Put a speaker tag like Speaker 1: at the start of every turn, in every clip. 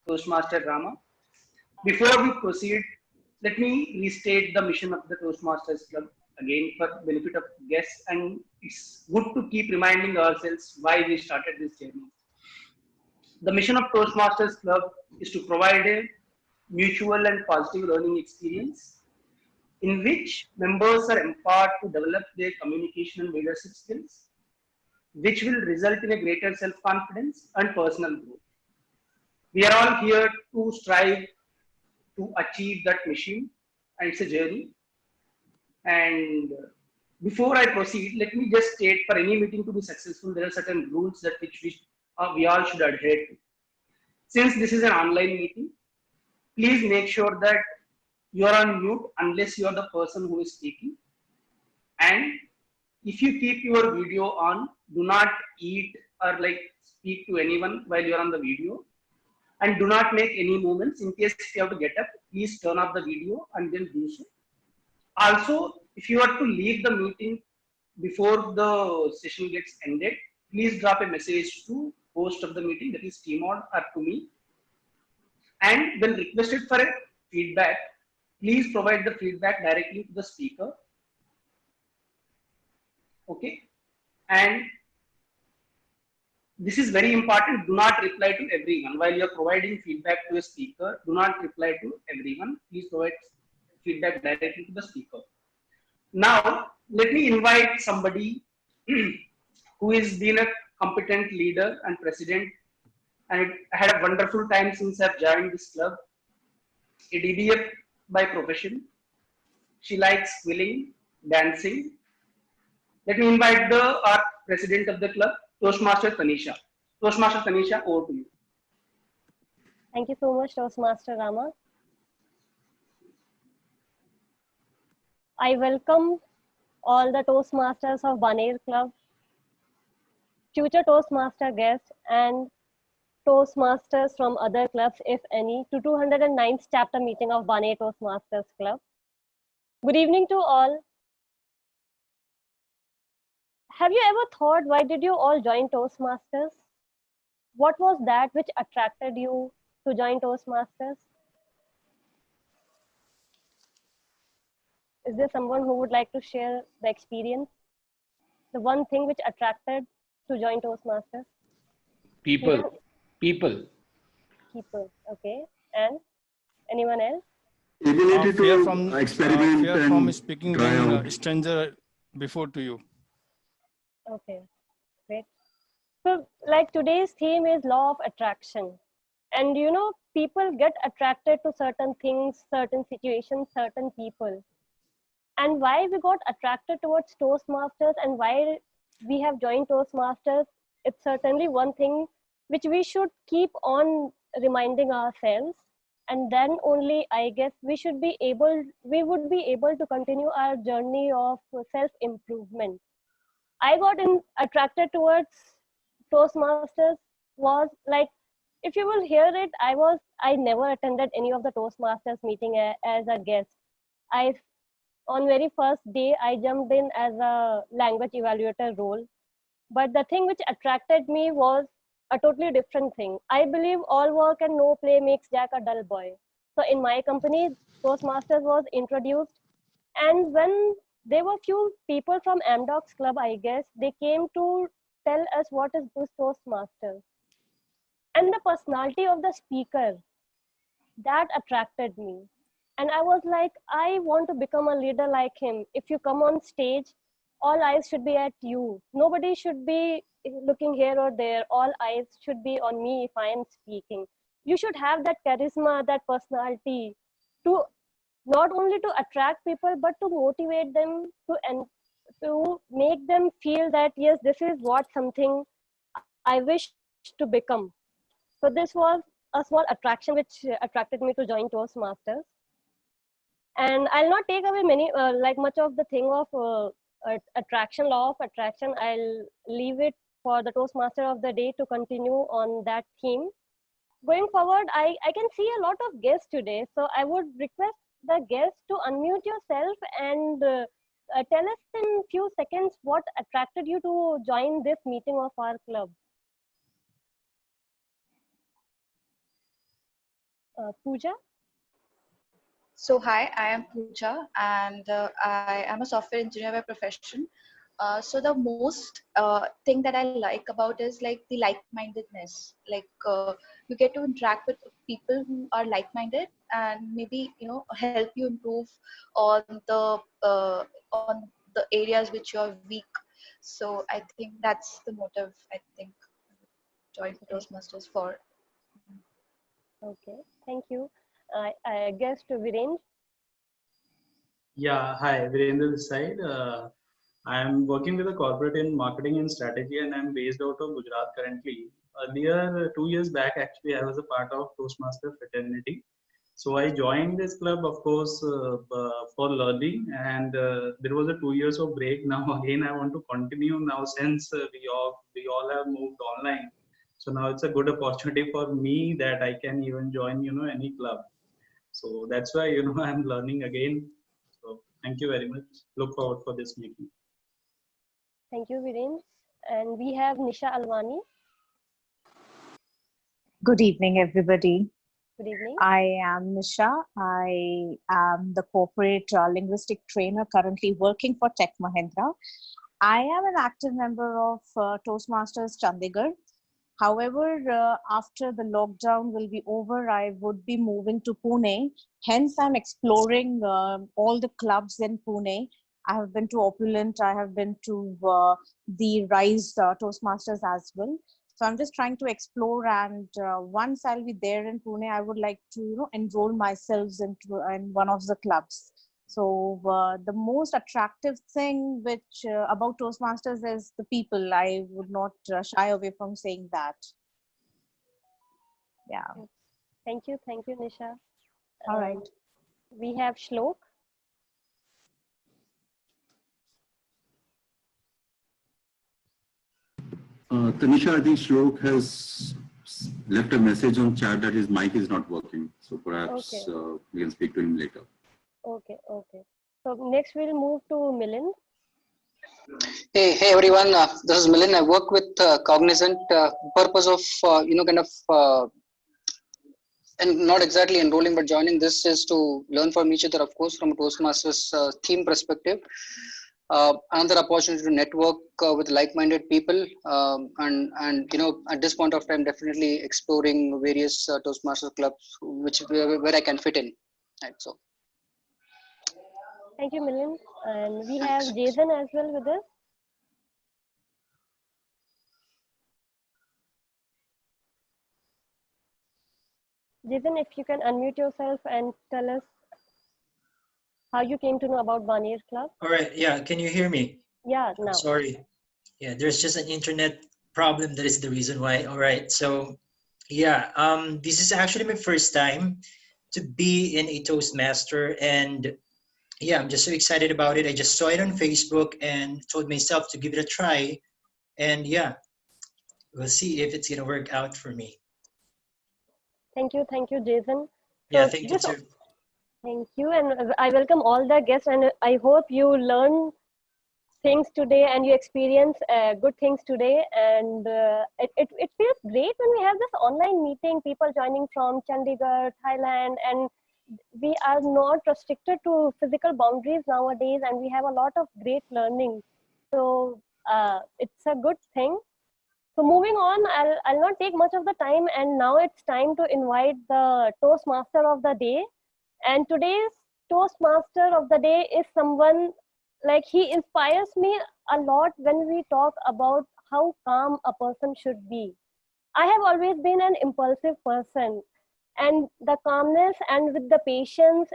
Speaker 1: Toastmaster drama. Before we proceed, let me restate the mission of the Toastmasters Club again for benefit of guests, and it's good to keep reminding ourselves why we started this journey. The mission of Toastmasters Club is to provide a mutual and positive learning experience in which members are empowered to develop their communication and leadership skills, which will result in a greater self-confidence and personal growth. We are all here to strive to achieve that mission, and it's a journey. And before I proceed, let me just state, for any meeting to be successful, there are certain rules that we all should adhere to. Since this is an online meeting, please make sure that you are on mute unless you are the person who is speaking. And if you keep your video on, do not eat or speak to anyone while you are on the video. And do not make any movements. In case you have to get up, please turn off the video and then do so. Also, if you are to leave the meeting before the session gets ended, please drop a message to host of the meeting, that is TMoD, or to me. And when requested for a feedback, please provide the feedback directly to the speaker. Okay. And this is very important. Do not reply to everyone. While you are providing feedback to a speaker, do not reply to everyone. Please provide feedback directly to the speaker. Now, let me invite somebody who has been a competent leader and president, and I had a wonderful time since I've joined this club. A DBF by profession. She likes quilling, dancing. Let me invite our president of the club, Toastmaster Tanisha. Toastmaster Tanisha, over to you.
Speaker 2: Thank you so much, Toastmaster Rama. I welcome all the Toastmasters of Baner Club, future Toastmaster guests, and Toastmasters from other clubs, if any, to 209th chapter meeting of Baner Toastmasters Club. Good evening to all. Have you ever thought, why did you all join Toastmasters? What was that which attracted you to join Toastmasters? Is there someone who would like to share the experience? The one thing which attracted to join Toastmasters?
Speaker 3: People.
Speaker 2: Yeah.
Speaker 3: People.
Speaker 2: People, okay. And anyone else?
Speaker 4: Ability
Speaker 5: fear
Speaker 4: to
Speaker 5: from
Speaker 4: experiment
Speaker 5: fear
Speaker 4: and
Speaker 5: from speaking
Speaker 4: try
Speaker 5: when
Speaker 4: out.
Speaker 5: a stranger before to you.
Speaker 2: Okay, great. So like today's theme is law of attraction. And you know, people get attracted to certain things, certain situations, certain people. And why we got attracted towards Toastmasters and why we have joined Toastmasters, it's certainly one thing which we should keep on reminding ourselves. And then only, I guess, we would be able to continue our journey of self-improvement. I got attracted towards Toastmasters was like, if you will hear it, I never attended any of the Toastmasters meeting as a guest. On very first day, I jumped in as a language evaluator role. But the thing which attracted me was a totally different thing. I believe all work and no play makes Jack a dull boy. So in my company, Toastmasters was introduced. And when there were few people from Amdocs Club, I guess, they came to tell us what is this Toastmasters. And the personality of the speaker, that attracted me. And I was like, I want to become a leader like him. If you come on stage, all eyes should be at you. Nobody should be looking here or there. All eyes should be on me if I am speaking. You should have that charisma, that personality to not only to attract people, but to motivate them to make them feel that, yes, this is what something I wish to become. So this was a small attraction which attracted me to join Toastmasters. And I'll not take away much of the thing of attraction, law of attraction. I'll leave it for the Toastmaster of the day to continue on that theme. Going forward, I can see a lot of guests today. So I would request the guests to unmute yourself and tell us in few seconds what attracted you to join this meeting of our club. Pooja?
Speaker 4: So hi, I am Pooja and I am a software engineer by profession. So the most thing that I like about is like the like-mindedness. Like you get to interact with people who are like-minded and maybe help you improve on on the areas which you're weak. So I think that's the motive. I think join
Speaker 2: Okay.
Speaker 4: Toastmasters for.
Speaker 2: Okay. Thank you. I guess to Viren.
Speaker 6: Yeah, hi, Virendra this side. I am working with a corporate in marketing and strategy, and I'm based out of Gujarat currently. Earlier, 2 years back, actually, I was a part of Toastmaster fraternity. So I joined this club, of course, for learning, and there was a 2 years of break. Now again, I want to continue now since we all have moved online. So now it's a good opportunity for me that I can even join, any club. So that's why, I'm learning again. So thank you very much. Look forward for this meeting.
Speaker 2: Thank you, Viren. And we have Nisha Alwani.
Speaker 7: Good evening, everybody.
Speaker 2: Good evening.
Speaker 7: I am Nisha. I am the corporate linguistic trainer currently working for Tech Mahindra. I am an active member of Toastmasters Chandigarh. However, after the lockdown will be over, I would be moving to Pune. Hence, I'm exploring all the clubs in Pune. I have been to Opulent. I have been to the Rise Toastmasters as well. So I'm just trying to explore, and once I'll be there in Pune, I would like to enroll myself in one of the clubs. So the most attractive thing which about Toastmasters is the people. I would not shy away from saying that. Yeah.
Speaker 2: Thank you, Nisha.
Speaker 7: All right.
Speaker 2: We have Shlok.
Speaker 8: Tanisha, I think Shlok has left a message on chat that his mic is not working. So perhaps we can speak to him later.
Speaker 2: Okay. So next we'll move to Milind.
Speaker 9: Hey everyone. This is Milind. I work with Cognizant. Purpose of and not exactly enrolling but joining this is to learn from each other, of course, from a Toastmasters theme perspective. Another opportunity to network with like-minded people, and at this point of time, definitely exploring various Toastmasters clubs, where I can fit in. Right. So.
Speaker 2: Thank you, Milind. And we have Jason as well with us. Jason, if you can unmute yourself and tell us how you came to know about Baner Club.
Speaker 10: All right. Yeah. Can you hear me?
Speaker 2: Yeah, now.
Speaker 10: Sorry. Yeah, there's just an internet problem. That is the reason why. All right. So, yeah, this is actually my first time to be in a Toastmaster, and yeah, I'm just so excited about it. I just saw it on Facebook and told myself to give it a try, and yeah, we'll see if it's gonna work out for me.
Speaker 2: Thank you, Jason.
Speaker 10: Yeah,
Speaker 2: So
Speaker 10: thank you too.
Speaker 2: Thank you, and I welcome all the guests, and I hope you learn things today and you experience good things today, and it feels great when we have this online meeting, people joining from Chandigarh, Thailand, and we are not restricted to physical boundaries nowadays, and we have a lot of great learning. So it's a good thing. So moving on, I'll not take much of the time, and now it's time to invite the Toastmaster of the day. And today's Toastmaster of the day is someone, like, he inspires me a lot when we talk about how calm a person should be. I have always been an impulsive person, and the calmness and with the patience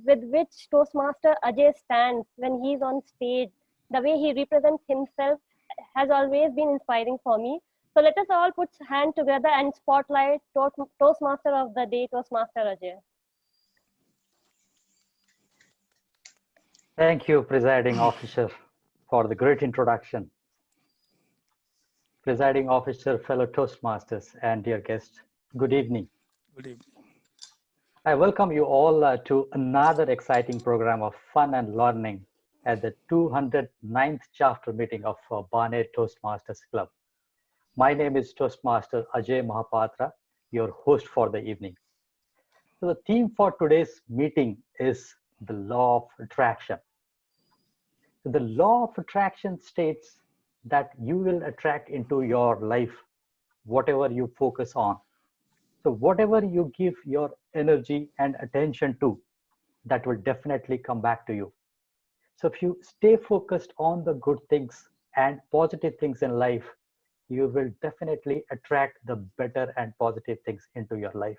Speaker 2: with which Toastmaster Ajay stands when he's on stage, the way he represents himself has always been inspiring for me. So let us all put hands together and spotlight Toastmaster of the day, Toastmaster Ajay.
Speaker 11: Thank you, Presiding Officer, for the great introduction. Presiding Officer, fellow Toastmasters, and dear guests, good evening.
Speaker 5: Good evening.
Speaker 11: I welcome you all to another exciting program of fun and learning at the 209th chapter meeting of Baner Toastmasters Club. My name is Toastmaster Ajay Mahapatra, your host for the evening. So the theme for today's meeting is the law of attraction. So the law of attraction states that you will attract into your life whatever you focus on. So whatever you give your energy and attention to, that will definitely come back to you. So if you stay focused on the good things and positive things in life, you will definitely attract the better and positive things into your life.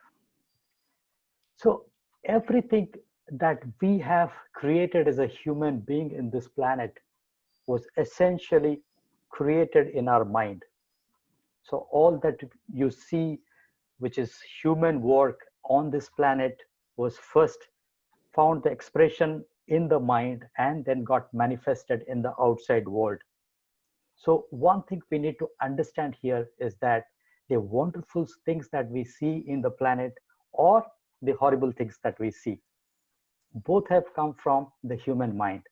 Speaker 11: So everything that we have created as a human being in this planet was essentially created in our mind. So all that you see, which is human work on this planet, was first found the expression in the mind and then got manifested in the outside world. So one thing we need to understand here is that the wonderful things that we see in the planet or the horrible things that we see, both have come from the human mind.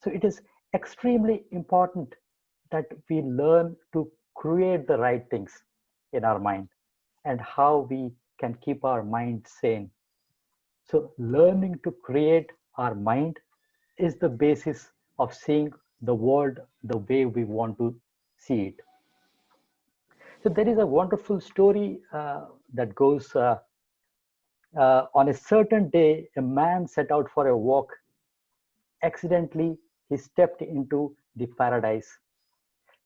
Speaker 11: So it is extremely important that we learn to create the right things in our mind and how we can keep our mind sane. So learning to create our mind is the basis of seeing the world the way we want to see it. So there is a wonderful story that goes on a certain day, a man set out for a walk. Accidentally, he stepped into the paradise.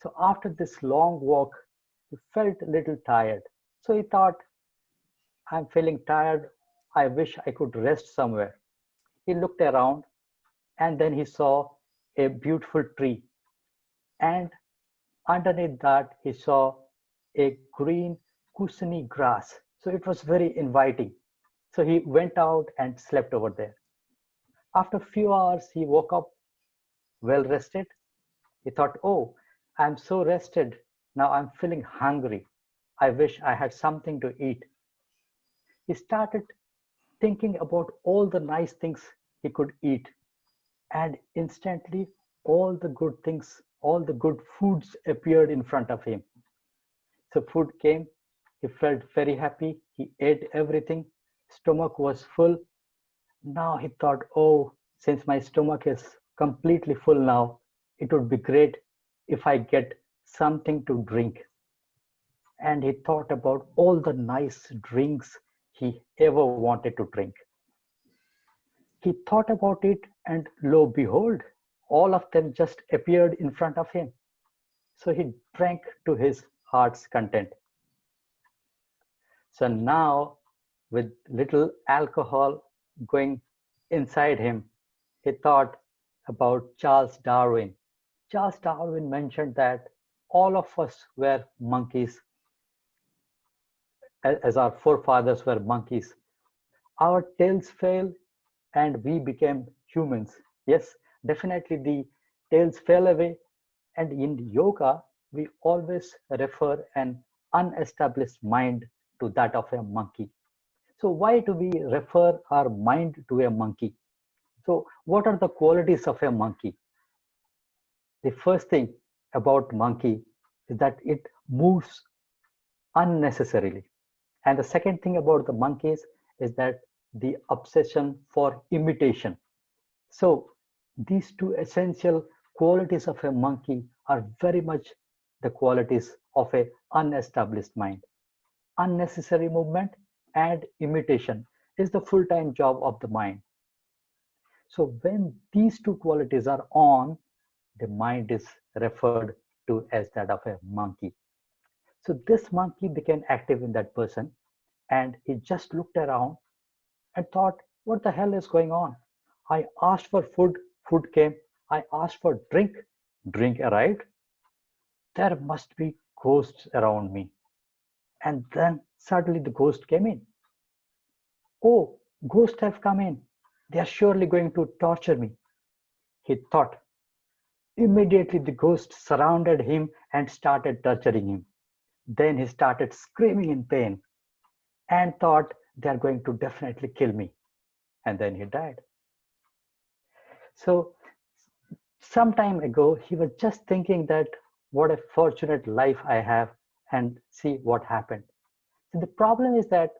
Speaker 11: So after this long walk, he felt a little tired. So he thought, I'm feeling tired. I wish I could rest somewhere. He looked around and then he saw a beautiful tree. And underneath that, he saw a green cushiony grass. So it was very inviting. So he went out and slept over there. After a few hours, he woke up well rested. He thought, oh, I'm so rested. Now I'm feeling hungry. I wish I had something to eat. He started thinking about all the nice things he could eat. And instantly, all the good things, all the good foods appeared in front of him. So food came. He felt very happy. He ate everything. Stomach was full. Now he thought, oh, since my stomach is completely full now, it would be great if I get something to drink. And he thought about all the nice drinks he ever wanted to drink. He thought about it, and lo behold, all of them just appeared in front of him. So he drank to his heart's content. So now, with little alcohol going inside him, he thought about Charles Darwin. Charles Darwin mentioned that all of us were monkeys, as our forefathers were monkeys. Our tails fell and we became humans. Yes, definitely the tails fell away. And in yoga, we always refer an unestablished mind to that of a monkey. So why do we refer our mind to a monkey? So what are the qualities of a monkey? The first thing about monkey is that it moves unnecessarily. And the second thing about the monkeys is that the obsession for imitation. So these two essential qualities of a monkey are very much the qualities of an unestablished mind. Unnecessary movement and imitation is the full-time job of the mind. So when these two qualities are on, the mind is referred to as that of a monkey. So this monkey became active in that person, and he just looked around and thought, what the hell is going on? I asked for food, food came. I asked for drink, drink arrived. There must be ghosts around me. And then suddenly the ghost came in. Oh, ghosts have come in. They are surely going to torture me, he thought. Immediately the ghost surrounded him and started torturing him. Then he started screaming in pain and thought, they are going to definitely kill me. And then he died. So some time ago, he was just thinking that what a fortunate life I have, and see what happened. So the problem is that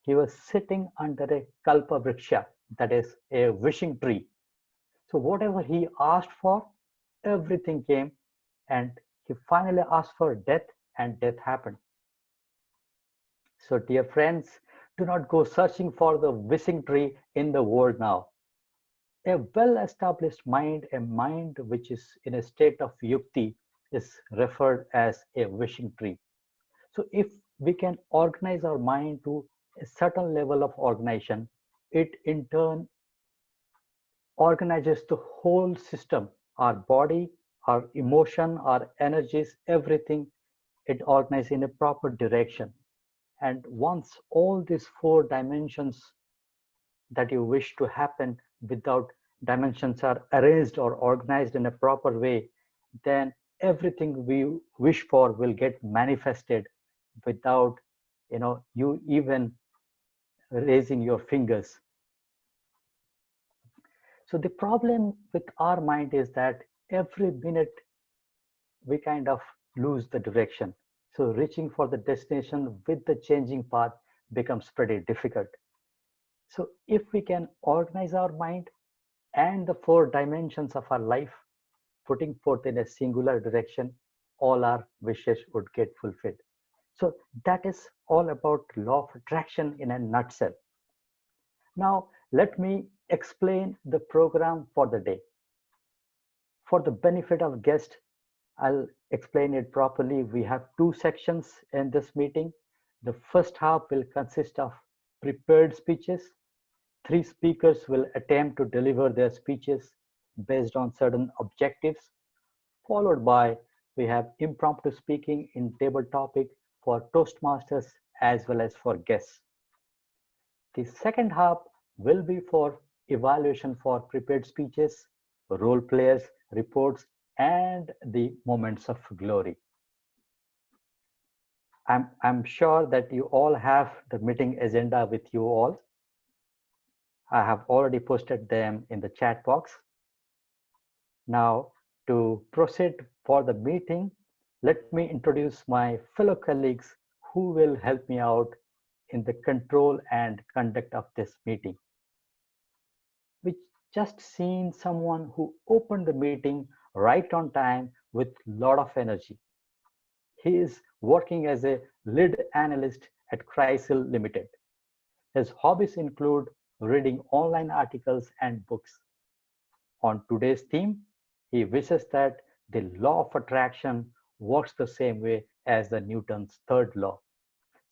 Speaker 11: He was sitting under a kalpa vriksha, that is a wishing tree. So whatever he asked for, everything came, and he finally asked for death, and death happened. So dear friends, do not go searching for the wishing tree in the world now. A well-established mind, a mind which is in a state of yukti, is referred as a wishing tree. So if we can organize our mind to a certain level of organization, it in turn organizes the whole system, our body, our emotion, our energies, everything, it organizes in a proper direction. And once all these four dimensions that you wish to happen without dimensions are arranged or organized in a proper way, then everything we wish for will get manifested without you even raising your fingers. So the problem with our mind is that every minute we kind of lose the direction. So reaching for the destination with the changing path becomes pretty difficult. So if we can organize our mind and the four dimensions of our life, putting forth in a singular direction, all our wishes would get fulfilled. So that is all about law of attraction in a nutshell. Now, let me explain the program for the day. For the benefit of guests, I'll explain it properly. We have two sections in this meeting. The first half will consist of prepared speeches. 3 speakers will attempt to deliver their speeches based on certain objectives, followed by we have impromptu speaking in table topic for Toastmasters as well as for guests. The second half will be for evaluation for prepared speeches, role players, reports, and the moments of glory. I'm sure that you all have the meeting agenda with you all. I have already posted them in the chat box. Now, to proceed for the meeting, let me introduce my fellow colleagues who will help me out in the control and conduct of this meeting. We just seen someone who opened the meeting right on time with a lot of energy. He is working as a lead analyst at Chrysil Limited. His hobbies include reading online articles and books. On today's theme, he wishes that the law of attraction works the same way as the Newton's third law.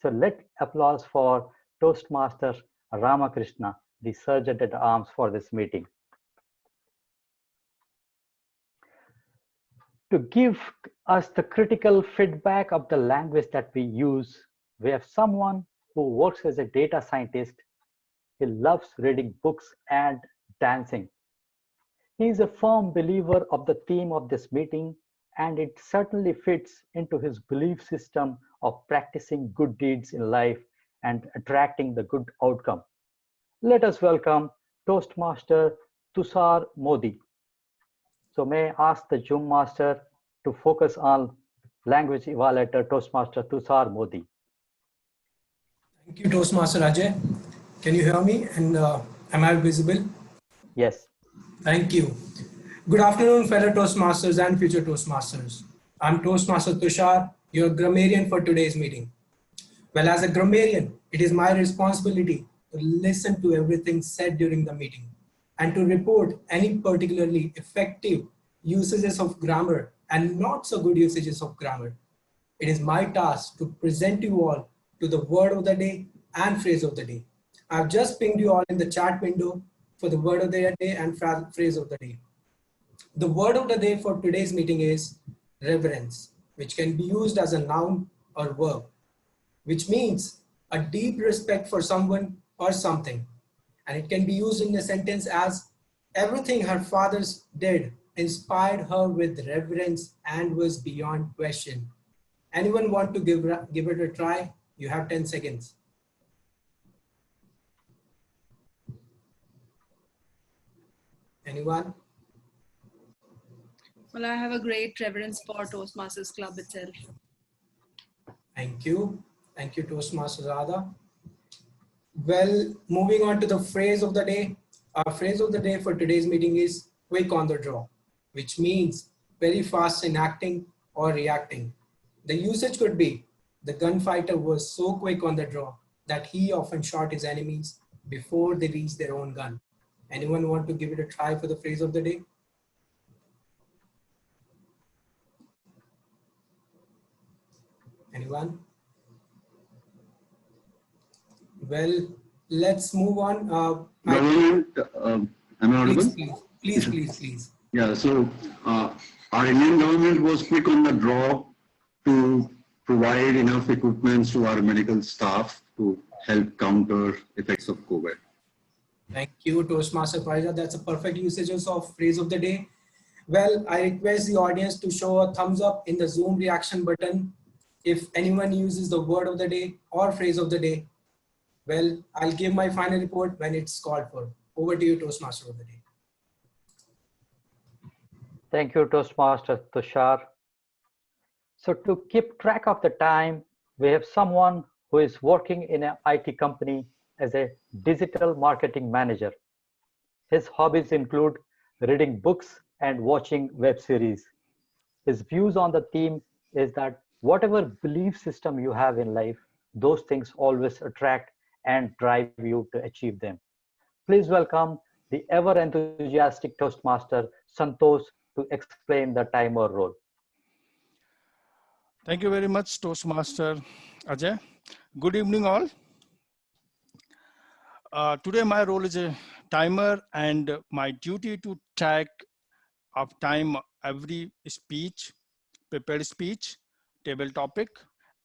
Speaker 11: So let's applause for Toastmaster Ramakrishna, the Sergeant at Arms for this meeting. To give us the critical feedback of the language that we use, we have someone who works as a data scientist. He loves reading books and dancing. He is a firm believer of the theme of this meeting, and it certainly fits into his belief system of practicing good deeds in life and attracting the good outcome. Let us welcome Toastmaster TMoD. So may I ask the Zoom master to focus on language evaluator Toastmaster TMoD.
Speaker 12: Thank you, Toastmaster Ajay. Can you hear me? And am I visible?
Speaker 11: Yes.
Speaker 12: Thank you. Good afternoon, fellow Toastmasters and future Toastmasters. I'm Toastmaster Tushar, your grammarian for today's meeting. Well, as a grammarian, it is my responsibility to listen to everything said during the meeting and to report any particularly effective usages of grammar and not so good usages of grammar. It is my task to present you all to the word of the day and phrase of the day. I've just pinged you all in the chat window for the word of the day and phrase of the day. The word of the day for today's meeting is reverence, which can be used as a noun or verb, which means a deep respect for someone or something. And it can be used in a sentence as everything her fathers did inspired her with reverence and was beyond question. Anyone want to give it a try? You have 10 seconds. Anyone?
Speaker 13: Well, I have a great reverence for Toastmasters Club itself.
Speaker 12: Thank you. Thank you, Toastmasters Radha. Well, moving on to the phrase of the day. Our phrase of the day for today's meeting is quick on the draw, which means very fast in acting or reacting. The usage could be the gunfighter was so quick on the draw that he often shot his enemies before they reached their own gun. Anyone want to give it a try for the phrase of the day? Anyone? Well, let's move on.
Speaker 8: Government, am I audible?
Speaker 12: Please.
Speaker 8: Yeah, so our Indian government was quick on the draw to provide enough equipment to our medical staff to help counter effects of COVID.
Speaker 12: Thank you, Toastmaster Pariza. That's a perfect usage of phrase of the day. Well, I request the audience to show a thumbs up in the Zoom reaction button if anyone uses the word of the day or phrase of the day. Well, I'll give my final report when it's called for. Over to you, Toastmaster of the day.
Speaker 11: Thank you, Toastmaster Tushar. So to keep track of the time, we have someone who is working in an IT company as a digital marketing manager. His hobbies include reading books and watching web series. His views on the theme is that whatever belief system you have in life, those things always attract and drive you to achieve them. Please welcome the ever enthusiastic Toastmaster Santosh to explain the timer role.
Speaker 5: Thank you very much, Toastmaster Ajay. Good evening, all. Today, my role is a timer, and my duty to track of time every speech, prepared speech, table topic,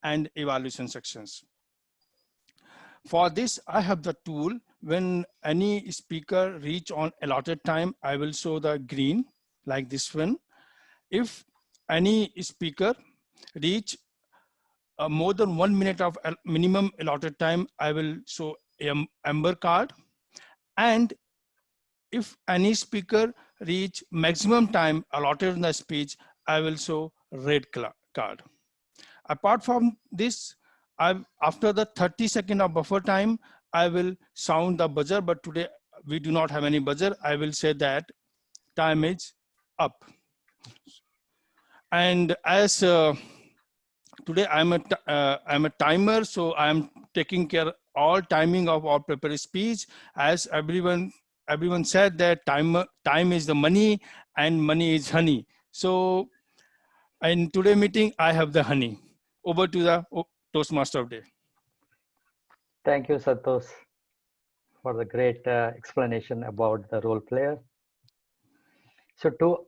Speaker 5: and evaluation sections. For this, I have the tool. When any speaker reach on allotted time, I will show the green like this one. If any speaker reach more than 1 minute of minimum allotted time, I will show amber card. And if any speaker reach maximum time allotted in the speech, I will show red card. Apart from this, after the 30-second of buffer time, I will sound the buzzer, but today we do not have any buzzer. I will say that time is up. And as today I'm a timer, so I'm taking care all timing of all prepared speech. As everyone said that time is the money and money is honey. So in today meeting, I have the honey. Over to the Toastmaster of the day.
Speaker 11: Thank you, Santosh, for the great explanation about the role player. So to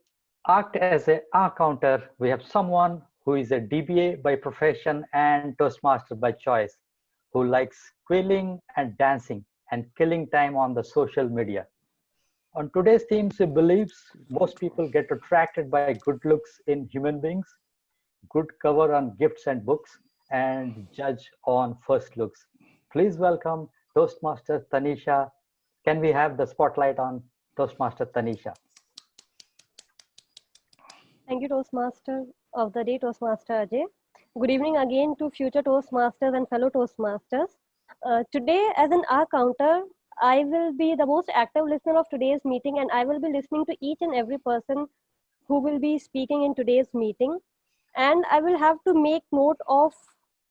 Speaker 11: act as a counter, we have someone who is a DBA by profession and Toastmaster by choice, who likes quilling and dancing and killing time on the social media. On today's theme, he believes most people get attracted by good looks in human beings, good cover on gifts and books, and judge on first looks. Please welcome Toastmaster Tanisha. Can we have the spotlight on Toastmaster Tanisha?
Speaker 2: Thank you, Toastmaster of the day, Toastmaster Ajay. Good evening again to future Toastmasters and fellow Toastmasters. Today, as an R counter, I will be the most active listener of today's meeting, and I will be listening to each and every person who will be speaking in today's meeting. And I will have to make note of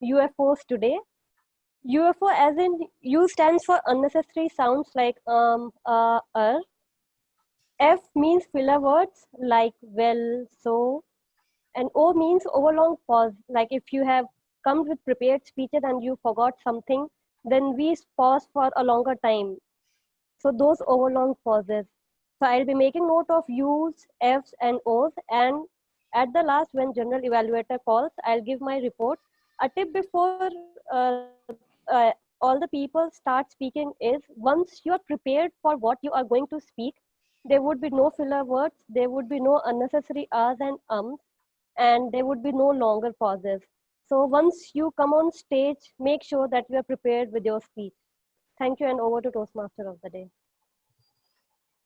Speaker 2: UFOs today. UFO as in U stands for unnecessary sounds like F means filler words like well, so, and O means overlong pause. Like if you have come with prepared speeches and you forgot something, then we pause for a longer time. So those overlong pauses. So I'll be making note of U's, F's, and O's, and at the last, when general evaluator calls, I'll give my report. A tip before all the people start speaking is, once you are prepared for what you are going to speak, there would be no filler words, there would be no unnecessary ahs and ums, and there would be no longer pauses. So once you come on stage, make sure that you are prepared with your speech. Thank you, and over to Toastmaster of the day.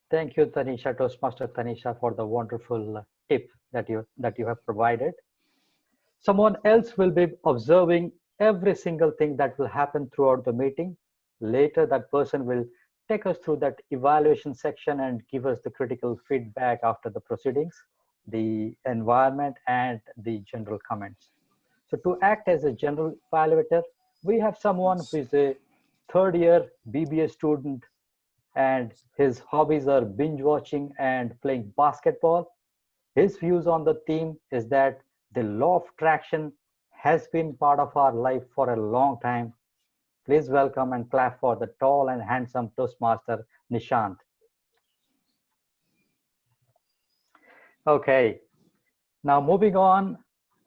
Speaker 11: Thank you, Tanisha, Toastmaster Tanisha, for the wonderful tip that you have provided. Someone else will be observing every single thing that will happen throughout the meeting. Later, that person will take us through that evaluation section and give us the critical feedback after the proceedings, the environment, and the general comments. So to act as a general evaluator, we have someone who is a third year BBA student and his hobbies are binge watching and playing basketball. His views on the theme is that the law of attraction has been part of our life for a long time. Please welcome and clap for the tall and handsome Toastmaster Nishant. Okay, now moving on.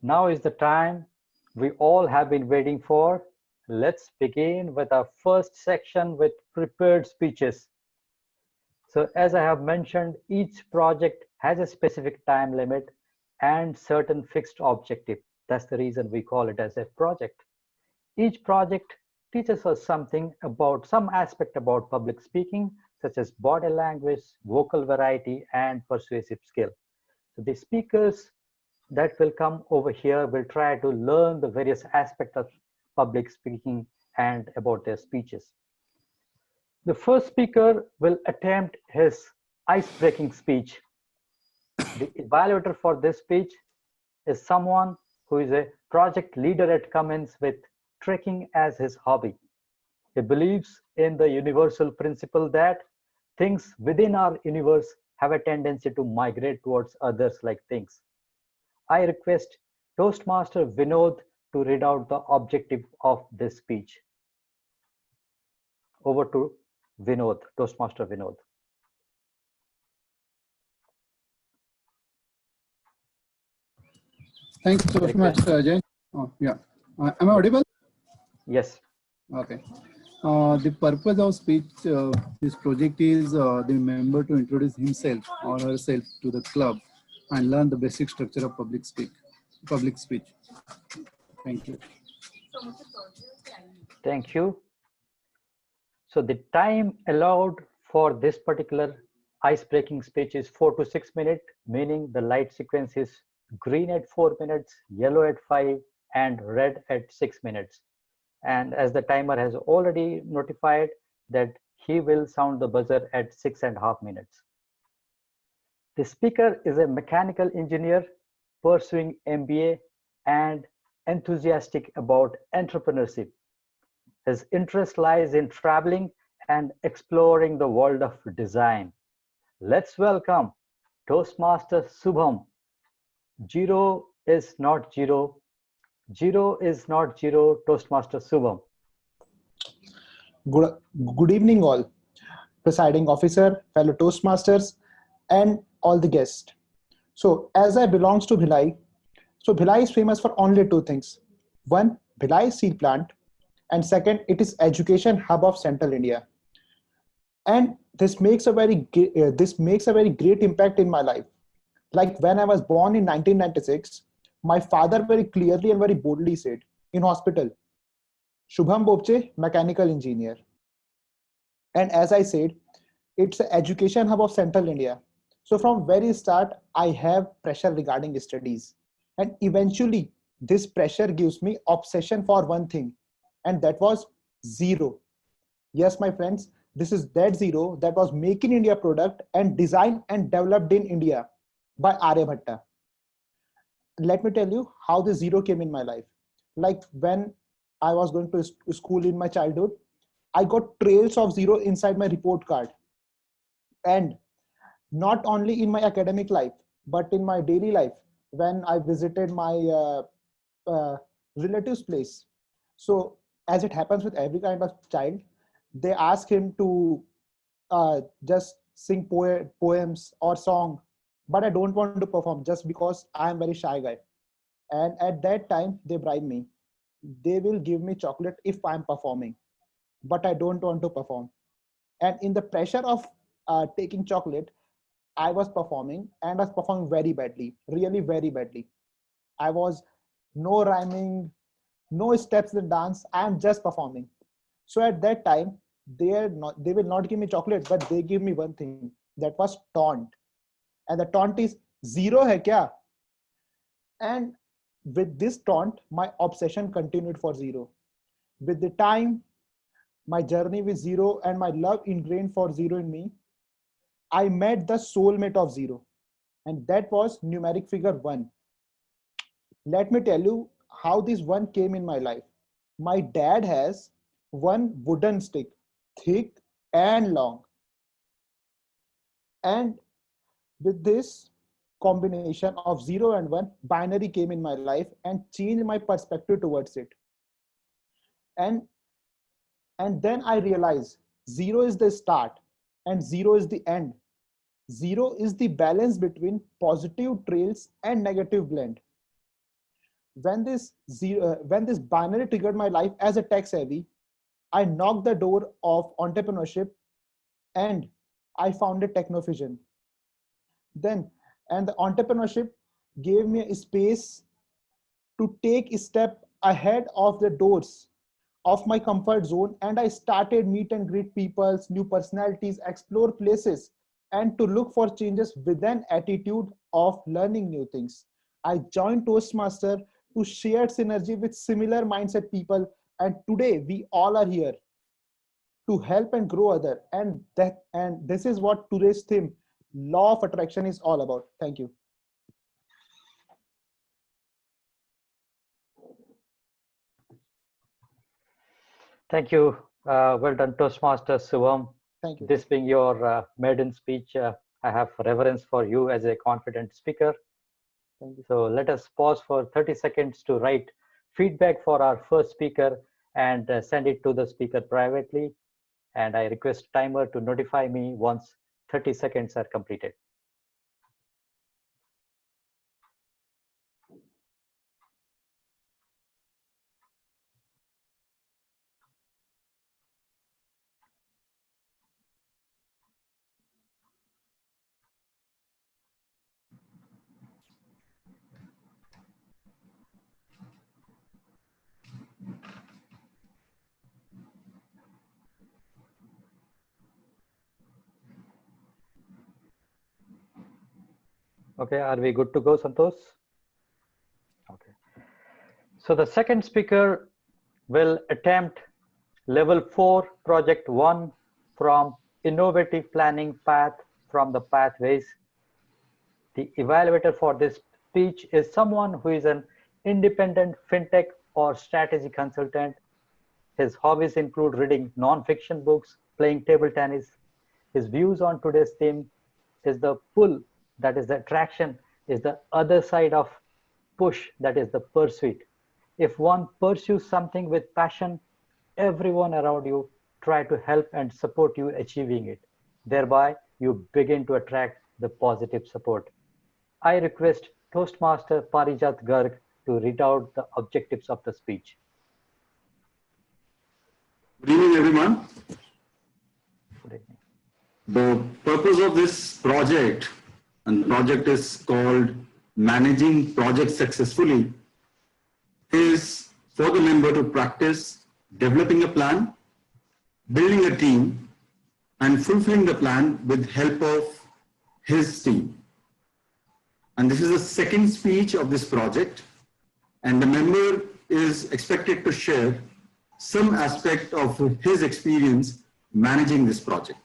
Speaker 11: Now is the time we all have been waiting for. Let's begin with our first section with prepared speeches. So as I have mentioned, each project has a specific time limit and certain fixed objective. That's the reason we call it as a project. Each project teaches us something about some aspect about public speaking, such as body language, vocal variety, and persuasive skill. So the speakers that will come over here will try to learn the various aspects of public speaking and about their speeches. The first speaker will attempt his ice-breaking speech. The evaluator for this speech is someone who is a project leader at Cummins with trekking as his hobby. He believes in the universal principle that things within our universe have a tendency to migrate towards others like things. I request Toastmaster Vinod to read out the objective of this speech. Over to Vinod, Toastmaster Vinod.
Speaker 14: Thanks, Toastmaster Ajay. Oh, yeah. Am I audible?
Speaker 11: Yes.
Speaker 14: Okay. The purpose of speech, this project is the member to introduce himself or herself to the club and learn the basic structure of public speech. Thank you.
Speaker 11: Thank you. So the time allowed for this particular ice-breaking speech is 4 to 6 minutes, meaning the light sequence is green at 4 minutes, yellow at 5, and red at 6 minutes. And as the timer has already notified that he will sound the buzzer at 6.5 minutes. The speaker is a mechanical engineer pursuing MBA and enthusiastic about entrepreneurship. His interest lies in traveling and exploring the world of design. Let's welcome Toastmaster Subham. Zero is not zero. Zero is not zero, Toastmaster Subham.
Speaker 15: Good evening all, presiding officer, fellow Toastmasters, and all the guests. So as I belongs to Bhilai, so Bhilai is famous for only two things. One, Bhilai Steel Plant, and second, it is education hub of Central India. And this makes a very great impact in my life. Like when I was born in 1996, my father very clearly and very boldly said, in hospital, Shubham Bopche, mechanical engineer. And as I said, it's an education hub of Central India. So from very start, I have pressure regarding studies. And eventually, this pressure gives me obsession for one thing, and that was zero. Yes, my friends, this is that zero that was Make in India product and designed and developed in India by Aryabhatta. Let me tell you how the zero came in my life. Like when I was going to school in my childhood, I got trails of zero inside my report card. And not only in my academic life, but in my daily life, when I visited my relative's place. So as it happens with every kind of child, they ask him to just sing poems or song, but I don't want to perform just because I am very shy guy. And at that time, they bribe me. They will give me chocolate if I'm performing, but I don't want to perform. And in the pressure of taking chocolate, I was performing and I was performing very badly, really very badly. I was no rhyming, no steps in dance. I am just performing. So at that time, they will not give me chocolate, but they give me one thing, that was taunt. And the taunt is zero hai kya? And with this taunt, my obsession continued for zero. With the time, my journey with zero and my love ingrained for zero in me, I met the soulmate of zero, and that was numeric figure 1. Let me tell you how this one came in my life. My dad has one wooden stick, thick and long. And with this combination of 0 and 1, binary came in my life and changed my perspective towards it. And then I realized 0 is the start and 0 is the end. 0 is the balance between positive trails and negative blend. When this binary triggered my life as a tech savvy, I knocked the door of entrepreneurship and I founded Technofusion. Then, and the entrepreneurship gave me a space to take a step ahead of the doors of my comfort zone, and I started meet and greet people, new personalities, explore places, and to look for changes with an attitude of learning new things. I joined Toastmaster to share synergy with similar mindset people, and today we all are here to help and grow other, and this is what today's theme, law of attraction, is all about. Thank you.
Speaker 11: Thank you. Well done, Toastmaster Shivam.
Speaker 15: Thank you.
Speaker 11: This being your maiden speech, I have reverence for you as a confident speaker.
Speaker 15: Thank you.
Speaker 11: So let us pause for 30 seconds to write feedback for our first speaker and send it to the speaker privately. And I request timer to notify me once 30 seconds are completed. Okay, are we good to go, Santosh? Okay. So the second speaker will attempt level 4 project 1 from innovative planning path from the pathways. The evaluator for this speech is someone who is an independent fintech or strategy consultant. His hobbies include reading non-fiction books, playing table tennis. His views on today's theme is the pull, that is the attraction, is the other side of push, that is the pursuit. If one pursues something with passion, everyone around you try to help and support you achieving it. Thereby, you begin to attract the positive support. I request Toastmaster Parijat Garg to read out the objectives of the speech.
Speaker 8: Good evening, everyone.
Speaker 11: Good evening.
Speaker 8: The purpose of this project, and project is called Managing Projects Successfully, is for the member to practice developing a plan, building a team, and fulfilling the plan with help of his team. And this is the second speech of this project, and the member is expected to share some aspect of his experience managing this project.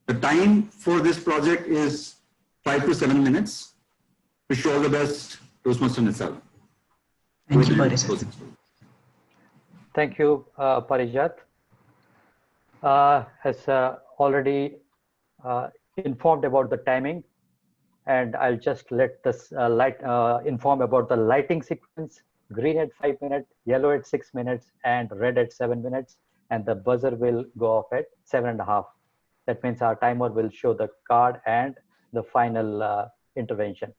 Speaker 8: The time for this project is 5 to 7 minutes. Wish you all the best, Toastmaster Nisal.
Speaker 10: Thank you, Parijat.
Speaker 11: Thank you, Parijat. Has already informed about the timing, and I'll just let this inform about the lighting sequence. Green at 5 minutes, yellow at 6 minutes, and red at 7 minutes, and the buzzer will go off at 7.5. That means our timer will show the card and the final intervention.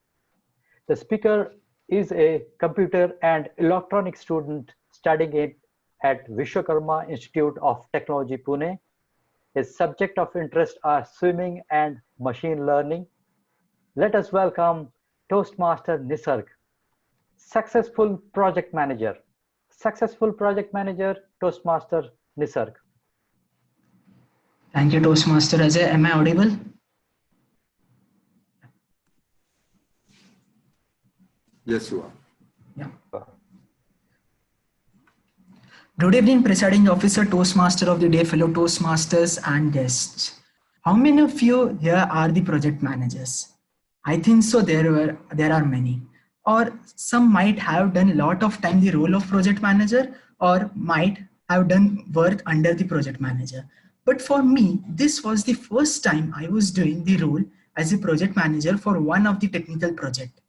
Speaker 11: The speaker is a computer and electronics student studying it at Vishwakarma Institute of Technology, Pune. His subject of interest are swimming and machine learning. Let us welcome Toastmaster Nisarg, successful project manager. Successful project manager, Toastmaster Nisarg.
Speaker 10: Thank you, Toastmaster Ajay. Am I audible?
Speaker 8: Yes, you are.
Speaker 10: Yeah.
Speaker 16: Good evening, presiding officer, Toastmaster of the day, fellow Toastmasters and guests. How many of you here are the project managers? I think so. There are many, or some might have done a lot of time the role of project manager, or might have done work under the project manager. But for me, this was the first time I was doing the role as a project manager for one of the technical project.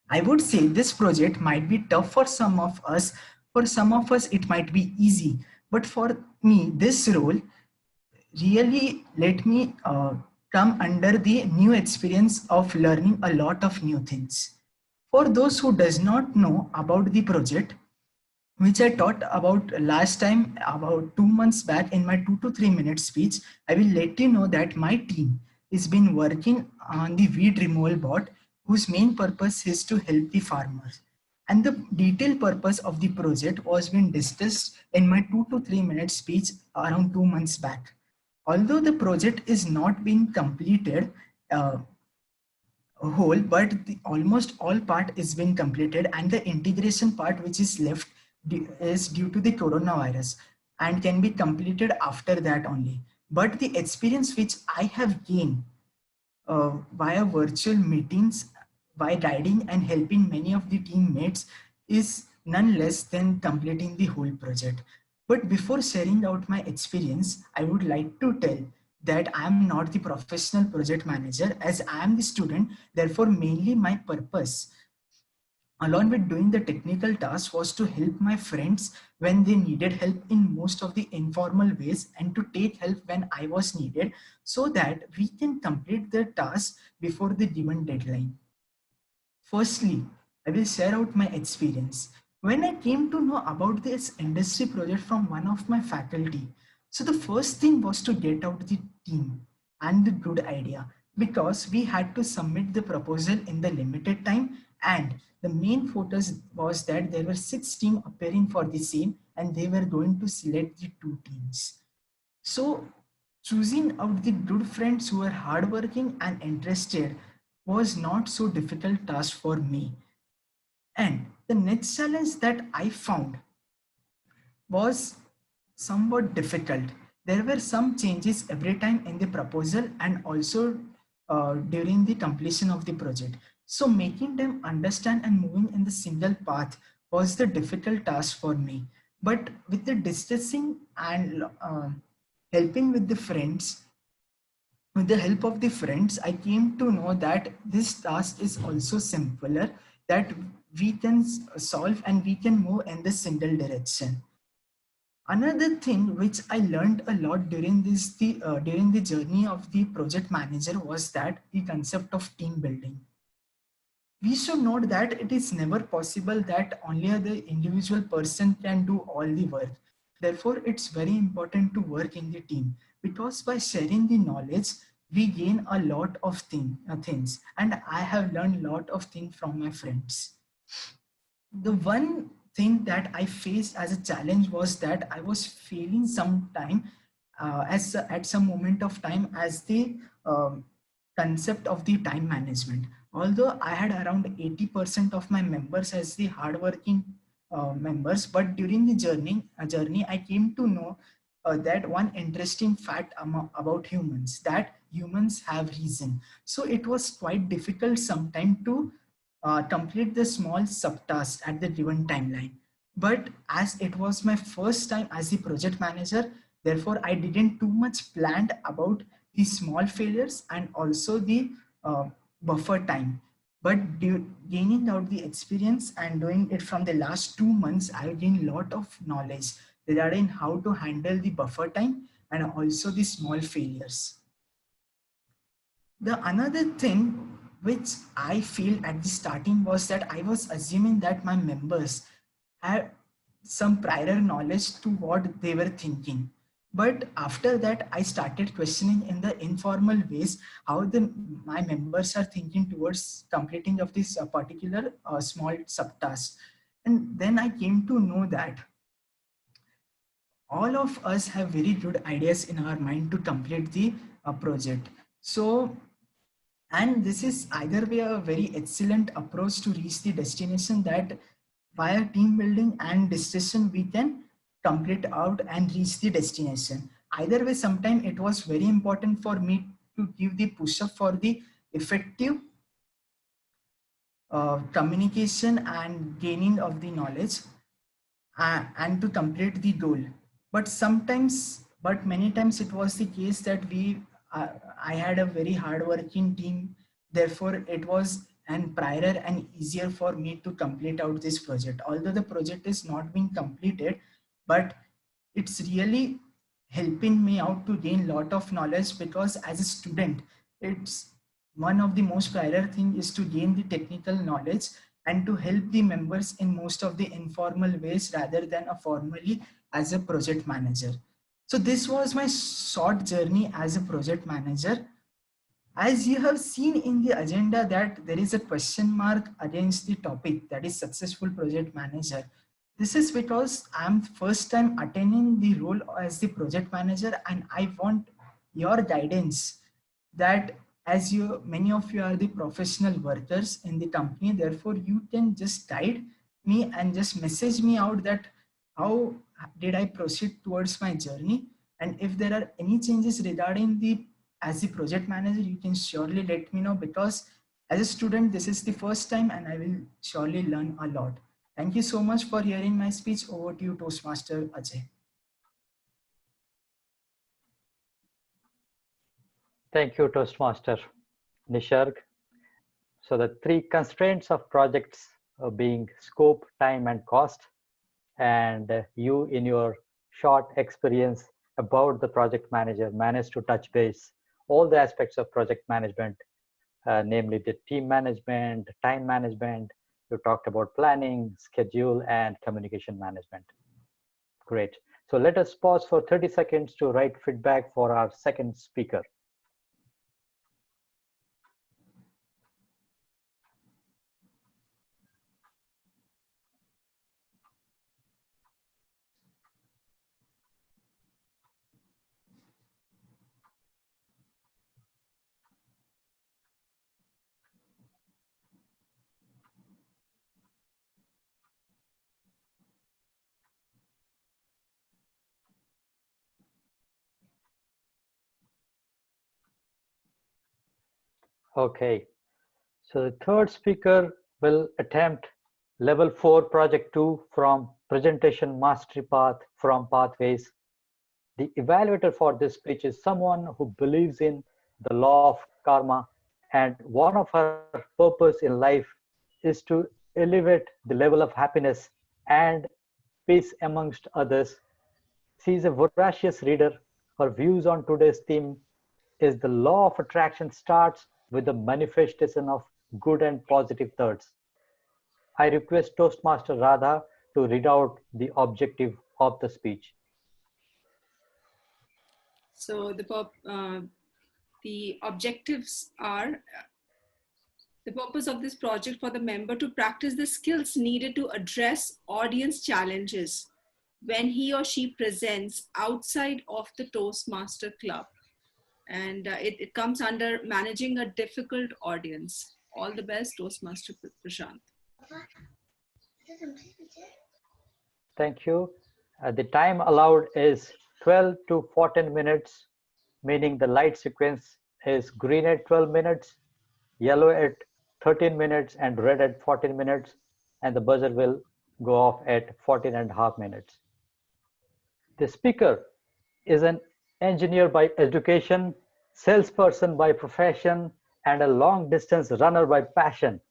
Speaker 16: I would say this project might be tough for some of us. For some of us, it might be easy. But for me, this role really let me come under the new experience of learning a lot of new things. For those who does not know about the project, which I taught about last time, about 2 months back in my 2 to 3 minute speech, I will let you know that my team has been working on the weed removal bot, whose main purpose is to help the farmers. And the detailed purpose of the project was being discussed in my 2 to 3 minute speech around 2 months back. Although the project is not being completed, whole, but almost all part is being completed, and the integration part which is left is due to the coronavirus and can be completed after that only. But the experience which I have gained via virtual meetings, by guiding and helping many of the teammates, is none less than completing the whole project. But before sharing out my experience, I would like to tell that I am not the professional project manager, as I am the student. Therefore, mainly my purpose, along with doing the technical tasks, was to help my friends when they needed help in most of the informal ways, and to take help when I was needed, so that we can complete the task before the given deadline. Firstly, I will share out my experience. When I came to know about this industry project from one of my faculty, so the first thing was to get out the team and the good idea, because we had to submit the proposal in the limited time, and the main focus was that there were 6 teams appearing for the same, and they were going to select the 2 teams. So choosing out the good friends who are hardworking and interested was not so difficult task for me. And the next challenge that I found was somewhat difficult. There were some changes every time in the proposal, and also during the completion of the project. So making them understand and moving in the single path was the difficult task for me. But with the discussing and helping with the friends, with the help of the friends, I came to know that this task is also simpler, that we can solve and we can move in the single direction. Another thing which I learned a lot during during the journey of the project manager was that the concept of team building. We should note that it is never possible that only the individual person can do all the work. Therefore, it's very important to work in the team, because by sharing the knowledge, we gain a lot of things. And I have learned a lot of things from my friends. The one thing that I faced as a challenge was that I was feeling some time at some moment of time as the concept of the time management. Although I had around 80% of my members as the hardworking members, but during the journey, I came to know that one interesting fact about humans, that humans have reason. So it was quite difficult sometimes to complete the small subtasks at the given timeline. But as it was my first time as the project manager, therefore I didn't too much planned about the small failures and also the buffer time. But gaining out the experience and doing it from the last 2 months, I gained a lot of knowledge regarding how to handle the buffer time and also the small failures. The another thing which I feel at the starting was that I was assuming that my members had some prior knowledge to what they were thinking. But after that, I started questioning in the informal ways how my members are thinking towards completing of this particular small subtask. And then I came to know that all of us have very good ideas in our mind to complete the project. So, and this is either way a very excellent approach to reach the destination, that via team building and discussion we can complete out and reach the destination. Either way, sometime it was very important for me to give the push up for the effective communication and gaining of the knowledge and to complete the goal. But sometimes, but many times it was the case that I had a very hardworking team. Therefore, it was and prior and easier for me to complete out this project. Although the project is not being completed, but it's really helping me out to gain lot of knowledge, because as a student, it's one of the most prior thing is to gain the technical knowledge and to help the members in most of the informal ways rather than a formally as a project manager. So this was my short journey as a project manager. As you have seen in the agenda that there is a question mark against the topic, that is successful project manager. This is because I'm first time attaining the role as the project manager, and I want your guidance that as you, many of you are the professional workers in the company, therefore you can just guide me and just message me out that how did I proceed towards my journey, and if there are any changes regarding the as the project manager, you can surely let me know, because as a student this is the first time and I will surely learn a lot. Thank you so much for hearing my speech. Over to you, Toastmaster Ajay.
Speaker 11: Thank you, Toastmaster Nisharg. So the three constraints of projects being scope, time, and cost. And you, in your short experience about the project manager, managed to touch base all the aspects of project management, namely the team management, time management. You talked about planning, schedule, and communication management. Great. So let us pause for 30 seconds to write feedback for our second speaker. Okay, so the third speaker will attempt level 4 project 2 from presentation mastery path from pathways. The evaluator for this speech is someone who believes in the law of karma, and one of her purpose in life is to elevate the level of happiness and peace amongst others. She is a voracious reader. Her views on today's theme is the law of attraction starts with the manifestation of good and positive thoughts. I request Toastmaster Radha to read out the objective of the speech.
Speaker 13: So the objectives are the purpose of this project for the member to practice the skills needed to address audience challenges when he or she presents outside of the Toastmaster Club. And it comes under managing a difficult audience. All the best, Toastmaster Prashant.
Speaker 11: Thank you. The time allowed is 12 to 14 minutes, meaning the light sequence is green at 12 minutes, yellow at 13 minutes, and red at 14 minutes, and the buzzer will go off at 14 and a half minutes. The speaker is an engineer by education, salesperson by profession, and a long distance runner by passion.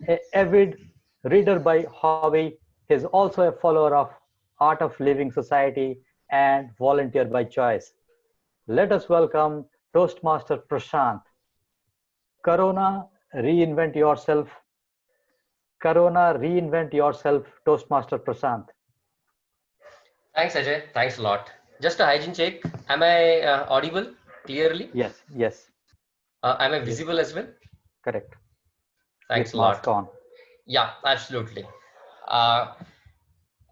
Speaker 11: An avid reader by hobby, he is also a follower of Art of Living Society and volunteer by choice. Let us welcome Toastmaster Prashant. Corona, reinvent yourself. Corona, reinvent yourself, Toastmaster Prashant.
Speaker 17: Thanks, Ajay. Thanks a lot. Just a hygiene check. Am I audible clearly?
Speaker 11: Yes, yes.
Speaker 17: Am I visible as well?
Speaker 11: Correct.
Speaker 17: Thanks
Speaker 11: With
Speaker 17: a lot.
Speaker 11: mask on.
Speaker 17: Yeah, absolutely.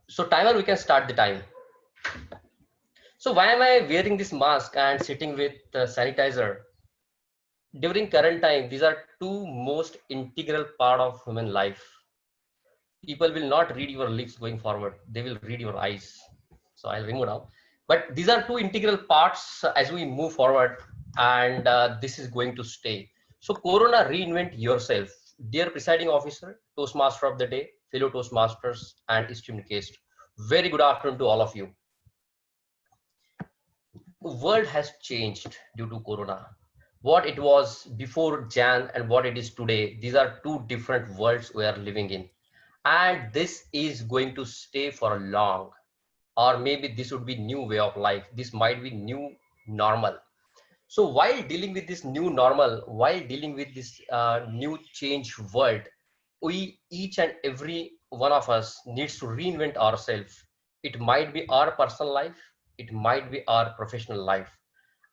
Speaker 17: So timer, we can start the time. So why am I wearing this mask and sitting with sanitizer? During current time, these are two most integral part of human life. People will not read your lips going forward. They will read your eyes. So I'll remove now. But these are two integral parts as we move forward, and this is going to stay. So Corona, reinvent yourself. Dear presiding officer, Toastmaster of the day, fellow Toastmasters, and esteemed guest, very good afternoon to all of you. The world has changed due to Corona. What it was before Jan and what it is today, these are two different worlds we are living in. And this is going to stay for a long, or maybe this would be new way of life. This might be new normal. So while dealing with this new normal, while dealing with this new change world, we each and every one of us needs to reinvent ourselves. It might be our personal life, it might be our professional life,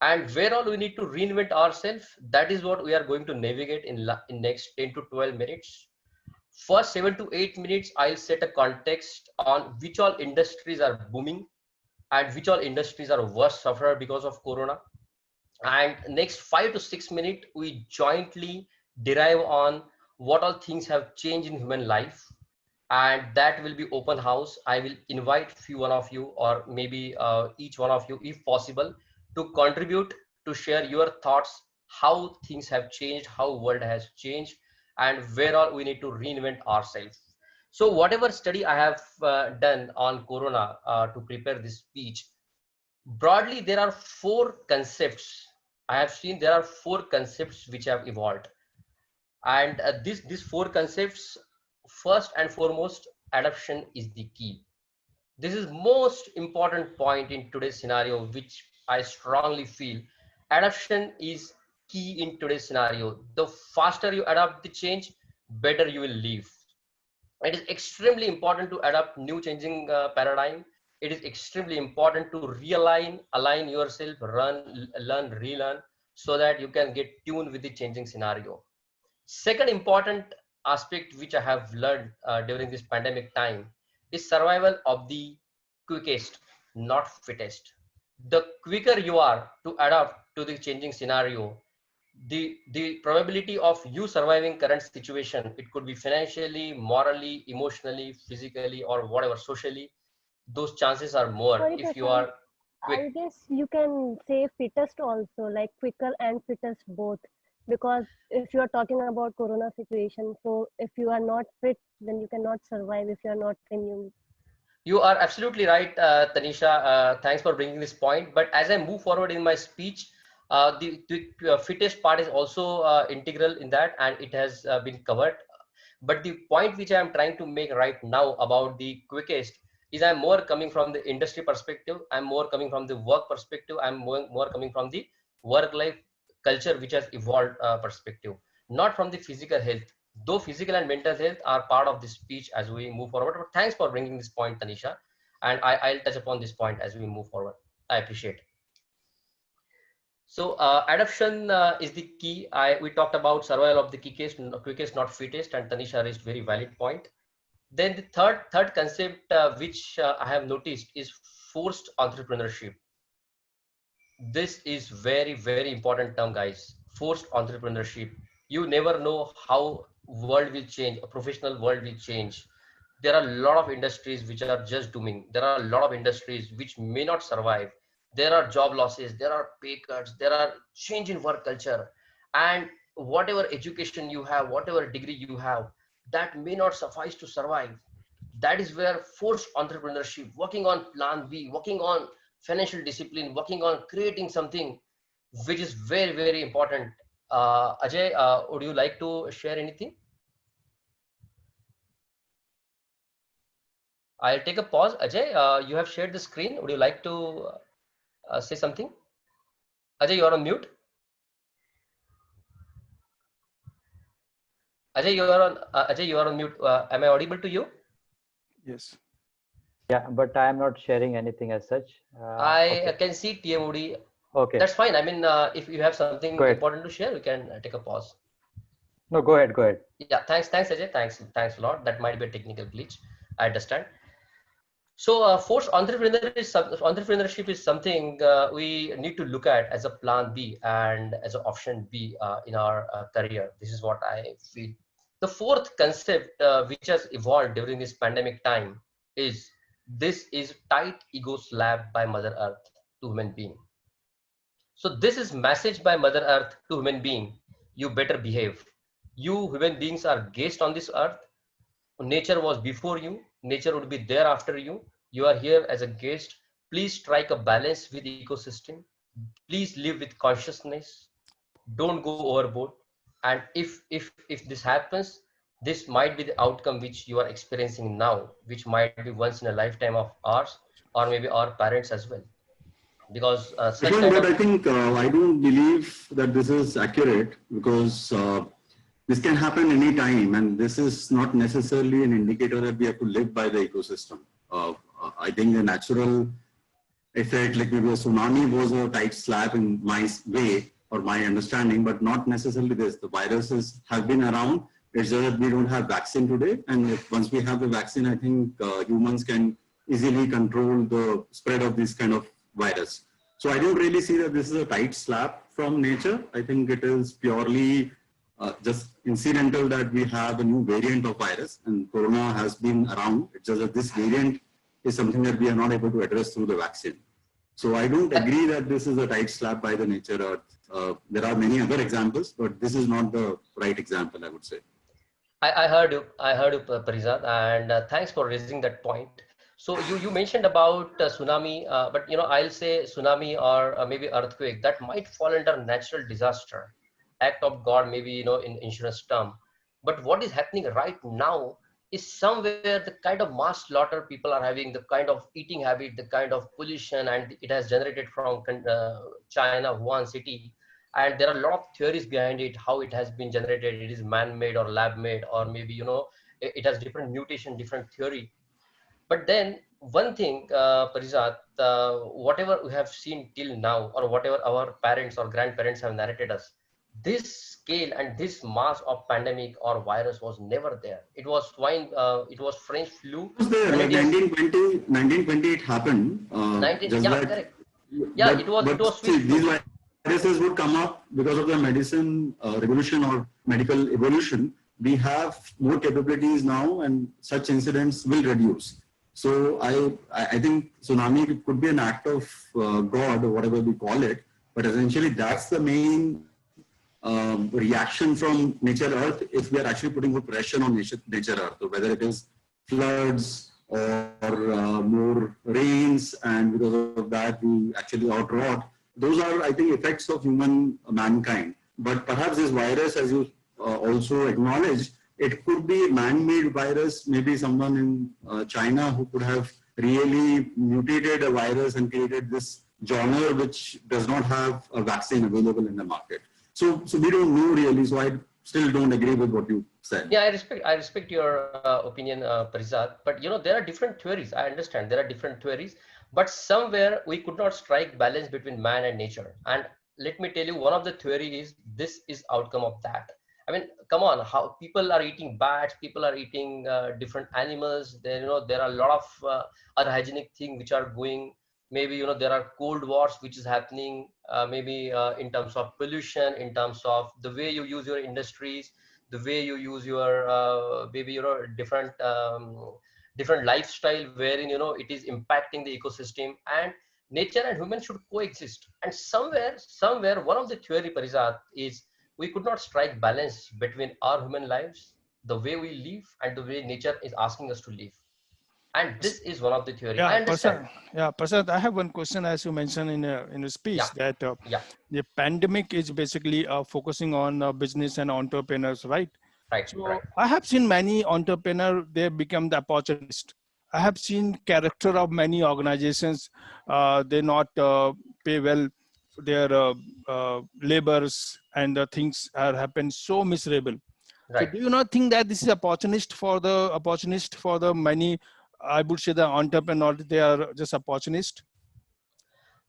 Speaker 17: and where all we need to reinvent ourselves, that is what we are going to navigate in next 10 to 12 minutes. First 7 to 8 minutes, I'll set a context on which all industries are booming and which all industries are worst sufferer because of Corona. And next 5 to 6 minutes, we jointly derive on what all things have changed in human life. And that will be open house. I will invite few one of you, or maybe each one of you, if possible, to contribute, to share your thoughts, how things have changed, how world has changed, and where all we need to reinvent ourselves. So whatever study I have done on Corona to prepare this speech, broadly there are four concepts. I have seen there are four concepts which have evolved, and these four concepts, first and foremost, adoption is the key. This is most important point in today's scenario, which I strongly feel. Adoption is key in today's scenario. The faster you adopt the change, better you will live. It is extremely important to adapt new changing paradigm. It is extremely important to realign, align yourself, learn, relearn, so that you can get tuned with the changing scenario. Second important aspect which I have learned during this pandemic time is survival of the quickest, not fittest. The quicker you are to adapt to the changing scenario, the probability of you surviving current situation, it could be financially, morally, emotionally, physically, or whatever, socially, those chances are more
Speaker 2: Sorry,
Speaker 17: if you
Speaker 2: Prashant.
Speaker 17: are quick.
Speaker 2: I guess you can say fittest also, like quicker and fittest both. Because if you are talking about corona situation, so if you are not fit, then you cannot survive if you are not immune.
Speaker 17: You are absolutely right, Tanisha. Thanks for bringing this point. But as I move forward in my speech, the fittest part is also integral in that, and it has been covered. But the point which I am trying to make right now about the quickest is I'm more coming from the industry perspective. I'm more coming from the work perspective. I'm more coming from the work-life culture which has evolved perspective, not from the physical health. Though physical and mental health are part of this speech as we move forward. But thanks for bringing this point, Tanisha. And I'll touch upon this point as we move forward. I appreciate. So adoption is the key. We talked about survival of the quickest, not fittest, and Tanisha raised very valid point. Then the third concept which I have noticed is forced entrepreneurship. This is very important term, guys. Forced entrepreneurship. You never know how world will change, a professional world will change. There are a lot of industries which are just dooming. There are a lot of industries which may not survive. There are job losses, there are pay cuts, there are change in work culture, and whatever education you have, whatever degree you have, that may not suffice to survive. That is where forced entrepreneurship, working on plan B, working on financial discipline, working on creating something which is very important. Ajay, would you like to share anything? I'll take a pause. Ajay, you have shared the screen. Would you like to say something? Ajay, you are on mute. Ajay, you are on mute. Am I audible to you?
Speaker 5: Yes.
Speaker 11: Yeah, but I am not sharing anything as such.
Speaker 17: I can see TMoD.
Speaker 11: Okay.
Speaker 17: That's fine. I mean, if you have something important to share, we can take a pause.
Speaker 11: No, go ahead. Go ahead.
Speaker 17: Yeah, thanks, Ajay. Thanks a lot. That might be a technical glitch. I understand. So, forced entrepreneurship is something we need to look at as a plan B and as an option B in our career. This is what I feel. The fourth concept which has evolved during this pandemic time is This is tight ego slap by Mother Earth to human being. So this is message by Mother Earth to human being. You better behave. You human beings are guests on this earth. Nature was before you. Nature would be there after you. You are here as a guest. Please strike a balance with ecosystem. Please live with consciousness. Don't go overboard. And if this happens, this might be the outcome which you are experiencing now, which might be once in a lifetime of ours, or maybe our parents as well, because such
Speaker 8: Again,
Speaker 17: kind
Speaker 8: but
Speaker 17: of
Speaker 8: I think I don't believe that this is accurate because this can happen anytime, and this is not necessarily an indicator that we have to live by the ecosystem. I think the natural effect, like maybe a tsunami was a tight slap in my way or my understanding, but not necessarily this. The viruses have been around. It's just that we don't have vaccine today, and if once we have the vaccine, I think humans can easily control the spread of this kind of virus. So I don't really see that this is a tight slap from nature. I think it is purely just incidental that we have a new variant of virus, and corona has been around. It's just that this variant is something that we are not able to address through the vaccine. So I don't agree that this is a tight slap by the nature earth. There are many other examples, but this is not the right example, I would say.
Speaker 17: I heard you. I heard you, Parizad, and thanks for raising that point. So you mentioned about tsunami, but I'll say tsunami or maybe earthquake that might fall under natural disaster, act of God, maybe in insurance term. But what is happening right now is somewhere the kind of mass slaughter people are having, the kind of eating habit, the kind of pollution, and it has generated from China, Wuhan city. And there are a lot of theories behind it, how it has been generated. It is man-made or lab-made, or maybe it has different mutation, different theory. But then one thing, Parizat, whatever we have seen till now, or whatever our parents or grandparents have narrated us, this scale and this mass of pandemic or virus was never there. It was swine, it was French flu,
Speaker 8: It was there,
Speaker 17: and
Speaker 8: like
Speaker 17: it is
Speaker 8: 1920 it happened,
Speaker 17: 19.
Speaker 8: just
Speaker 17: Yeah,
Speaker 8: that,
Speaker 17: correct. Yeah, it
Speaker 8: but
Speaker 17: was
Speaker 8: see,
Speaker 17: Swiss
Speaker 8: these
Speaker 17: flu.
Speaker 8: viruses would come up because of the medicine revolution or medical evolution. We have more capabilities now, and such incidents will reduce. So I think tsunami could be an act of God or whatever we call it, but essentially that's the main reaction from nature earth if we are actually putting more pressure on nature earth, so whether it is floods or more rains, and because of that we actually or drought. Those are, I think, effects of human mankind. But perhaps this virus, as you also acknowledged, it could be a man-made virus, maybe someone in China who could have really mutated a virus and created this genre which does not have a vaccine available in the market. So we don't know really. So I still don't agree with what you said.
Speaker 17: Yeah, I respect your opinion, Parizad. But there are different theories. I understand there are different theories, but somewhere we could not strike balance between man and nature. And let me tell you, one of the theory is this is outcome of that. I mean, come on, how people are eating bats, people are eating different animals. There, there are a lot of unhygienic things which are going. Maybe there are cold wars which is happening. Maybe in terms of pollution, in terms of the way you use your industries, the way you use your maybe different lifestyle, wherein it is impacting the ecosystem, and nature and human should coexist. And somewhere one of the theory, Parizat, is we could not strike balance between our human lives, the way we live, and the way nature is asking us to live. And this is one of the theory. I
Speaker 5: Yeah,
Speaker 17: understand.
Speaker 5: Prasad, I have one question. As you mentioned in a speech,
Speaker 17: Yeah,
Speaker 5: that
Speaker 17: yeah,
Speaker 5: the pandemic is basically focusing on business and entrepreneurs, right?
Speaker 17: right,
Speaker 5: So
Speaker 17: right,
Speaker 5: I have seen many entrepreneurs, they become the opportunist. I have seen character of many organizations, they not pay well their labors, and things are happen so miserable. So
Speaker 17: right.
Speaker 5: do you not think that this is opportunist for the many, I would say, the entrepreneur, they are just opportunist?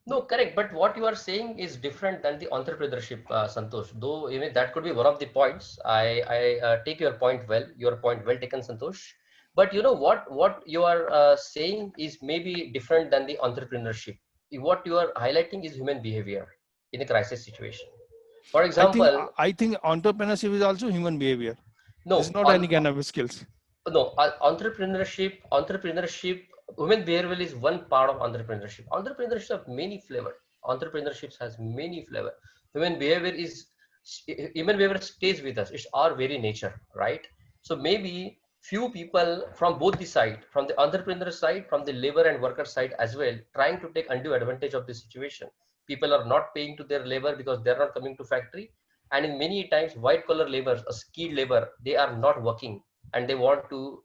Speaker 17: No, correct. But what you are saying is different than the entrepreneurship, Santosh. Though even that could be one of the points. I take your point well. Your point well taken, Santosh. But you know what you are saying is maybe different than the entrepreneurship. What you are highlighting is human behavior in a crisis situation. For
Speaker 5: I think
Speaker 17: example,
Speaker 5: I think entrepreneurship is also human behavior. It's
Speaker 17: no,
Speaker 5: not any kind of skills.
Speaker 17: no entrepreneurship Human behavioral is one part of entrepreneurship. Entrepreneurship have many flavor. Entrepreneurship has many flavor. Human behavior is human behavior stays with us. It's our very nature, right? So maybe few people from both the side, from the entrepreneur side, from the labor and worker side as well, trying to take undue advantage of the situation. People are not paying to their labor because they're not coming to factory, and in many times white collar laborers, a skilled labor, they are not working, and they want to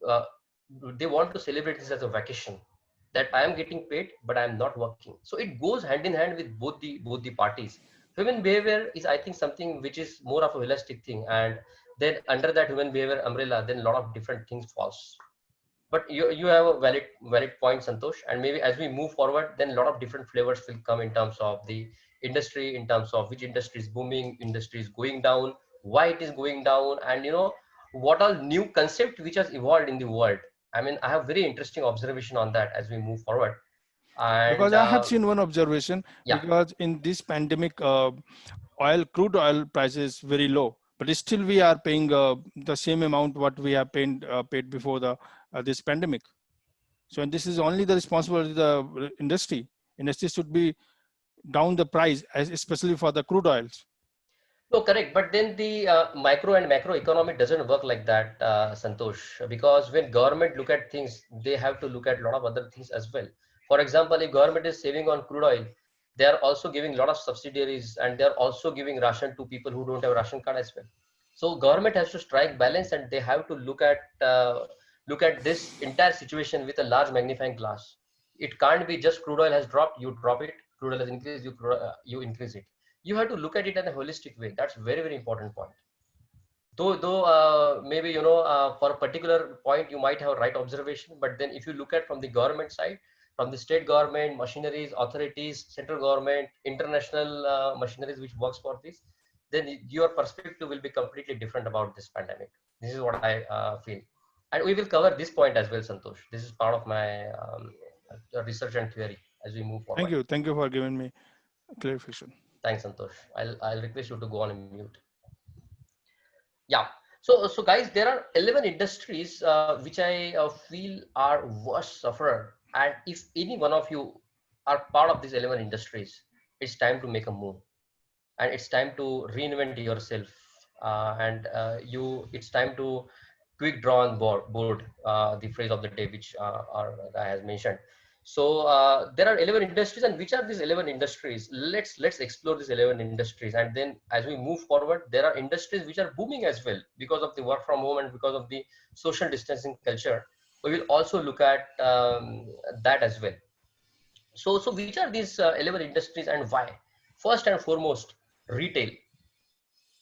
Speaker 17: celebrate this as a vacation, that I am getting paid but I am not working. So it goes hand in hand with both the parties. Human behavior is, I think, something which is more of a holistic thing, and then under that human behavior umbrella, then a lot of different things falls. But you have a valid point, Santosh, and maybe as we move forward, then a lot of different flavors will come in terms of the industry, in terms of which industry is booming, industry is going down, why it is going down, and what are new concept which has evolved in the world. I mean, I have very interesting observation on that as we move forward.
Speaker 5: Because
Speaker 17: And
Speaker 5: I have seen one observation,
Speaker 17: yeah,
Speaker 5: because in this pandemic, crude oil prices very low, but still we are paying the same amount what we have paid before the this pandemic. So, and this is only the responsibility of the industry. Industry should be down the price, especially for the crude oils.
Speaker 17: no, correct. But then the micro and macro economy doesn't work like that, Santosh, because when government look at things, they have to look at a lot of other things as well. For example, if government is saving on crude oil, they are also giving a lot of subsidiaries, and they are also giving ration to people who don't have ration card as well. So government has to strike balance, and they have to look at this entire situation with a large magnifying glass. It can't be just crude oil has dropped, you drop it. Crude oil has increased, you increase it. You have to look at it in a holistic way. That's very important point. Though maybe for a particular point you might have right observation, but then if you look at from the government side, from the state government, machineries, authorities, central government, international machineries which works for this, then your perspective will be completely different about this pandemic. This is what I feel, and we will cover this point as well, Santosh. This is part of my research and theory as we move forward.
Speaker 5: Thank you for giving me clarification.
Speaker 17: Thanks, Santosh. I'll request you to go on mute. Yeah. So guys, there are 11 industries which I feel are worst sufferer. And if any one of you are part of these 11 industries, it's time to make a move, and it's time to reinvent yourself. It's time to quick draw on board, the phrase of the day which our guy has mentioned. So there are 11 industries, and which are these 11 industries? Let's explore these 11 industries, and then as we move forward, there are industries which are booming as well because of the work from home and because of the social distancing culture. We will also look at that as well. So which are these 11 industries and why? First and foremost, retail.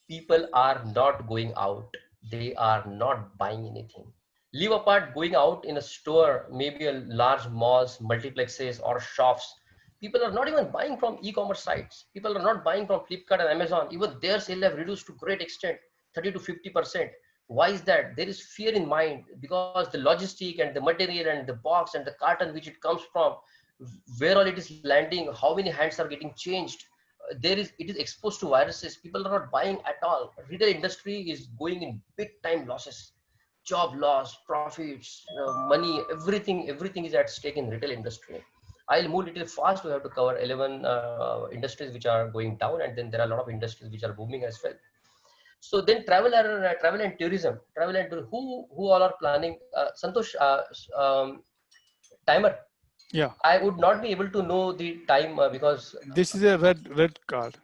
Speaker 17: People are not going out, they are not buying anything. Leave apart going out in a store, maybe a large malls, multiplexes or shops. People are not even buying from e-commerce sites. People are not buying from Flipkart and Amazon. Even their sale have reduced to great extent, 30 to 50%. Why is that? There is fear in mind because the logistic and the material and the box and the carton which it comes from, where all it is landing, how many hands are getting changed, it is exposed to viruses. People are not buying at all. Retail industry is going in big time losses, job loss, profits, money, everything is at stake in retail industry. I'll move little fast. We have to cover 11 industries which are going down, and then there are a lot of industries which are booming as well. So then travel and tourism, who all are planning, Santosh, timer.
Speaker 5: Yeah,
Speaker 17: I would not be able to know the time because
Speaker 5: this is a red card.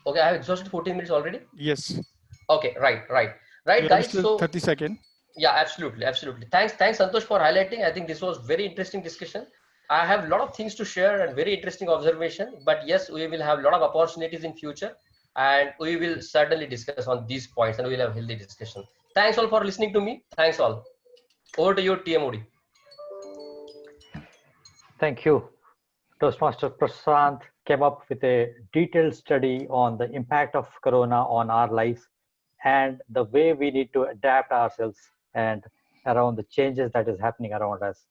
Speaker 17: okay, I have exhausted 14 minutes already.
Speaker 5: Yes.
Speaker 17: Okay, right, guys.
Speaker 5: Still
Speaker 17: So
Speaker 5: 30 seconds.
Speaker 17: yeah, absolutely. Thanks, Santosh, for highlighting. I think this was very interesting discussion. I have a lot of things to share and very interesting observation. But yes, we will have a lot of opportunities in future, and we will certainly discuss on these points, and we will have healthy discussion. Thanks all for listening to me. Thanks all. Over to you, TMoD.
Speaker 11: Thank you. Toastmaster Prashant came up with a detailed study on the impact of Corona on our lives and the way we need to adapt ourselves and around the changes that is happening around us.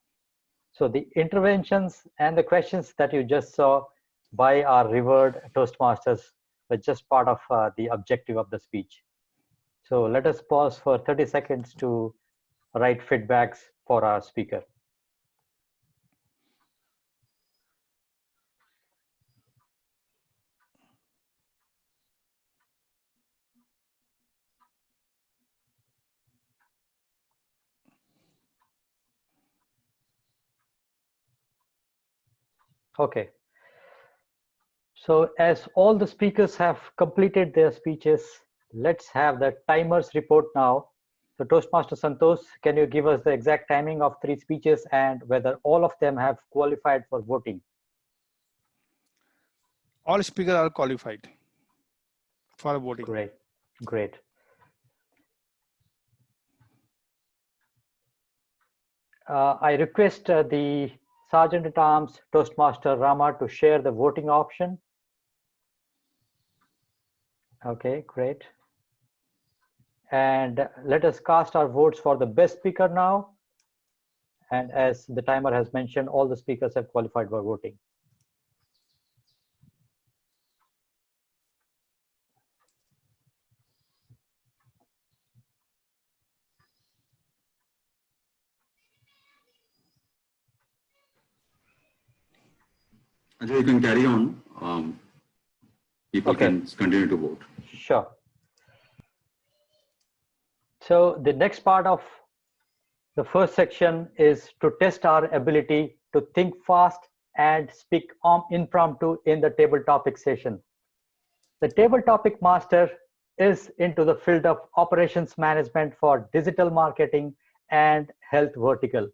Speaker 11: So the interventions and the questions that you just saw by our revered Toastmasters were just part of the objective of the speech. So let us pause for 30 seconds to write feedbacks for our speaker. Okay. So as all the speakers have completed their speeches, let's have the timers report now. So Toastmaster Santosh, can you give us the exact timing of 3 speeches and whether all of them have qualified for voting?
Speaker 5: All speakers are qualified for voting.
Speaker 11: Great, great. I request the Sergeant at Arms, Toastmaster Rama, to share the voting option. Okay, great. And let us cast our votes for the best speaker now. And as the timer has mentioned, all the speakers have qualified for voting.
Speaker 8: Ajay, you can carry on. People
Speaker 11: Okay.
Speaker 8: can continue to vote.
Speaker 11: Sure. So the next part of the first section is to test our ability to think fast and speak impromptu in the table topic session. The table topic master is into the field of operations management for digital marketing and health vertical.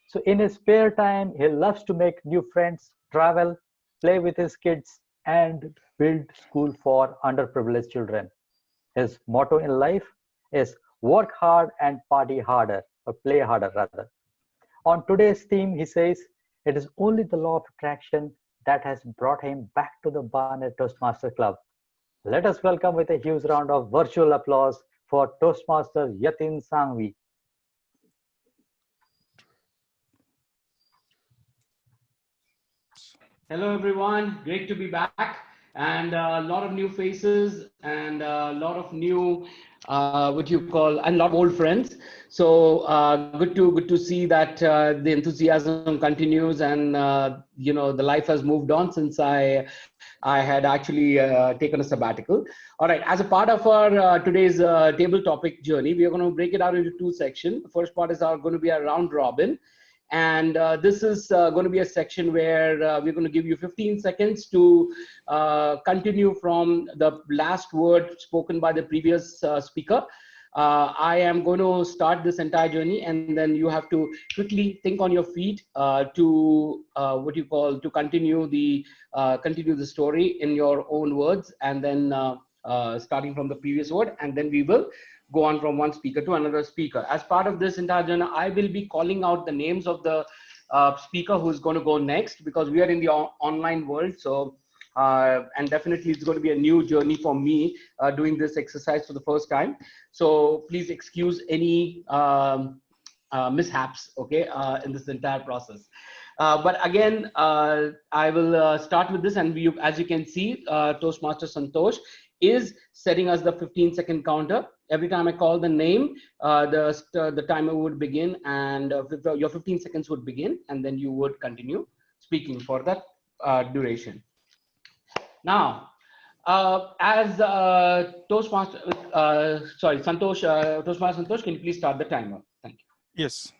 Speaker 11: So in his spare time, he loves to make new friends, travel, play with his kids, and build school for underprivileged children. His motto in life is work hard and party harder, or play harder rather. On today's theme, he says, it is only the law of attraction that has brought him back to the Baner Toastmasters Club. Let us welcome with a huge round of virtual applause for Toastmaster Yatin Sangvi.
Speaker 18: Hello, everyone. Great to be back, and a lot of new faces and a lot of new, what you call, and a lot of old friends. So good to see that the enthusiasm continues, and the life has moved on since I had actually taken a sabbatical. All right, as a part of our today's table topic journey, we are going to break it out into 2 sections. The first part is going to be a round robin. And this is going to be a section where we're going to give you 15 seconds to continue from the last word spoken by the previous speaker. I am going to start this entire journey, and then you have to quickly think on your feet to to continue the story in your own words, and then starting from the previous word, and then we will go on from one speaker to another speaker. As part of this entire journey, I will be calling out the names of the speaker who's going to go next, because we are in the online world. So, and definitely it's going to be a new journey for me doing this exercise for the first time. So please excuse any mishaps, okay, in this entire process. But again, I will start with this, and as you can see, Toastmaster Santosh is setting us the 15-second counter. Every time I call the name, the timer would begin, and your 15 seconds would begin, and then you would continue speaking for that duration. Now, as Toastmaster, Toastmaster Santosh, can you please start the timer? Thank you.
Speaker 5: Yes.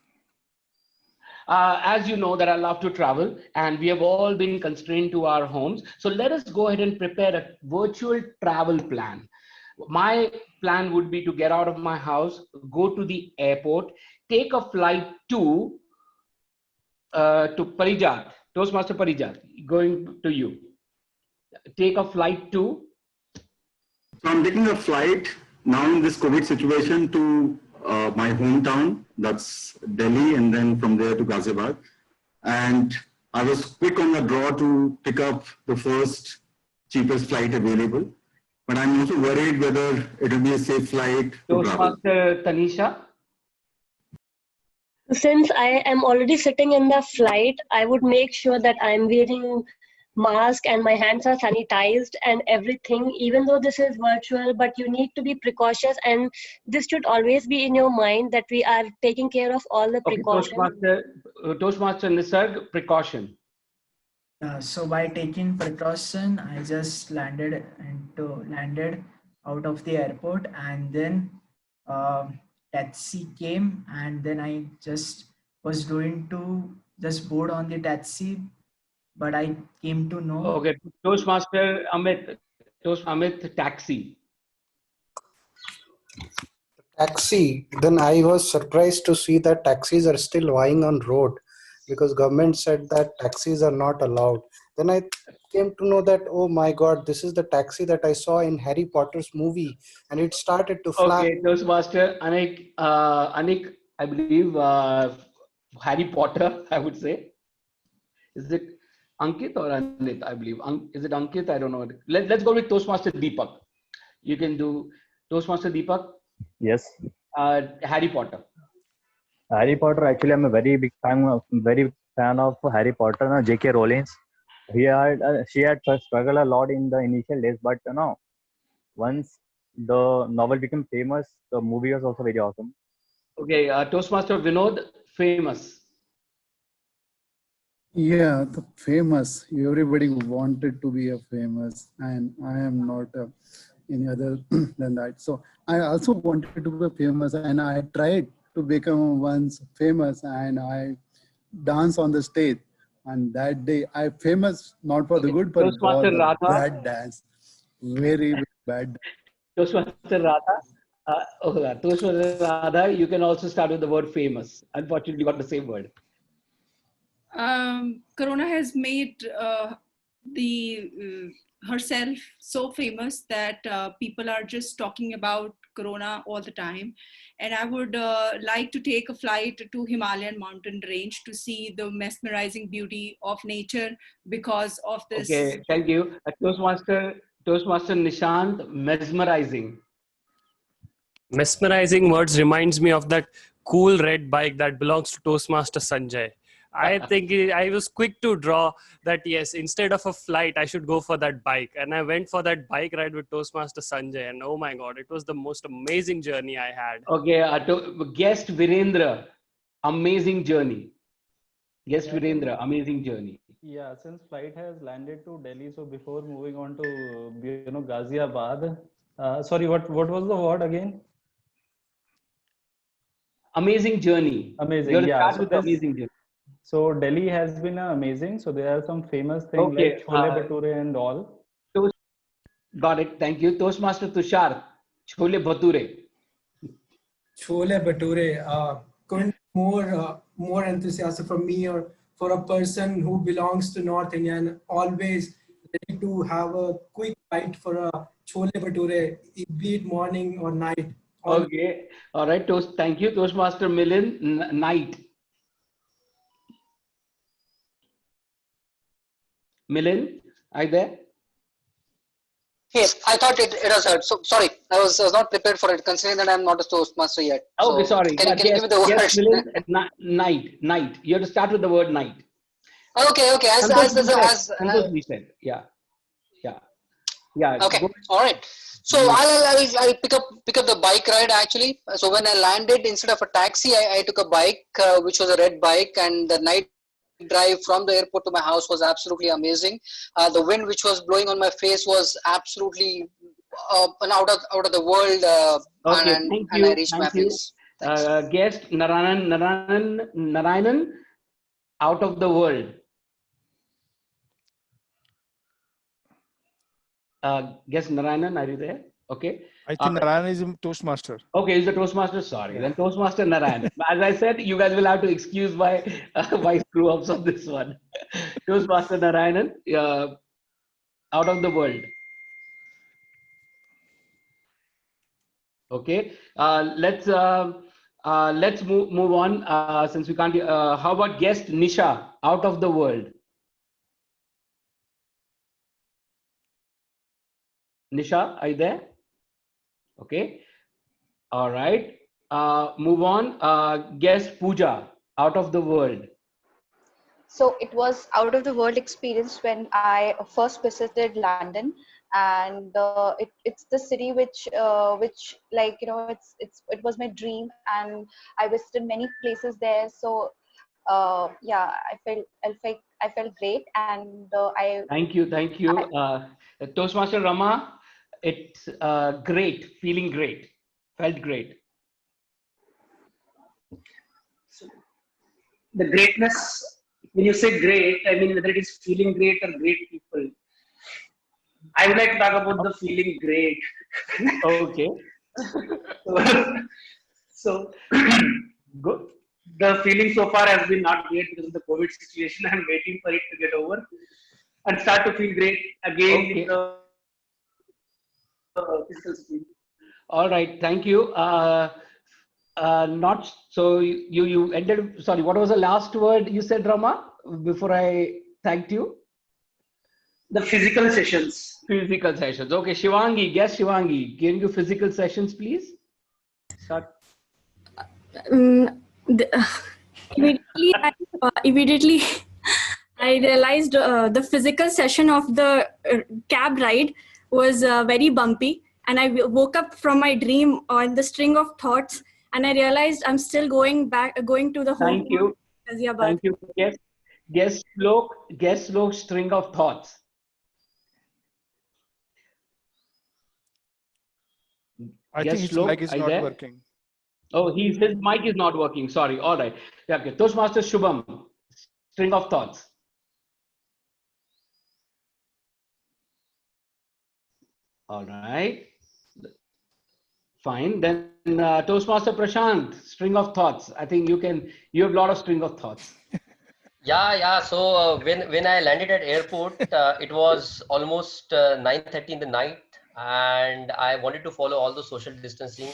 Speaker 18: As you know that I love to travel, and we have all been constrained to our homes. So let us go ahead and prepare a virtual travel plan. My plan would be to get out of my house, go to the airport, take a flight to Parijat, Toastmaster Parijat, going to you. Take a flight to?
Speaker 8: So I'm taking a flight now in this COVID situation to my hometown, that's Delhi, and then from there to Ghaziabad. And I was quick on the draw to pick up the first cheapest flight available. But I'm also worried whether it will be a safe flight to travel.
Speaker 18: Toastmaster Tanisha?
Speaker 2: Since I am already sitting in the flight, I would make sure that I'm wearing mask and my hands are sanitized and everything, even though this is virtual, but you need to be precautious, and this should always be in your mind that we are taking care of all the precautions.
Speaker 18: Toastmaster Nisarg, precaution.
Speaker 16: So by taking precaution, I just landed out of the airport, and then taxi came, and then I just was going to just board on the taxi, but I came to know.
Speaker 18: Okay, Toastmaster Amit, taxi.
Speaker 19: Taxi. Then I was surprised to see that taxis are still vying on road because government said that taxis are not allowed. Then I came to know that, oh my God, this is the taxi that I saw in Harry Potter's movie, and it started to fly.
Speaker 18: Okay, Toastmaster Anik, I believe Harry Potter, I would say. Is it Ankit or Anit? I believe. Is it Ankit? I don't know. Let's go with Toastmaster Deepak. You can do Toastmaster Deepak.
Speaker 11: Yes.
Speaker 18: Harry Potter.
Speaker 11: Harry Potter. Actually, I'm a very big fan of Harry Potter. J.K. Rowling. She had struggled a lot in the initial days, but once the novel became famous, the movie was also very awesome.
Speaker 18: Okay, Toastmaster Vinod, famous.
Speaker 14: Yeah, the famous. Everybody wanted to be a famous, and I am not any other than that. So I also wanted to be famous, and I tried to become once famous, and I dance on the stage. And that day, I famous not for the good, but for
Speaker 18: Toastmaster
Speaker 14: the
Speaker 18: Radha.
Speaker 14: bad dance. Very, very bad.
Speaker 18: Toastmaster Radha. Toastmaster Radha, you can also start with the word famous. Unfortunately, you got the same word.
Speaker 13: Corona has made herself so famous that people are just talking about Corona all the time. And I would like to take a flight to Himalayan mountain range to see the mesmerizing beauty of nature because of this.
Speaker 18: Okay, thank you. Toastmaster Nishant, mesmerizing.
Speaker 20: Mesmerizing words reminds me of that cool red bike that belongs to Toastmaster Sanjay. I think I was quick to draw that, yes, instead of a flight, I should go for that bike. And I went for that bike ride with Toastmaster Sanjay. And oh my God, it was the most amazing journey I had.
Speaker 18: Okay, guest Virendra, amazing journey. Guest Virendra, amazing journey.
Speaker 6: Yeah, since flight has landed to Delhi, so before moving on to Ghaziabad, sorry, what was the word again?
Speaker 18: Amazing journey.
Speaker 6: Amazing,
Speaker 18: You'll
Speaker 6: yeah.
Speaker 18: start with the amazing journey.
Speaker 6: So Delhi has been amazing. So there are some famous things
Speaker 18: Okay,
Speaker 6: like Chole Bhature and all.
Speaker 18: Got it. Thank you. Toastmaster Tushar, Chole Bhature.
Speaker 12: Chole Bhature, couldn't more enthusiastic for me or for a person who belongs to North India and always ready to have a quick bite for a Chole Bhature, be it morning or night.
Speaker 18: Okay. All right. Thank you. Toastmaster Milind, night. Milind, are you there?
Speaker 9: Yes, I thought it was heard. So sorry, I was not prepared for it, considering that I'm not a Toastmaster yet.
Speaker 18: Okay,
Speaker 9: so
Speaker 18: sorry.
Speaker 9: Can you give me the
Speaker 18: yes,
Speaker 9: word?
Speaker 18: Milind, night. You have to start with the word night.
Speaker 9: Okay.
Speaker 18: Santosh said. Yeah.
Speaker 9: Okay.
Speaker 18: Go.
Speaker 9: All right. So I'll pick up the bike ride actually. So when I landed, instead of a taxi, I took a bike, which was a red bike, and the night drive from the airport to my house was absolutely amazing. The wind which was blowing on my face was absolutely out of the world,
Speaker 18: Okay,
Speaker 9: and
Speaker 18: thank you.
Speaker 9: I reached my place.
Speaker 18: Guest Narayanan, out of the world. Guest Narayanan, are you there? Okay.
Speaker 5: I think Narayan is a Toastmaster.
Speaker 18: Okay, he's a Toastmaster. Sorry, then Toastmaster Narayan. As I said, you guys will have to excuse my screw ups on this one. Toastmaster Narayanan, out of the world. Okay, let's move on since we can't. How about guest Nisha, out of the world? Nisha, are you there? Okay. All right. Move on. Guest Pooja, out of the world.
Speaker 4: So it was out of the world experience when I first visited London, and it's the city which like it was my dream, and I visited many places there. So yeah, I felt great, and I.
Speaker 18: Thank you. Toastmaster Rama, it's great, feeling great, felt great.
Speaker 1: The greatness when you say great, I mean whether it is feeling great or great people. I would like to talk about the feeling great.
Speaker 18: Okay.
Speaker 1: So
Speaker 18: good.
Speaker 1: The feeling so far has been not great because of the COVID situation. I'm waiting for it to get over and start to feel great again
Speaker 18: Okay.
Speaker 1: in the physical situation.
Speaker 18: All right. Thank you. Not so you ended. Sorry, what was the last word you said, Rama? Before I thanked you.
Speaker 1: The physical sessions.
Speaker 18: Physical sessions. Okay, Shivangi. Guess Shivangi. Can you do physical sessions, please? Start.
Speaker 21: Immediately, I realized the physical session of the cab ride was very bumpy, and I woke up from my dream on the string of thoughts, and I realized I'm still going to the home.
Speaker 18: Thank you. Thank you. Guess slow string of thoughts.
Speaker 5: I think
Speaker 18: Guess
Speaker 5: his
Speaker 18: slow.
Speaker 5: mic is
Speaker 18: Are you
Speaker 5: not
Speaker 18: there?
Speaker 5: working.
Speaker 18: Oh, his mic is not working. Sorry. All right. Yeah, okay. Toastmaster Shubham. String of thoughts. All right. Fine. Then Toastmaster Prashant. String of thoughts. I think you have a lot of string of thoughts.
Speaker 17: Yeah. So when I landed at airport, it was almost 9:30 in the night, and I wanted to follow all the social distancing.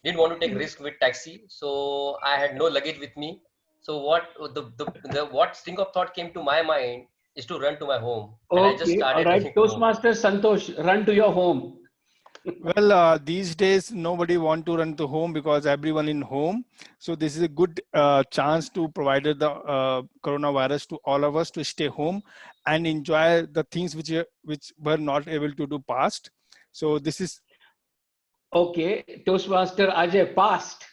Speaker 17: Didn't want to take risk with taxi, so I had no luggage with me. So what string of thought came to my mind is to run to my home, and I just
Speaker 18: Okay. All
Speaker 17: started
Speaker 18: right.
Speaker 17: running to home.
Speaker 18: Toastmaster Santosh, run to your home.
Speaker 5: Well, these days nobody want to run to home because everyone in home. So this is a good chance to provide the coronavirus to all of us to stay home and enjoy the things which were not able to do past. So this is
Speaker 18: Okay. Toastmaster Ajay, past.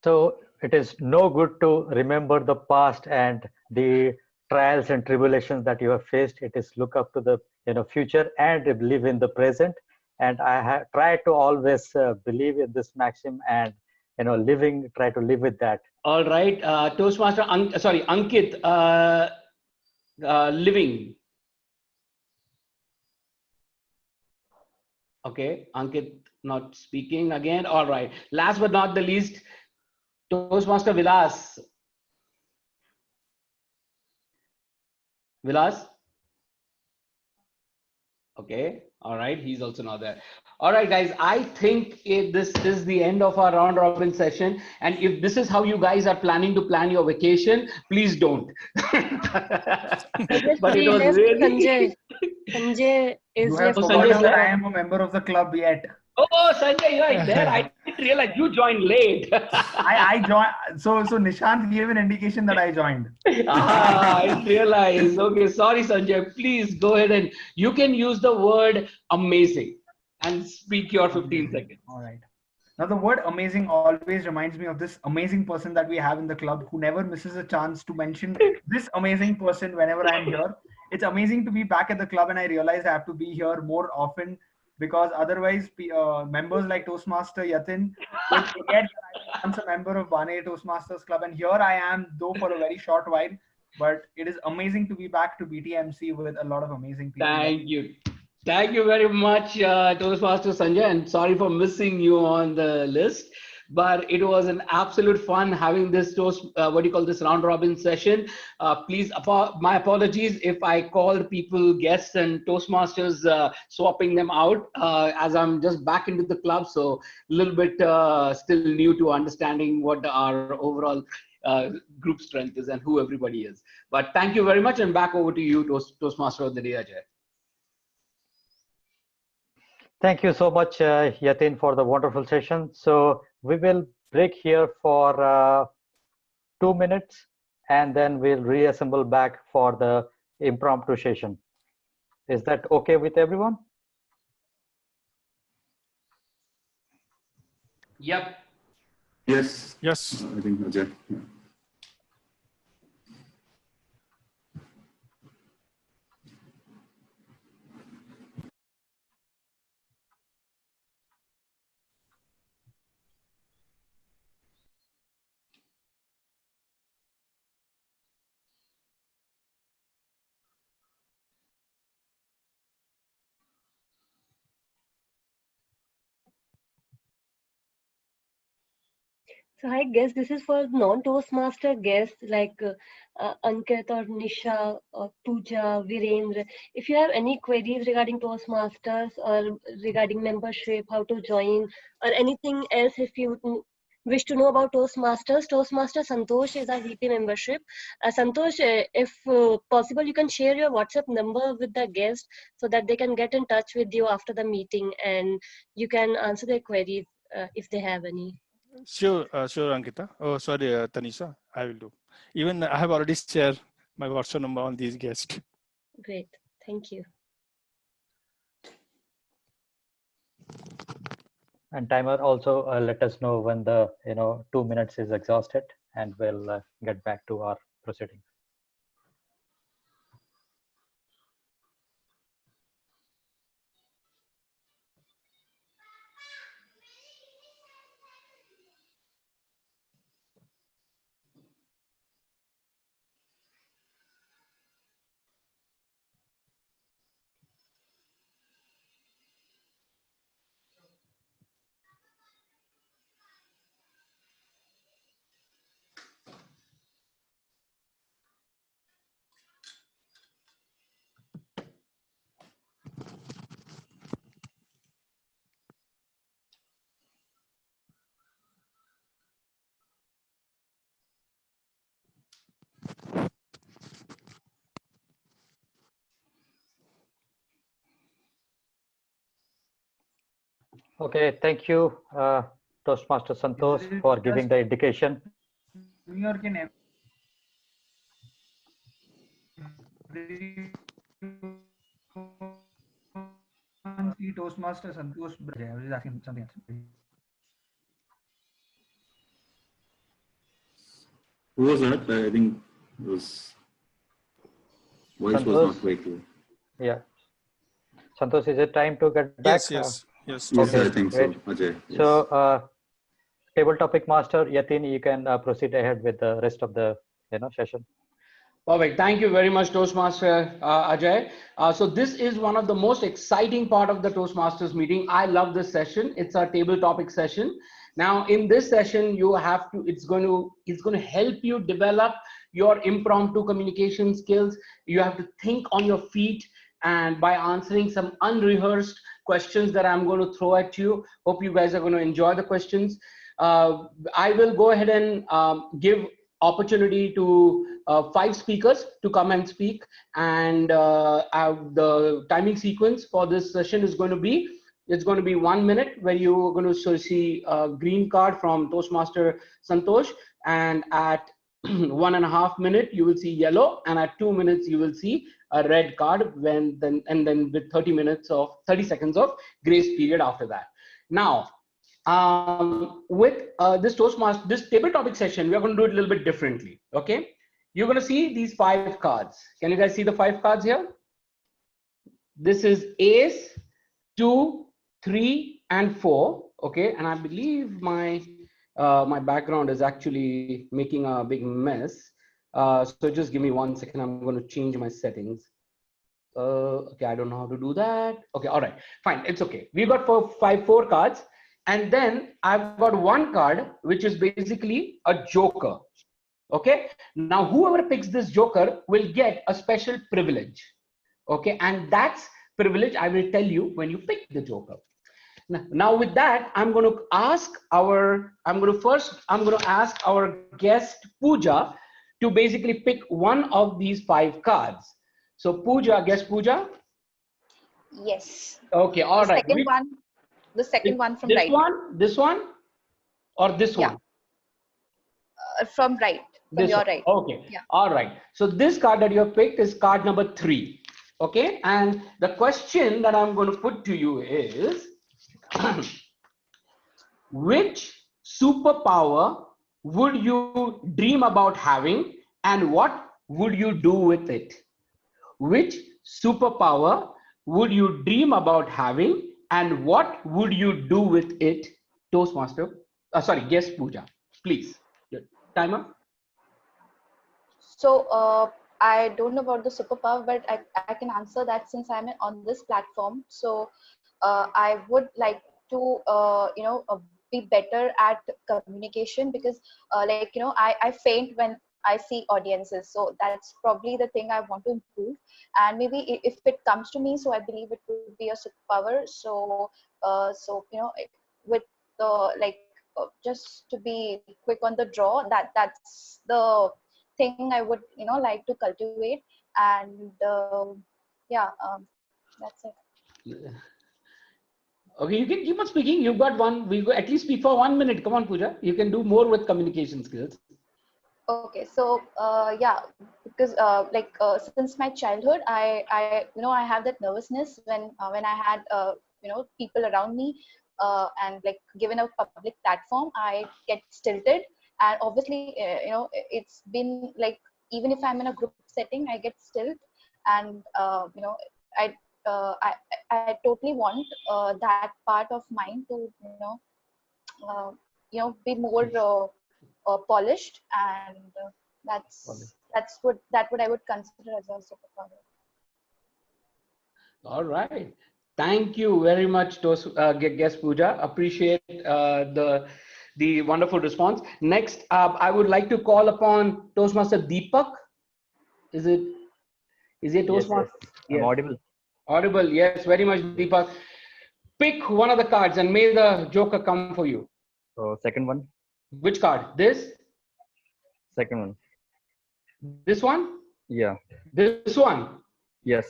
Speaker 11: So it is no good to remember the past and the trials and tribulations that you have faced. It is look up to the future and live in the present. And I have tried to always believe in this maxim and try to live with that.
Speaker 18: All right. Toastmaster, Ankit, living. Okay, Ankit not speaking again. All right. Last but not the least, Toastmaster Vilas. Vilas? Okay. All right. He's also not there. All right, guys. I think this is the end of our round robin session. And if this is how you guys are planning to plan your vacation, please don't. But it was really.
Speaker 2: Sanjay is
Speaker 16: You have
Speaker 2: left.
Speaker 16: forgotten that I
Speaker 18: there.
Speaker 16: am a member of the club yet.
Speaker 18: Oh, Sanjay, you are there. I didn't realize you joined late.
Speaker 16: I joined. So Nishant gave an indication that I joined.
Speaker 18: I didn't realize. Okay, sorry, Sanjay. Please go ahead and you can use the word amazing and speak your 15 seconds.
Speaker 16: All right. Now, the word amazing always reminds me of this amazing person that we have in the club who never misses a chance to mention this amazing person whenever I'm here. It's amazing to be back at the club, and I realize I have to be here more often because otherwise, members like Toastmaster Yatin would forget that I'm once a member of Baner Toastmasters Club, and here I am, though for a very short while. But it is amazing to be back to BTMC with a lot of amazing people.
Speaker 18: Thank you. Thank you very much, Toastmaster Sanjay, and sorry for missing you on the list. But it was an absolute fun having this this round robin session. Please, my apologies if I called people guests and Toastmasters, swapping them out, as I'm just back into the club, so a little bit still new to understanding what our overall group strength is and who everybody is. But thank you very much, and back over to you, Toastmaster of the day, Ajay.
Speaker 11: Thank you so much, Yatin, for the wonderful session. So we will break here for 2 minutes, and then we'll reassemble back for the impromptu session. Is that okay with everyone?
Speaker 18: Yep.
Speaker 8: Yes.
Speaker 5: Yes.
Speaker 8: I think Ajay. Yeah.
Speaker 3: So I guess this is for non-Toastmaster guests like Ankit or Nisha or Pooja, Virendra. If you have any queries regarding Toastmasters or regarding membership, how to join, or anything else, if you wish to know about Toastmasters, Toastmaster Santosh is our VP membership. Santosh, if possible, you can share your WhatsApp number with the guest so that they can get in touch with you after the meeting and you can answer their queries if they have any.
Speaker 5: Sure, Ankita. Oh, sorry, Tanisha. I will do. Even I have already shared my WhatsApp number on these guests.
Speaker 3: Great. Thank you.
Speaker 11: And timer also let us know when the 2 minutes is exhausted, and we'll get back to our proceedings. Okay, thank you, Toastmaster Santosh, for giving the indication.
Speaker 22: New York and see Toastmaster Santosh. I was asking something else.
Speaker 8: Who was that? I think it was voice was not
Speaker 11: Santosh,
Speaker 8: very clear.
Speaker 11: yeah. Santosh, is it time to get back?
Speaker 5: Yes.
Speaker 8: Yes,
Speaker 11: Okay,
Speaker 8: I think
Speaker 11: great.
Speaker 8: so, Ajay. Yes.
Speaker 11: So, table topic master Yatin, you can proceed ahead with the rest of the session.
Speaker 18: Perfect. Thank you very much, Toastmaster Ajay. So this is one of the most exciting part of the Toastmasters meeting. I love this session. It's our table topic session. Now, in this session, you have to. It's going to help you develop your impromptu communication skills. You have to think on your feet, and by answering some unrehearsed questions that I'm going to throw at you. Hope you guys are going to enjoy the questions. I will go ahead and give opportunity to 5 speakers to come and speak, and the timing sequence for this session is going to be, it's going to be 1 minute where you're going to see a green card from Toastmaster Santosh, and at 1.5 minutes you will see yellow, and at 2 minutes you will see a red card, and then with 30 seconds of grace period after that. Now, with this table topic session, we are going to do it a little bit differently. Okay, you're going to see these 5 cards. Can you guys see the 5 cards here? This is ace, 2, 3, and 4. Okay, and I believe my my background is actually making a big mess. So just give me 1 second. I'm going to change my settings. Okay, I don't know how to do that. Okay, all right, fine, it's okay. We've got 4 cards, and then I've got 1 card which is basically a joker. Okay, now whoever picks this joker will get a special privilege. Okay, and that's privilege I will tell you when you pick the joker. Now with that, I'm going to ask our guest Pooja to basically pick one of these 5 cards. So Pooja, guess Pooja?
Speaker 4: Yes.
Speaker 18: Okay, all right.
Speaker 4: The second one from
Speaker 18: this
Speaker 4: right.
Speaker 18: This one, or this one?
Speaker 4: From right, from your right.
Speaker 18: Okay.
Speaker 4: Yeah.
Speaker 18: All right. So this card that you have picked is card number 3. Okay. And the question that I'm going to put to you is, which superpower would you dream about having, and what would you do with it? Which superpower would you dream about having, and what would you do with it? Toastmaster, guest Pooja, please. Timer.
Speaker 4: So I don't know about the superpower, but I can answer that since I'm on this platform. So I would like to be better at communication, because like I faint when I see audiences. So that's probably the thing I want to improve. And maybe if it comes to me, so I believe it would be a superpower. So with the like just to be quick on the draw, that's the thing I would like to cultivate. And yeah, that's it.
Speaker 18: Okay, you can keep on speaking. You've got one. We go at least speak for 1 minute. Come on, Pooja. You can do more with communication skills.
Speaker 4: Okay, so yeah, because since my childhood, I have that nervousness when I had people around me, and like given a public platform, I get stilted. And obviously it's been like, even if I'm in a group setting, I get stilted. And I I totally want that part of mine to uh, be more polished. And that's what I would consider as a superpower.
Speaker 18: All right. Thank you very much, guest Pooja. Appreciate the wonderful response. Next up, I would like to call upon Toastmaster Deepak. Is he a Toastmaster?
Speaker 7: I'm audible.
Speaker 18: Audible, yes, very much, Deepak. Pick one of the cards and may the joker come for you.
Speaker 7: So second one.
Speaker 18: Which card? This?
Speaker 7: Second one.
Speaker 18: This one?
Speaker 7: Yeah.
Speaker 18: This one?
Speaker 7: Yes.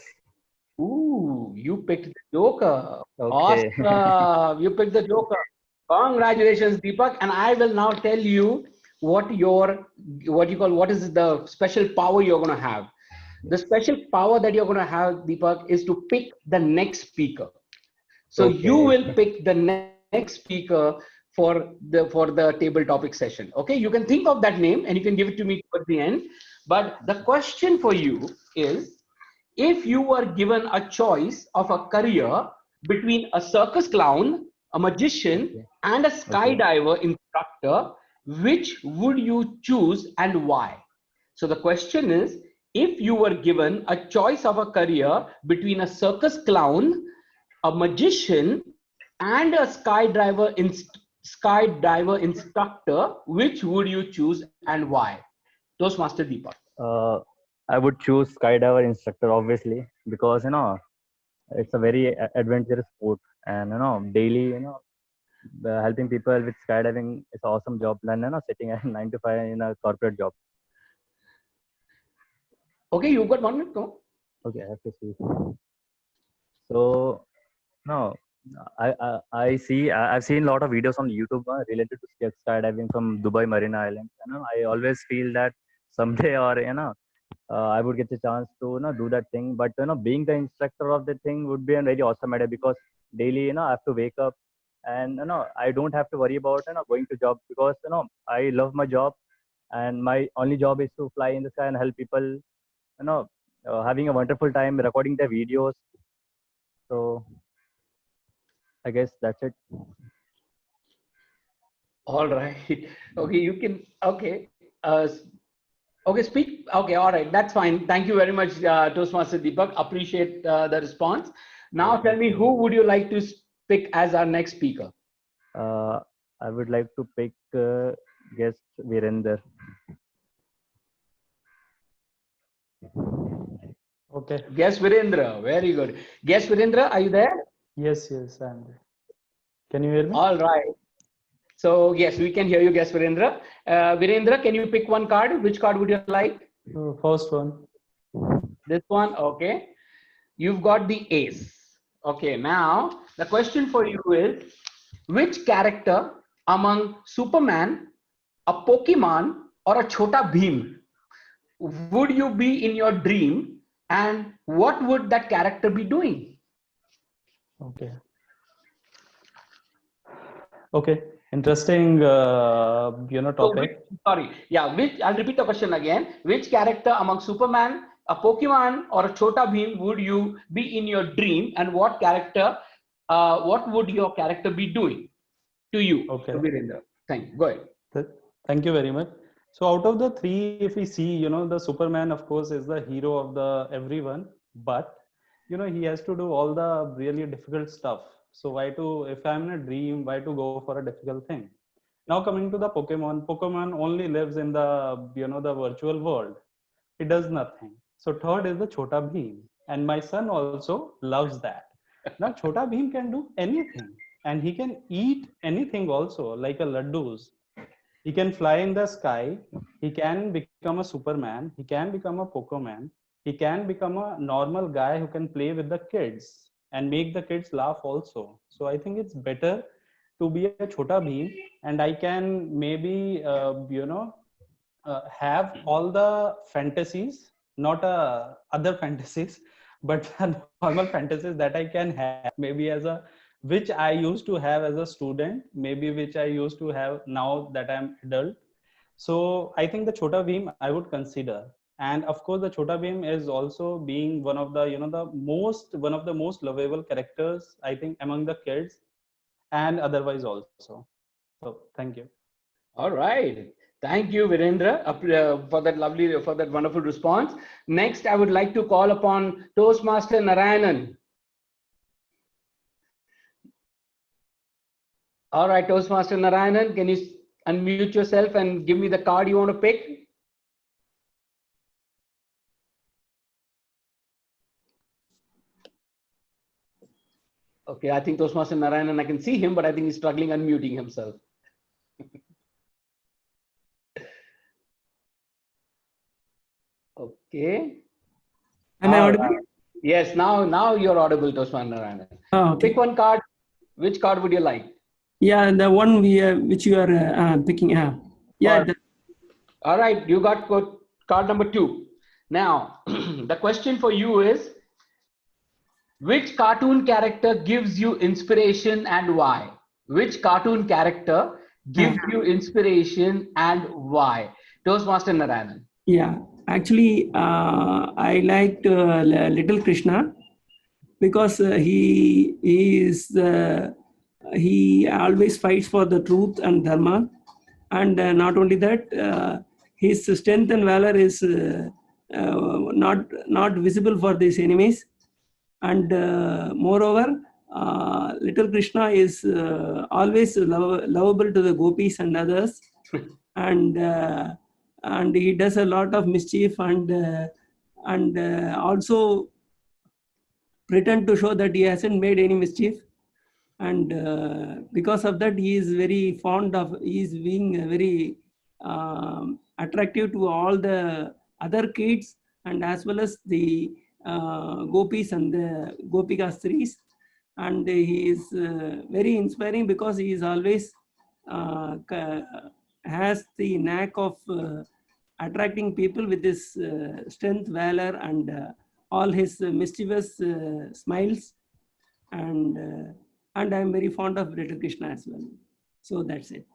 Speaker 18: Ooh, you picked the joker.
Speaker 7: Okay.
Speaker 18: Awesome. You picked the joker. Congratulations, Deepak. And I will now tell you what is the special power you're going to have. The special power that you're going to have, Deepak, is to pick the next speaker. So you will pick the next speaker for the table topic session. Okay, you can think of that name and you can give it to me at the end. But the question for you is, if you were given a choice of a career between a circus clown, a magician, and a skydiver instructor, which would you choose and why? So the question is, if you were given a choice of a career between a circus clown, a magician, and a skydiver instructor, which would you choose and why? Toastmaster Deepak.
Speaker 7: I would choose skydiver instructor, obviously, because it's a very adventurous sport, and daily helping people with skydiving is an awesome job than sitting at 9 to 5 in a corporate job.
Speaker 18: Okay, you've got 1 minute. Go.
Speaker 7: Okay, I have to see. So no, I've seen a lot of videos on YouTube related to skydiving from Dubai Marina Islands. I always feel that someday, or I would get the chance to do that thing. But being the instructor of the thing would be a very awesome idea, because daily I have to wake up, and I don't have to worry about going to job, because I love my job, and my only job is to fly in the sky and help people having a wonderful time recording their videos. So I guess that's it.
Speaker 18: All right. Okay, you can. Okay. Okay, speak. Okay, all right. That's fine. Thank you very much, Toastmaster Deepak. Appreciate the response. Now tell me, who would you like to pick as our next speaker?
Speaker 7: I would like to pick guest Virender.
Speaker 15: Okay.
Speaker 18: Guest Virendra. Very good. Guest Virendra, are you there?
Speaker 15: Yes, I'm there. Can you hear me?
Speaker 18: All right. So yes, we can hear you, guest Virendra. Virendra, can you pick one card? Which card would you like?
Speaker 15: First one.
Speaker 18: This one, okay. You've got the ace. Okay, now the question for you is, which character among Superman, a Pokemon, or a Chota Bheem would you be in your dream, and what would that character be doing?
Speaker 15: Okay. Okay. Interesting, topic.
Speaker 18: Sorry. Yeah. I'll repeat the question again. Which character among Superman, a Pokemon, or a Chota Bheem would you be in your dream, and what would your character be doing to you?
Speaker 15: Okay.
Speaker 18: To Virendra. Thank you. Go ahead.
Speaker 15: Thank you very much. So out of the three, if we see, the Superman, of course, is the hero of the everyone, but he has to do all the really difficult stuff. So why to, if I'm in a dream, why to go for a difficult thing? Now coming to the Pokemon only lives in the, the virtual world. It does nothing. So third is the Chota Bheem. And my son also loves that. Now Chota Bheem can do anything. And he can eat anything also, like a laddus. He can fly in the sky. He can become a Superman. He can become a Pokemon. He can become a normal guy who can play with the kids and make the kids laugh also. So I think it's better to be a Chota Bheem, and I can maybe, have all the fantasies, not other fantasies, but normal fantasies that I can have, maybe as a, which I used to have as a student, maybe which I used to have now that I'm adult. So I think the Chota Bheem I would consider. And of course, the Chota Bheem is also being one of the, one of the most lovable characters, I think, among the kids and otherwise also. So thank you.
Speaker 18: All right. Thank you, Virendra, for that wonderful response. Next, I would like to call upon Toastmaster Narayanan. All right, Toastmaster Narayanan, can you unmute yourself and give me the card you want to pick? Okay, I think Toastmaster Narayanan, I can see him, but I think he's struggling unmuting himself. Okay.
Speaker 10: Am I audible?
Speaker 18: Yes, now you're audible, Toastmaster Narayanan.
Speaker 10: Oh,
Speaker 18: So
Speaker 10: okay.
Speaker 18: pick one card. Which card would you like?
Speaker 10: Yeah, the one which you are picking. Yeah.
Speaker 18: All right, you got card number 2. Now, the question for you is, which cartoon character gives you inspiration and why? Which cartoon character gives you inspiration and why? Toastmaster Narayanan.
Speaker 10: Yeah, actually, I liked Little Krishna because he always fights for the truth and dharma, and not only that, his strength and valor is not visible for these enemies, and moreover, Little Krishna is always lovable to the gopis and others, and he does a lot of mischief and also pretend to show that he hasn't made any mischief, and because of that he is very fond of, he is being very attractive to all the other kids and as well as the gopis and the gopika stris, and he is very inspiring because he is always has the knack of attracting people with his strength, valor, and all his mischievous smiles, and I'm very fond of Little Krishna as well. So that's it.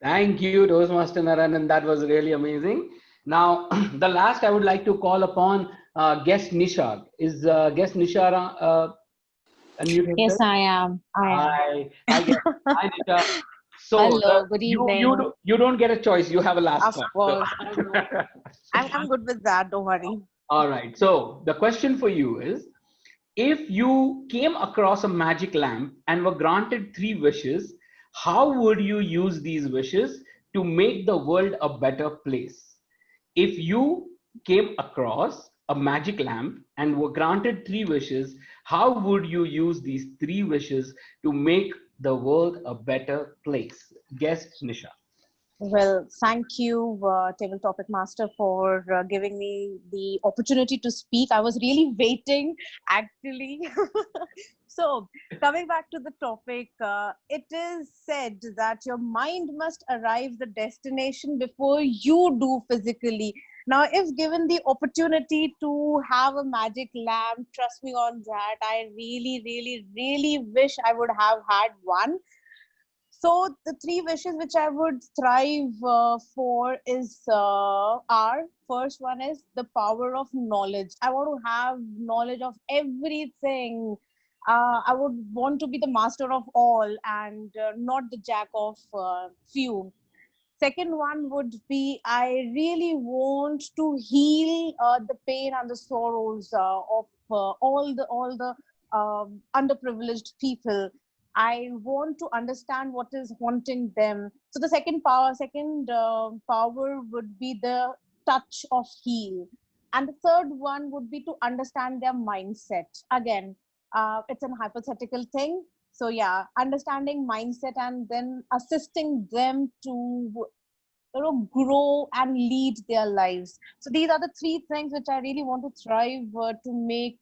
Speaker 18: Thank you, Toastmaster Narayanan. That was really amazing. Now, the last I would like to call upon guest Nisha. Is guest Nisha unmuted?
Speaker 19: Yes, I am.
Speaker 18: Hi, hi, Nisha. So
Speaker 19: Hello, good evening.
Speaker 18: you don't get a choice. You have a last
Speaker 19: Of
Speaker 18: call.
Speaker 19: course, I know. I'm good with that. Don't worry.
Speaker 18: All right. So the question for you is, if you came across a magic lamp and were granted 3 wishes, how would you use these wishes to make the world a better place? If you came across a magic lamp and were granted 3 wishes, how would you use these 3 wishes to make the world a better place? Guest Nisha.
Speaker 19: Well, thank you, Table Topic Master, for giving me the opportunity to speak. I was really waiting, actually. So, coming back to the topic, it is said that your mind must arrive the destination before you do physically. Now, if given the opportunity to have a magic lamp, trust me on that, I really, really, really wish I would have had one. So the 3 wishes which I would thrive for is are, first one is the power of knowledge. I want to have knowledge of everything. I would want to be the master of all and not the jack of few. Second one would be, I really want to heal the pain and the sorrows of all the underprivileged people. I want to understand what is haunting them. So the second power would be the touch of heal, and the third one would be to understand their mindset. Again, it's an hypothetical thing. So yeah, understanding mindset and then assisting them to grow and lead their lives. So these are the three things which I really want to thrive to make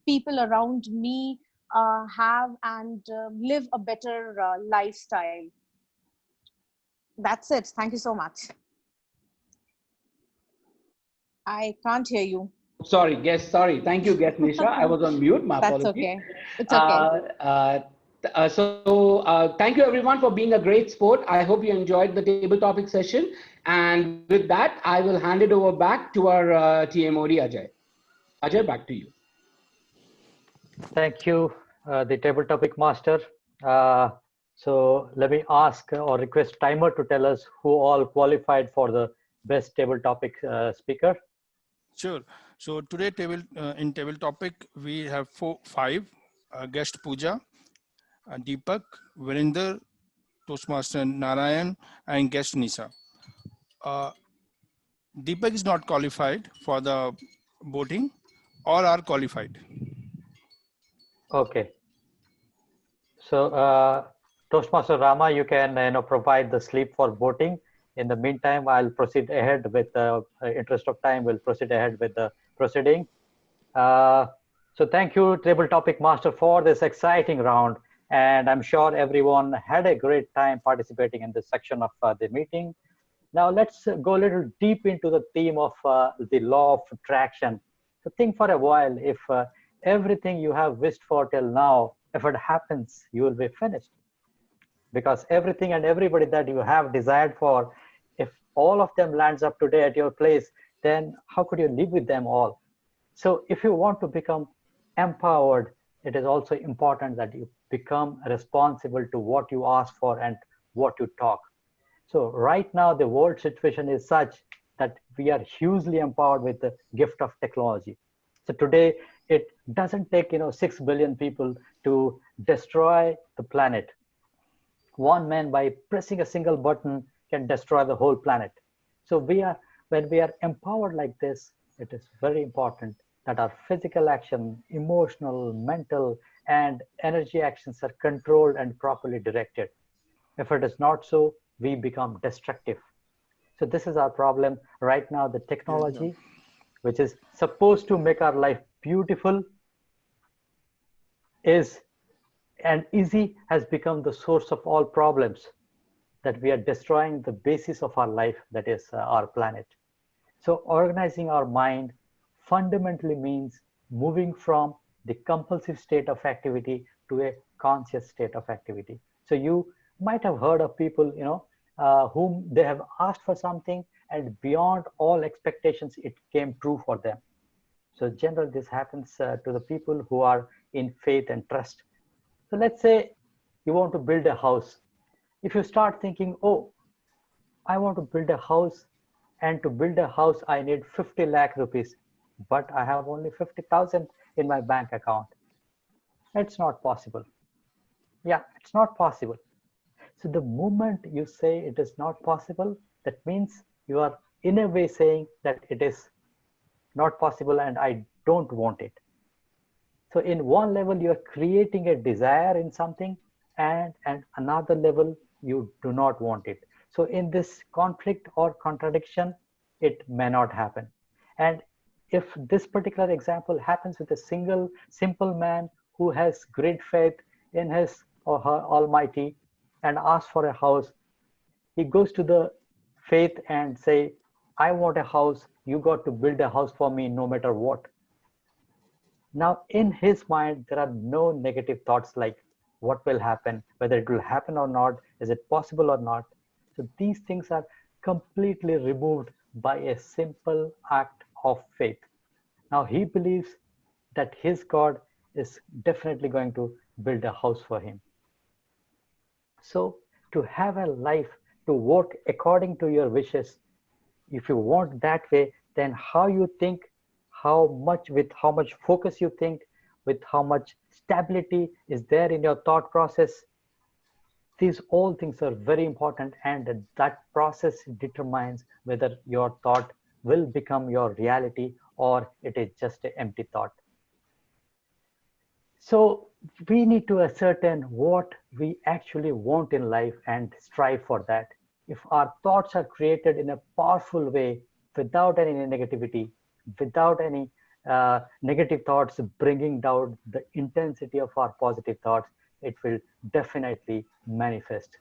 Speaker 19: people around me have and live a better lifestyle. That's it. Thank you so much. I can't hear you.
Speaker 18: Sorry, guest. Sorry. Thank you, guest Nisha. I was on mute. My
Speaker 19: That's
Speaker 18: apologies.
Speaker 19: okay. It's okay.
Speaker 18: Thank you everyone for being a great sport. I hope you enjoyed the table topic session. And with that, I will hand it over back to our TMoD Ajay. Ajay, back to you.
Speaker 11: Thank you, the table topic master. So let me ask or request timer to tell us who all qualified for the best table topic speaker.
Speaker 5: Sure. So today in table topic, we have five guest Pooja, Deepak, Virender, Toastmaster Narayan, and guest Nisa. Deepak is not qualified for the voting, or are qualified.
Speaker 11: Okay. So Toastmaster Rama, you can provide the slip for voting. In the meantime, I'll proceed ahead with the interest of time. We'll proceed ahead with the proceeding. So thank you, Table Topic Master, for this exciting round. And I'm sure everyone had a great time participating in this section of the meeting. Now let's go a little deep into the theme of the law of attraction. So think for a while, if everything you have wished for till now, if it happens, you will be finished. Because everything and everybody that you have desired for, if all of them lands up today at your place, then how could you live with them all? So if you want to become empowered, it is also important that you become responsible to what you ask for and what you talk. So right now, the world situation is such that we are hugely empowered with the gift of technology. So today, it doesn't take 6 billion people to destroy the planet. One man, by pressing a single button, can destroy the whole planet. So when we are empowered like this, it is very important that our physical action, emotional, mental, and energy actions are controlled and properly directed. If it is not so, we become destructive. So this is our problem right now. The technology, which is supposed to make our life beautiful, and easy, has become the source of all problems, that we are destroying the basis of our life, that is our planet. So organizing our mind fundamentally means moving from the compulsive state of activity to a conscious state of activity. So you might have heard of people, whom they have asked for something, and beyond all expectations, it came true for them. So generally, this happens to the people who are in faith and trust. So let's say you want to build a house. If you start thinking, oh, I want to build a house, and to build a house, I need 50 lakh rupees, but I have only 50,000 in my bank account. It's not possible. Yeah, it's not possible. So the moment you say it is not possible, that means you are in a way saying that it is not possible and I don't want it. So in one level, you are creating a desire in something, and another level, you do not want it. So in this conflict or contradiction, it may not happen. And if this particular example happens with a simple man who has great faith in his or her Almighty and asks for a house, he goes to the faith and say, I want a house, you got to build a house for me no matter what. Now in his mind, there are no negative thoughts like what will happen, whether it will happen or not, is it possible or not. So these things are completely removed by a simple act of faith. Now he believes that his God is definitely going to build a house for him. So to have a life, to work according to your wishes, if you want that way, then how you think, how much focus you think, with how much stability is there in your thought process. These all things are very important, and that process determines whether your thought will become your reality or it is just an empty thought. So we need to ascertain what we actually want in life and strive for that. If our thoughts are created in a powerful way, without any negativity, without any negative thoughts bringing down the intensity of our positive thoughts, it will definitely manifest.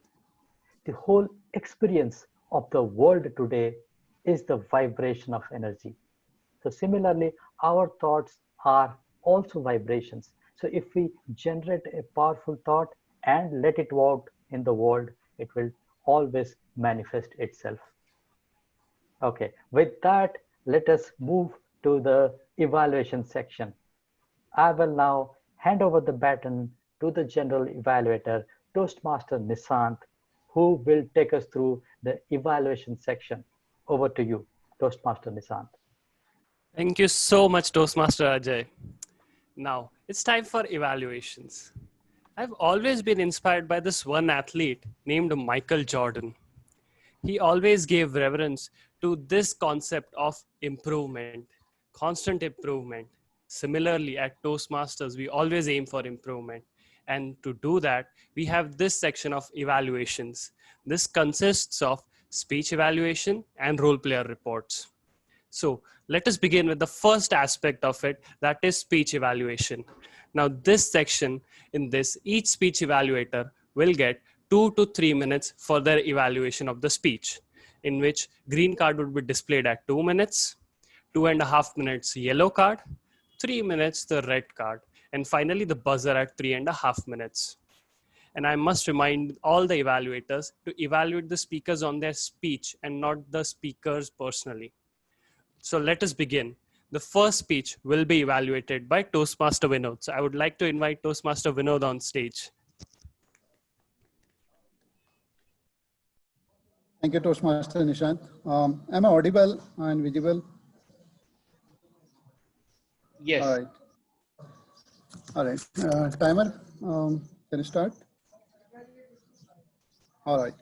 Speaker 11: The whole experience of the world today is the vibration of energy. So similarly, our thoughts are also vibrations. So if we generate a powerful thought and let it out in the world, it will always manifest itself. Okay, with that, let us move to the evaluation section. I will now hand over the baton to the general evaluator, Toastmaster Nishant, who will take us through the evaluation section. Over to you, Toastmaster Nishant.
Speaker 20: Thank you so much, Toastmaster Ajay. Now, it's time for evaluations. I've always been inspired by this one athlete named Michael Jordan. He always gave reverence to this concept of improvement, constant improvement. Similarly, at Toastmasters, we always aim for improvement. And to do that, we have this section of evaluations. This consists of speech evaluation and role player reports. So let us begin with the first aspect of it, that is speech evaluation. Now this section, in this, each speech evaluator will get 2 to 3 minutes for their evaluation of the speech, in which green card would be displayed at 2 minutes, 2.5 minutes yellow card, 3 minutes the red card, and finally the buzzer at 3.5 minutes. And I must remind all the evaluators to evaluate the speakers on their speech and not the speakers personally. So let us begin. The first speech will be evaluated by Toastmaster Vinod. So I would like to invite Toastmaster Vinod on stage.
Speaker 13: Thank you, Toastmaster Nishant. Am I audible and visible?
Speaker 1: Yes.
Speaker 13: All right. All right. Timer, can you start? All right.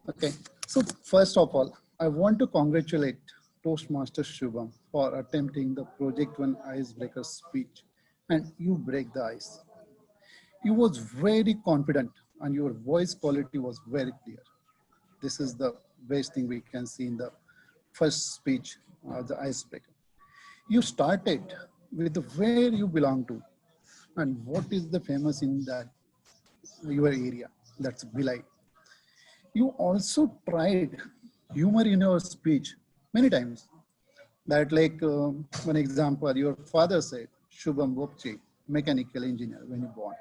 Speaker 13: Okay. So first of all, I want to congratulate Toastmaster Shubham for attempting the Project One Icebreaker speech, and you break the ice. You was very confident and your voice quality was very clear. This is the best thing we can see in the first speech of the icebreaker. You started with where you belong to and what is the famous in that your area, that's Bilai. You also tried humor in your speech many times. That like one example, your father said, Shubham Bopche, mechanical engineer when you born.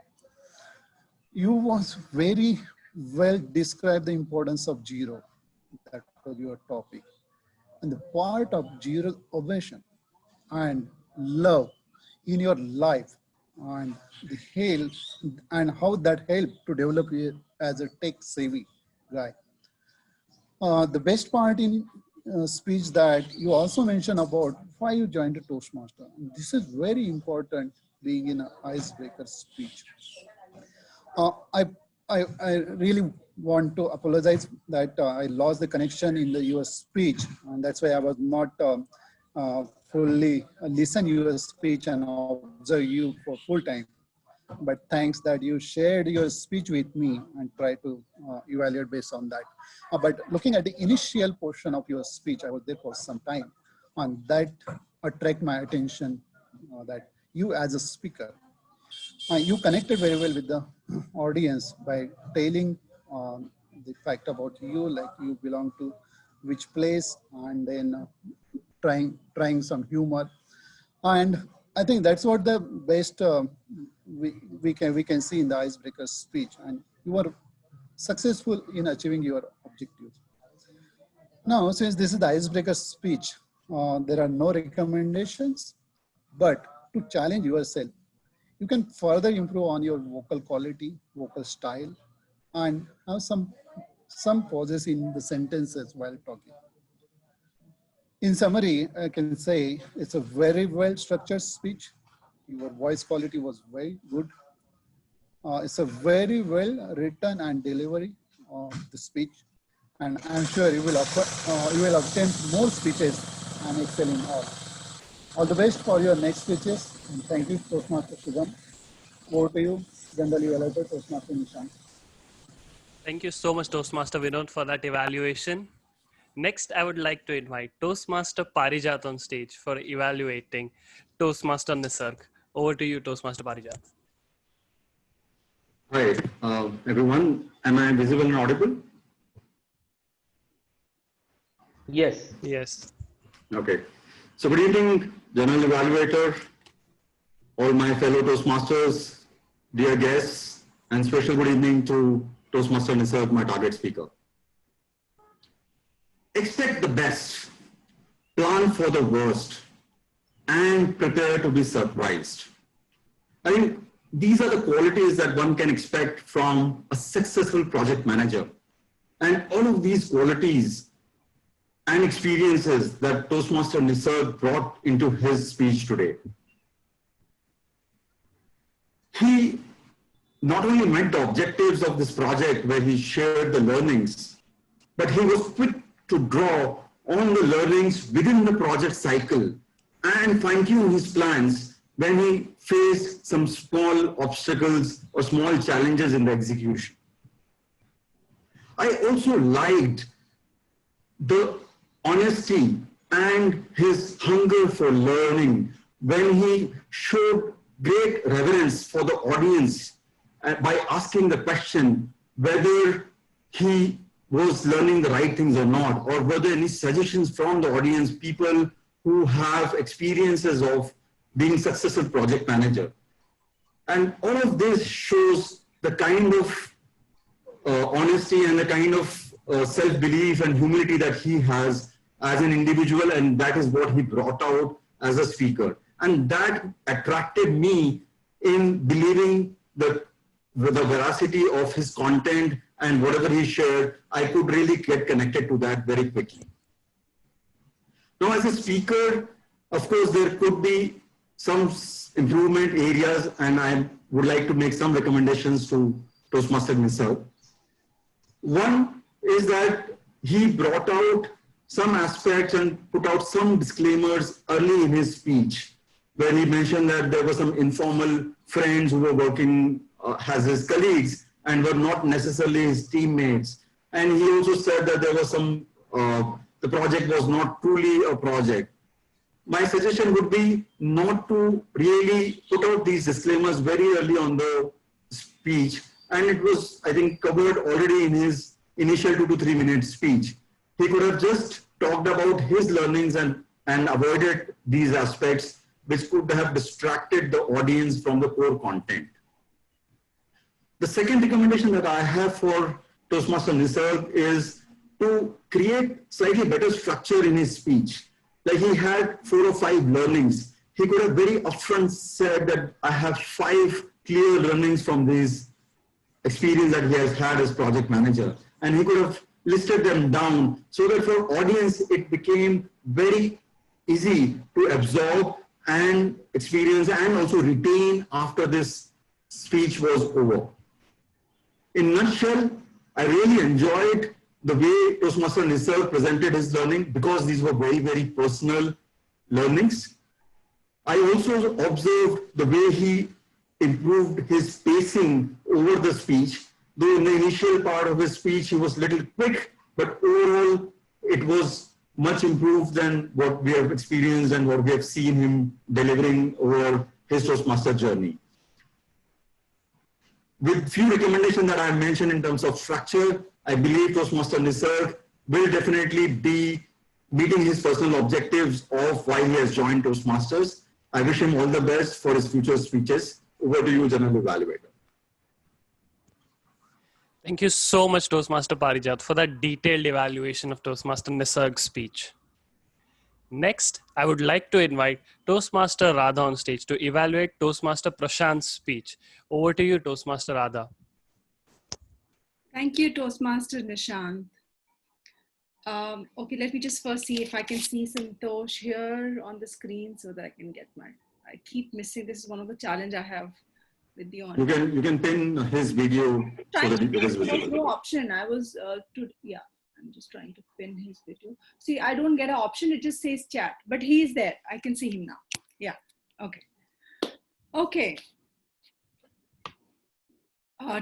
Speaker 13: You was very well described the importance of zero. That was your topic. And the part of zero ovation and love in your life and the help and how that helped to develop you as a tech savvy guy. The best part in speech that you also mentioned about why you joined a Toastmaster. And this is very important being in an icebreaker speech. Uh, I, I really want to apologize that I lost the connection in the US speech, and that's why I was not fully listen your speech and observe you for full time. But thanks that you shared your speech with me and try to evaluate based on that. But looking at the initial portion of your speech, I was there for some time, and that attract my attention that you as a speaker, you connected very well with the audience by telling the fact about you, like you belong to which place, and then trying some humor. And I think that's what the best we can see in the icebreaker speech, and you are successful in achieving your objectives. Now, since this is the icebreaker speech, there are no recommendations, but to challenge yourself, you can further improve on your vocal quality, vocal style, and have some pauses in the sentences while talking. In summary, I can say it's a very well structured speech. Your voice quality was very good. It's a very well written and delivery of the speech, and I'm sure you will attempt more speeches and excel in all. All the best for your next speeches, and thank you, Toastmaster Shubham. Over to you, generally elected Toastmaster Nishant.
Speaker 20: Thank you so much, Toastmaster Vinod, for that evaluation. Next, I would like to invite Toastmaster Parijat on stage for evaluating Toastmaster Nisarg. Over to you, Toastmaster Parijat.
Speaker 8: Hi, everyone. Am I visible and audible?
Speaker 18: Yes.
Speaker 20: Yes.
Speaker 8: Okay. So good evening, General Evaluator, all my fellow Toastmasters, dear guests, and special good evening to Toastmaster Nisarg, my target speaker. Expect the best, plan for the worst, and prepare to be surprised. I think these are the qualities that one can expect from a successful project manager. And all of these qualities and experiences that Toastmaster Nisarg brought into his speech today. He not only met the objectives of this project where he shared the learnings, but he was quick to draw on the learnings within the project cycle and fine-tune his plans when he faced some small obstacles or small challenges in the execution. I also liked the honesty and his hunger for learning when he showed great reverence for the audience by asking the question whether he was learning the right things or not, or whether any suggestions from the audience, people who have experiences of being successful project manager. And all of this shows the kind of honesty and the kind of self-belief and humility that he has as an individual, and that is what he brought out as a speaker. And that attracted me in believing that with the veracity of his content and whatever he shared, I could really get connected to that very quickly. Now, as a speaker, of course, there could be some improvement areas, and I would like to make some recommendations to Toastmaster Nisarg. One is that he brought out some aspects and put out some disclaimers early in his speech, where he mentioned that there were some informal friends who were working as his colleagues and were not necessarily his teammates. And he also said that there was some, the project was not truly a project. My suggestion would be not to really put out these disclaimers very early on the speech. And it was, I think, covered already in his initial 2 to 3 minute speech. He could have just talked about his learnings and avoided these aspects, which could have distracted the audience from the core content. The second recommendation that I have for Toastmaster Nisarg is to create slightly better structure in his speech. Like he had 4 or 5 learnings. He could have very upfront said that I have 5 clear learnings from these experience that he has had as project manager. And he could have listed them down so that for audience, it became very easy to absorb and experience and also retain after this speech was over. In a nutshell, I really enjoyed the way Toastmaster Nisarg presented his learning because these were very, very personal learnings. I also observed the way he improved his pacing over the speech. Though in the initial part of his speech, he was a little quick, but overall, it was much improved than what we have experienced and what we have seen him delivering over his Toastmaster journey. With few recommendations that I mentioned in terms of structure, I believe Toastmaster Nisarg will definitely be meeting his personal objectives of why he has joined Toastmasters. I wish him all the best for his future speeches. Over to you, General Evaluator.
Speaker 20: Thank you so much, Toastmaster Parijat, for that detailed evaluation of Toastmaster Nisarg's speech. Next, I would like to invite Toastmaster Radha on stage to evaluate Toastmaster Prashant's speech. Over to you, Toastmaster Radha.
Speaker 6: Thank you, Toastmaster Nishant. Okay, let me just first see if I can see Santosh here on the screen so that I can get my, I keep missing. This is one of the challenge I have with the
Speaker 8: You
Speaker 6: online.
Speaker 8: can pin his video so
Speaker 6: Trying
Speaker 8: that
Speaker 6: to
Speaker 8: it is
Speaker 6: pin, there's
Speaker 8: visible.
Speaker 6: no option. I was yeah, I'm just trying to pin his video. See, I don't get an option. It just says chat, but he is there. I can see him now. Yeah. Okay. Okay.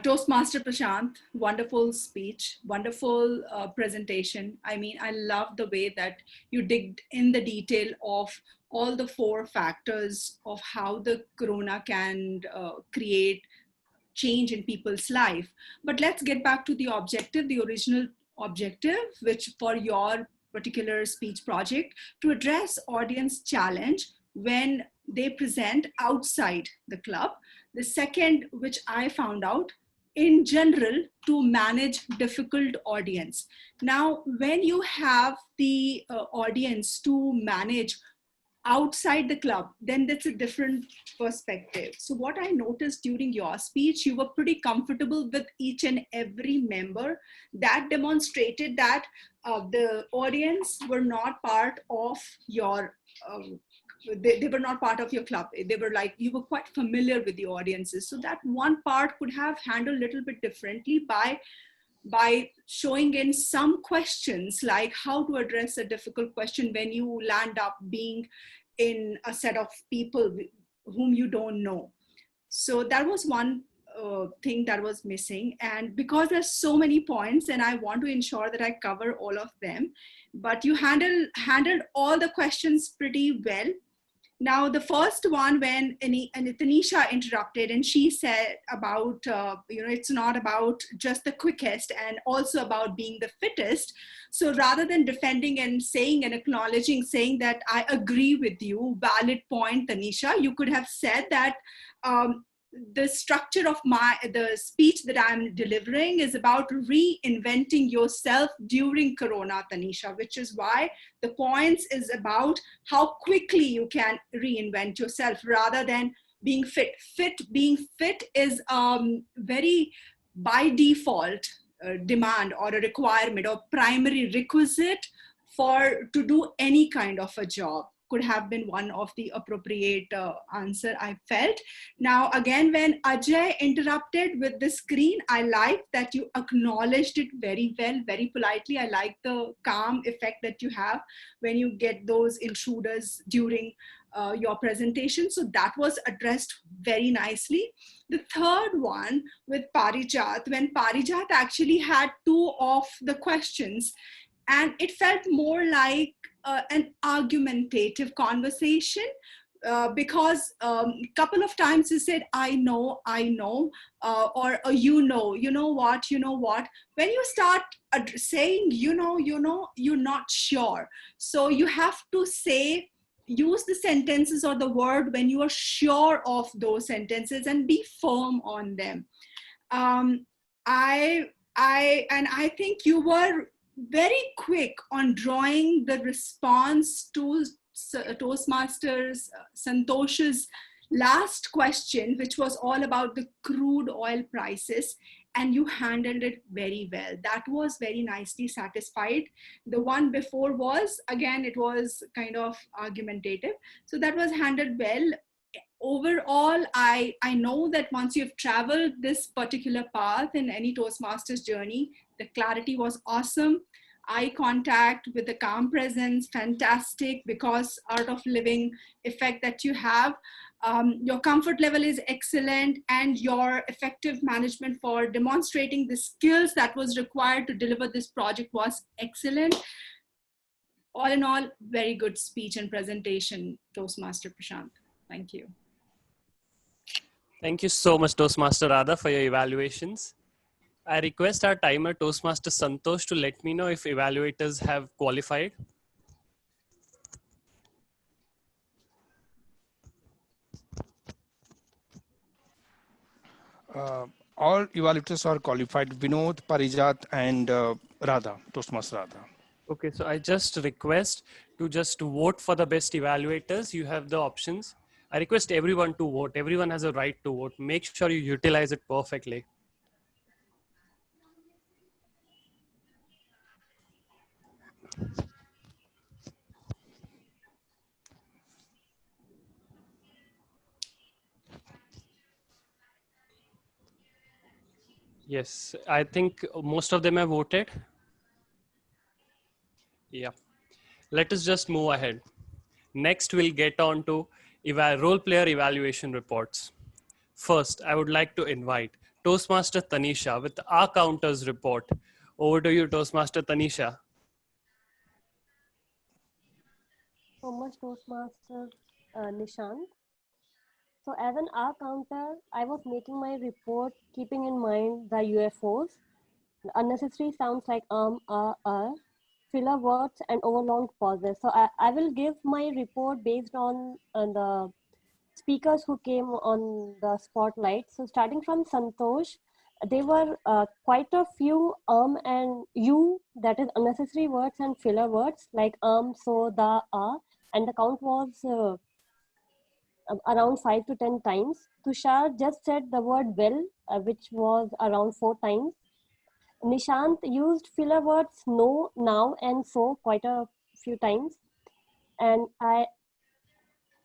Speaker 6: Toastmaster Prashant, wonderful speech, wonderful presentation. I mean, I love the way that you digged in the detail of all the 4 factors of how the corona can create change in people's life. But let's get back to the objective, the original objective, which for your particular speech project, to address audience challenge when they present outside the club. The second, which I found out, in general, to manage difficult audience. Now, when you have the audience to manage outside the club, then that's a different perspective. So what I noticed during your speech, you were pretty comfortable with each and every member. That demonstrated that the audience were not part of your they were not part of your club. They were like, you were quite familiar with the audiences. So that one part could have handled a little bit differently by showing in some questions, like how to address a difficult question when you land up being in a set of people whom you don't know. So that was one thing that was missing. And because there's so many points and I want to ensure that I cover all of them, but you handled all the questions pretty well. Now, the first one, when Tanisha interrupted and she said about, it's not about just the quickest and also about being the fittest. So rather than defending and saying and acknowledging, saying that I agree with you, valid point, Tanisha, you could have said that the structure of the speech that I'm delivering is about reinventing yourself during Corona, Tanisha, which is why the points is about how quickly you can reinvent yourself rather than being fit. Being fit is very by default demand or a requirement or primary requisite to do any kind of a job. Could have been one of the appropriate answer I felt. Now, again, when Ajay interrupted with the screen, I like that you acknowledged it very well, very politely. I like the calm effect that you have when you get those intruders during your presentation. So that was addressed very nicely. The third one with Parijat, when Parijat actually had 2 of the questions, and it felt more like an argumentative conversation because a couple of times he said, I know, or you know what. When you start saying, you're not sure. So you have to use the sentences or the word when you are sure of those sentences and be firm on them. I think you were very quick on drawing the response to Toastmasters Santosh's last question, which was all about the crude oil prices, and you handled it very well. That was very nicely satisfied. The one before was, again, it was kind of argumentative. So that was handled well. Overall, I know that once you've traveled this particular path in any Toastmasters journey, the clarity was awesome. Eye contact with the calm presence, fantastic, because art of living effect that you have. Your comfort level is excellent, and your effective management for demonstrating the skills that was required to deliver this project was excellent. All in all, very good speech and presentation, Toastmaster Prashant. Thank you.
Speaker 20: Thank you so much, Toastmaster Radha, for your evaluations. I request our timer, Toastmaster Santosh, to let me know if evaluators have qualified.
Speaker 5: All evaluators are qualified: Vinod, Parijat, and Radha, Toastmaster Radha.
Speaker 20: Okay, so I just request to just vote for the best evaluators. You have the options. I request everyone to vote. Everyone has a right to vote. Make sure you utilize it perfectly. Yes, I think most of them have voted. Yeah. Let us just move ahead. Next, we'll get on to role player evaluation reports. First, I would like to invite Toastmaster Tanisha with our counters report. Over to you, Toastmaster Tanisha.
Speaker 2: So much, Toastmaster Nishant. So as an R counter, I was making my report keeping in mind the UFOs, the unnecessary sounds like filler words and overlong pauses. So I will give my report based on the speakers who came on the spotlight. So starting from Santosh, there were quite a few and you, that is unnecessary words and filler words like so, the, and the count was around 5 to 10 times. Tushar just said the word well, which was around 4 times. Nishant used filler words no, now, and so quite a few times. And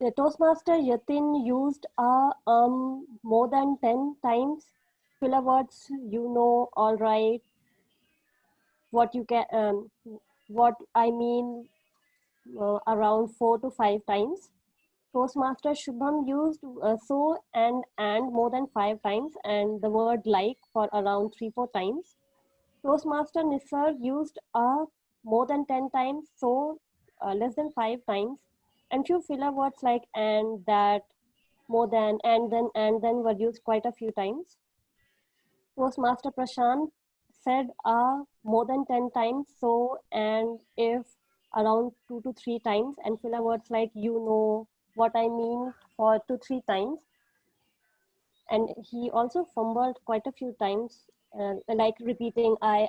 Speaker 2: the Toastmaster Yatin used more than 10 times. Filler words, you know, all right, what you can, what I mean, around 4 to 5 times. Toastmaster Shubham used so and more than 5 times, and the word like for around 3-4 times. Toastmaster Nisar used more than 10 times, so less than 5 times, and few filler words like and, that, more than, and then were used quite a few times. Toastmaster Prashant said more than 10 times, so and if around 2 to 3 times, and filler words like you know what I mean for 2 3 times. And he also fumbled quite a few times, like repeating I,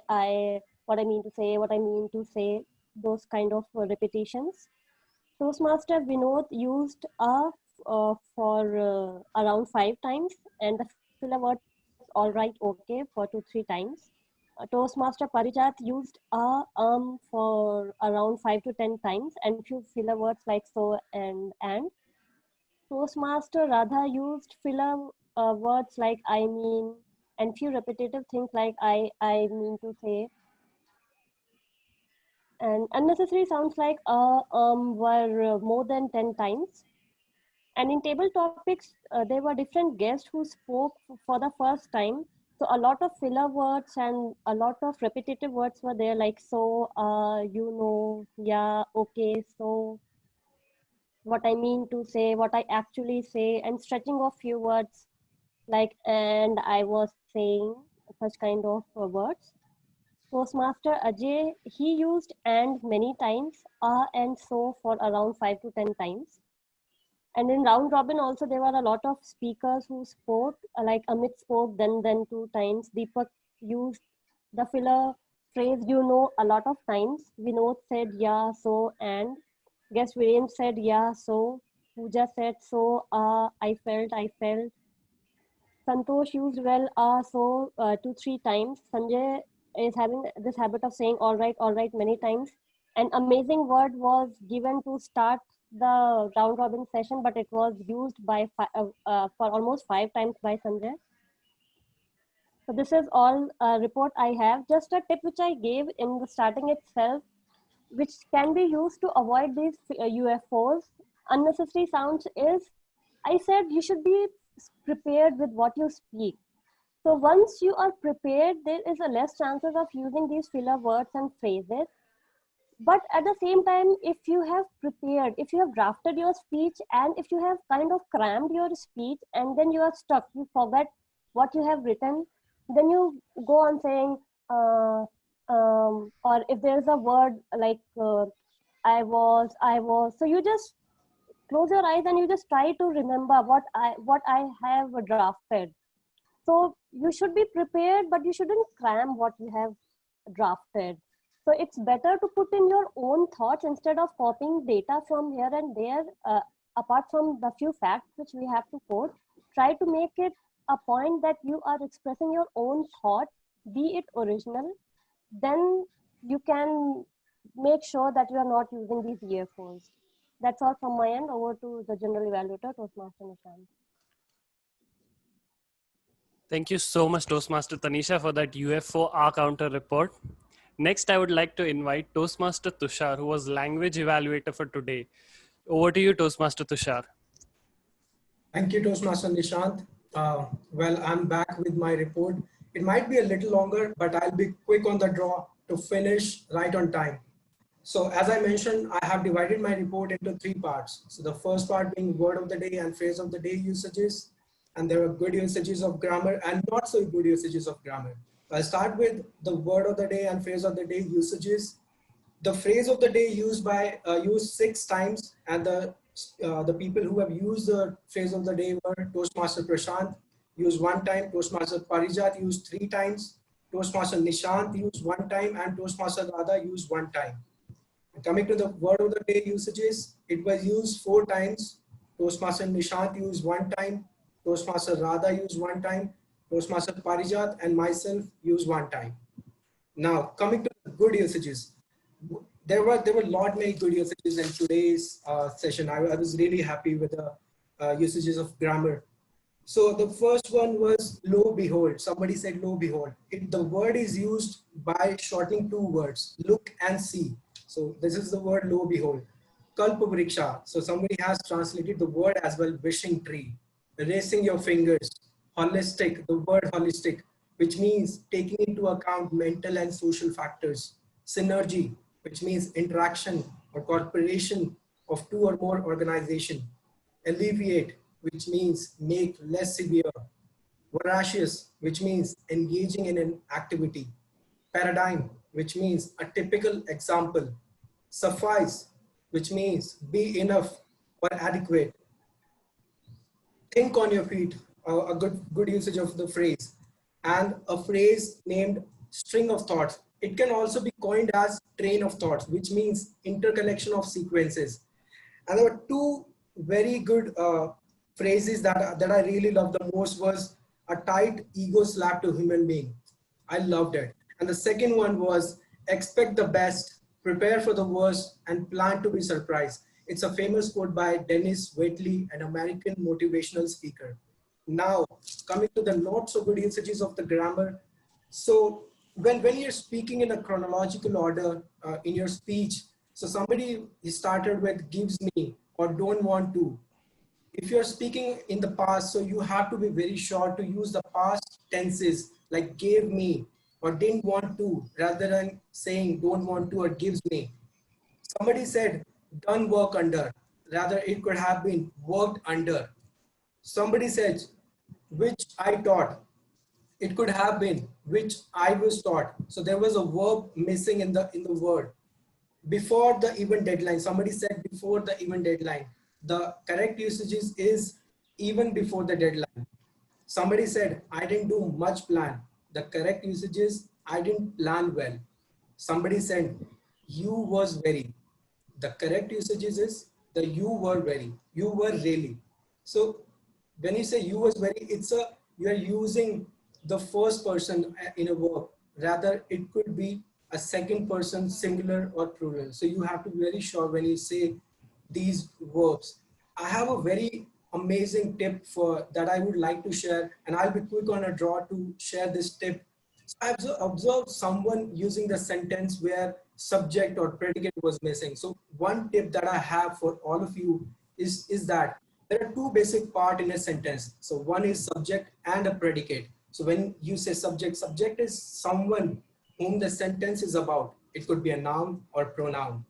Speaker 2: what I mean to say, what I mean to say, those kind of repetitions. Toastmaster Vinod used for around 5 times, and the filler words all right, okay for 2 3 times. Toastmaster Parijat used for around 5 to 10 times, and few filler words like so and. Toastmaster Radha used filler words like I mean, and few repetitive things like I mean to say. And unnecessary sounds like were more than 10 times. And in table topics, there were different guests who spoke for the first time. So a lot of filler words and a lot of repetitive words were there, like so, you know, yeah, okay, so, what I mean to say, what I actually say, and stretching of few words like and I was saying, such kind of words. Toastmaster Ajay, he used and many times, and so for around 5 to 10 times. And in round robin also there were a lot of speakers who spoke, like Amit spoke then 2 times. Deepak used the filler phrase you know a lot of times. Vinod said yeah, so, and guest Viren said yeah, so. Pooja said so, I felt. Santosh used well, so 2 3 times. Sanjay is having this habit of saying all right many times. An amazing word was given to start the round robin session, but it was used by for almost 5 times by Sanjay. So this is all report I have. Just a tip which I gave in the starting itself, which can be used to avoid these UFOs, unnecessary sounds, is I said you should be prepared with what you speak. So once you are prepared, there is a less chances of using these filler words and phrases. But at the same time, if you have prepared, if you have drafted your speech, and if you have kind of crammed your speech and then you are stuck, you forget what you have written, then you go on saying, or if there's a word like I was, so you just close your eyes and you just try to remember what I have drafted. So you should be prepared, but you shouldn't cram what you have drafted. So it's better to put in your own thoughts instead of copying data from here and there. Apart from the few facts which we have to quote, try to make it a point that you are expressing your own thought, be it original. Then you can make sure that you are not using these earphones. That's all from my end. Over to the general evaluator, Toastmaster Nishant.
Speaker 20: Thank you so much, Toastmaster Tanisha, for that UFO R counter report. Next, I would like to invite Toastmaster Tushar, who was language evaluator for today. Over to you, Toastmaster Tushar.
Speaker 12: Thank you, Toastmaster Nishant. Well, I'm back with my report. It might be a little longer, but I'll be quick on the draw to finish right on time. So as I mentioned, I have divided my report into 3 parts. So the first part being word of the day and phrase of the day usages. And there are good usages of grammar and not so good usages of grammar. I'll start with the word of the day and phrase of the day usages. The phrase of the day used 6 times, and the people who have used the phrase of the day were Toastmaster Prashant used 1 time, Toastmaster Parijat used 3 times, Toastmaster Nishant used 1 time, and Toastmaster Radha used 1 time. And coming to the word of the day usages, it was used 4 times. Toastmaster Nishant used 1 time, Toastmaster Radha used 1 time, Toastmaster Parijat and myself used 1 time. Now coming to the good usages, there were lot many good usages in today's session. I was really happy with the usages of grammar. So the first one was lo behold. Somebody said lo behold. The word is used by shortening 2 words, look and see. So this is the word lo behold. Kalpa vriksha. So somebody has translated the word as well, wishing tree. Erasing your fingers. Holistic, the word holistic, which means taking into account mental and social factors. Synergy, which means interaction or cooperation of 2 or more organizations. Alleviate, which means make less severe. Voracious, which means engaging in an activity. Paradigm, which means a typical example. Suffice, which means be enough or adequate. Think on your feet, a good usage of the phrase. And a phrase named string of thoughts. It can also be coined as train of thoughts, which means interconnection of sequences. And there were 2 very good phrases that I really loved the most was a tight ego slap to human being. I loved it. And the second one was expect the best, prepare for the worst, and plan to be surprised. It's a famous quote by Dennis Waitley, an American motivational speaker. Now, coming to the not so good usages of the grammar. So when you're speaking in a chronological order in your speech, so somebody started with gives me or don't want to. If you're speaking in the past, so you have to be very sure to use the past tenses like gave me or didn't want to rather than saying don't want to or gives me. Somebody said done work under, rather it could have been worked under. Somebody said which I taught, it could have been which I was taught. So there was a verb missing in the word. Before the event deadline, somebody said before the event deadline. The correct usage is even before the deadline. Somebody said I didn't do much plan. The correct usage is I didn't plan well. Somebody said you was very. The correct usage is the you were very, you were really. So when you say you was very, you are using the first person in a verb. Rather, it could be a second person singular or plural. So you have to be very sure when you say these verbs. I have a very amazing tip for that I would like to share, and I'll be quick on a draw to share this tip. So I've observed someone using the sentence where subject or predicate was missing. So one tip that I have for all of you is that there are 2 basic parts in a sentence. So one is subject and a predicate. So when you say subject, subject is someone whom the sentence is about. It could be a noun or pronoun.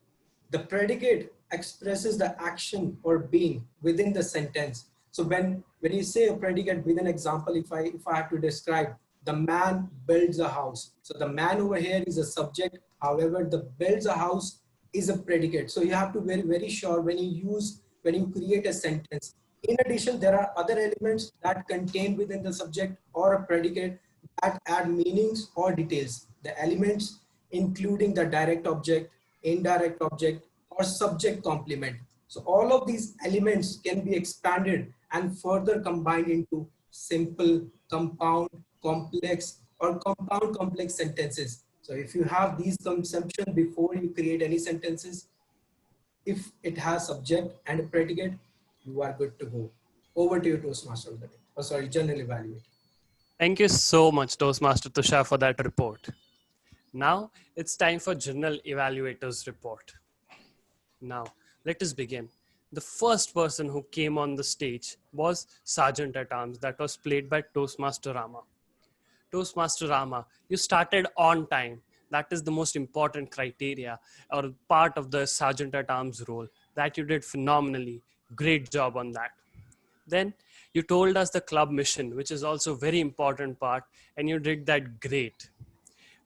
Speaker 12: The predicate expresses the action or being within the sentence. So when you say a predicate with an example, if I have to describe, the man builds a house. So the man over here is a subject. However, the builds a house is a predicate. So you have to be very, very sure when you create a sentence. In addition, there are other elements that contain within the subject or a predicate that add meanings or details. The elements including the direct object, indirect object, or subject complement. So all of these elements can be expanded and further combined into simple, compound, complex, or compound complex sentences. So if you have these consumption before you create any sentences, if it has subject and a predicate, you are good to go. Over to you, Toastmaster of the day. Oh, sorry, general evaluator.
Speaker 20: Thank you so much, Toastmaster Tushar, for that report. Now it's time for General Evaluator's report. Now, let us begin. The first person who came on the stage was Sergeant at Arms, that was played by Toastmaster Rama. Toastmaster Rama, you started on time. That is the most important criteria or part of the Sergeant at Arms role. That you did phenomenally. Great job on that. Then you told us the club mission, which is also a very important part, and you did that great.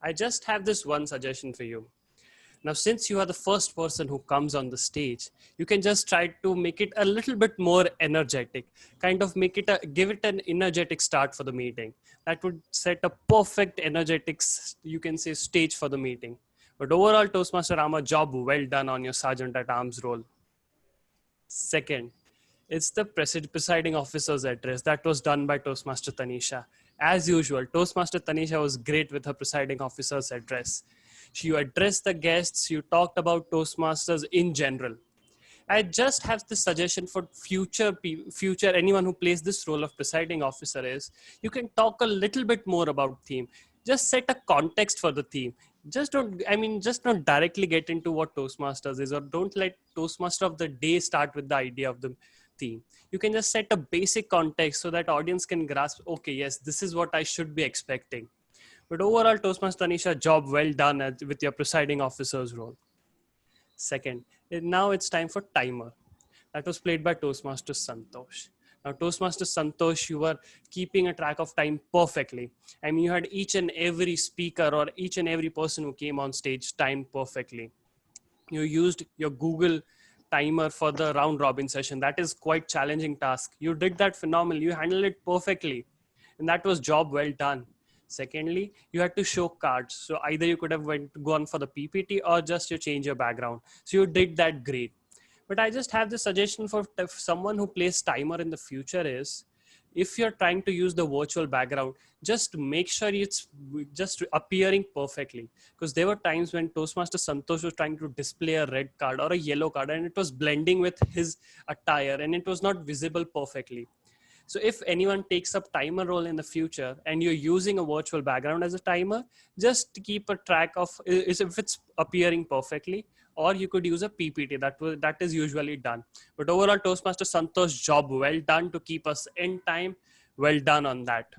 Speaker 20: I just have this one suggestion for you. Now, since you are the first person who comes on the stage, you can just try to make it a little bit more energetic, kind of give it an energetic start for the meeting. That would set a perfect energetic, you can say, stage for the meeting. But overall, Toastmaster Rama, job well done on your Sergeant at Arms role. Second, it's the presiding officer's address that was done by Toastmaster Tanisha. As usual, Toastmaster Tanisha was great with her presiding officer's address. You addressed the guests, you talked about Toastmasters in general. I just have this suggestion for future anyone who plays this role of presiding officer is you can talk a little bit more about theme. Just set a context for the theme. Just not directly get into what Toastmasters is, or don't let Toastmaster of the day start with the idea of the theme. You can just set a basic context so that audience can grasp, okay, yes, this is what I should be expecting. But overall, Toastmaster Tanisha, job well done with your presiding officer's role. Second, now it's time for timer. That was played by Toastmaster Santosh. Now, Toastmaster Santosh, you were keeping a track of time perfectly. I mean, you had each and every speaker or each and every person who came on stage timed perfectly. You used your Google timer for the round robin session. That is quite challenging task. You did that phenomenally. You handled it perfectly. And that was job well done. Secondly, you had to show cards. So either you could have gone for the PPT or just you change your background. So you did that great. But I just have the suggestion for someone who plays timer in the future is, if you're trying to use the virtual background, just make sure it's just appearing perfectly. Because there were times when Toastmaster Santosh was trying to display a red card or a yellow card, and it was blending with his attire and it was not visible perfectly. So if anyone takes up timer role in the future and you're using a virtual background as a timer, just keep a track of if it's appearing perfectly, or you could use a PPT that is usually done. But overall, Toastmaster Santosh, job well done to keep us in time. Well done on that.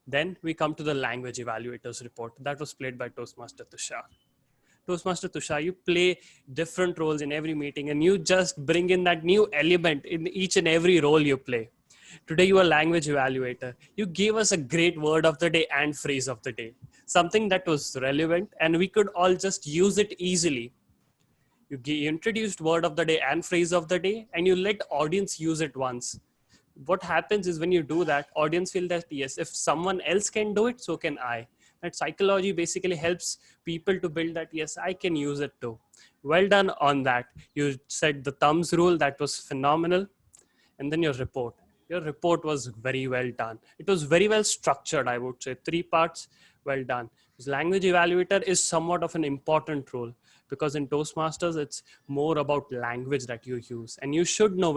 Speaker 20: Then we come to the language evaluators report that was played by Toastmaster Tushar. Toastmaster Tushar, you play different roles in every meeting and you just bring in that new element in each and every role you play. Today, you are language evaluator. You gave us a great word of the day and phrase of the day, something that was relevant and we could all just use it easily. You introduced word of the day and phrase of the day, and you let audience use it once. What happens is when you do that, audience feel that, yes, if someone else can do it, so can I. That psychology basically helps people to build that, yes, I can use it too. Well done on that. You said the thumbs rule, that was phenomenal. And then your report. Your report was very well done. It was very well structured, I would say. 3 parts, well done. This language evaluator is somewhat of an important role, because in Toastmasters, it's more about language that you use. And you should know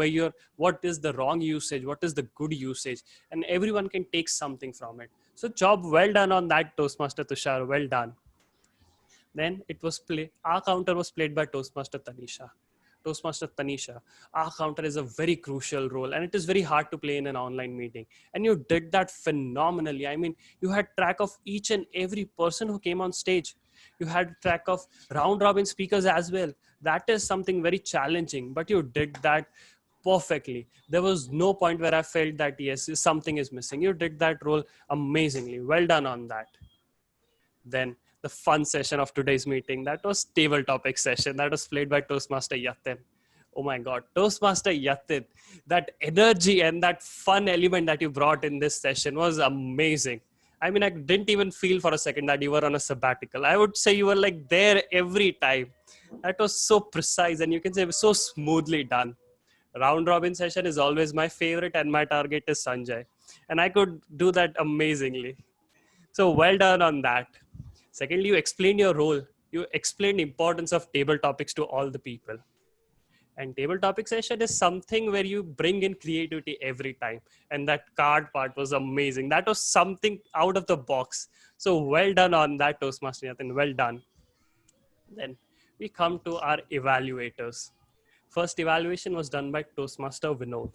Speaker 20: what is the wrong usage, what is the good usage, and everyone can take something from it. So job well done on that, Toastmaster Tushar, well done. Then our counter was played by Toastmaster Tanisha. Toastmaster Tanisha, our counter is a very crucial role and it is very hard to play in an online meeting. And you did that phenomenally. I mean, you had track of each and every person who came on stage. You had track of round robin speakers as well. That is something very challenging, but you did that perfectly. There was no point where I felt that, yes, something is missing. You did that role amazingly. Well done on that. Then the fun session of today's meeting, that was table topic session. That was played by Toastmaster Yatin. Oh my God, Toastmaster Yatin, that energy and that fun element that you brought in this session was amazing. I mean, I didn't even feel for a second that you were on a sabbatical. I would say you were like there every time. That was so precise and you can say so smoothly done. Round robin session is always my favorite and my target is Sanjay. And I could do that amazingly. So well done on that. Secondly, you explained your role. You explained the importance of table topics to all the people. And table topic session is something where you bring in creativity every time. And that card part was amazing. That was something out of the box. So well done on that, Toastmaster Nitin. Well done. Then we come to our evaluators. First evaluation was done by Toastmaster Vinod.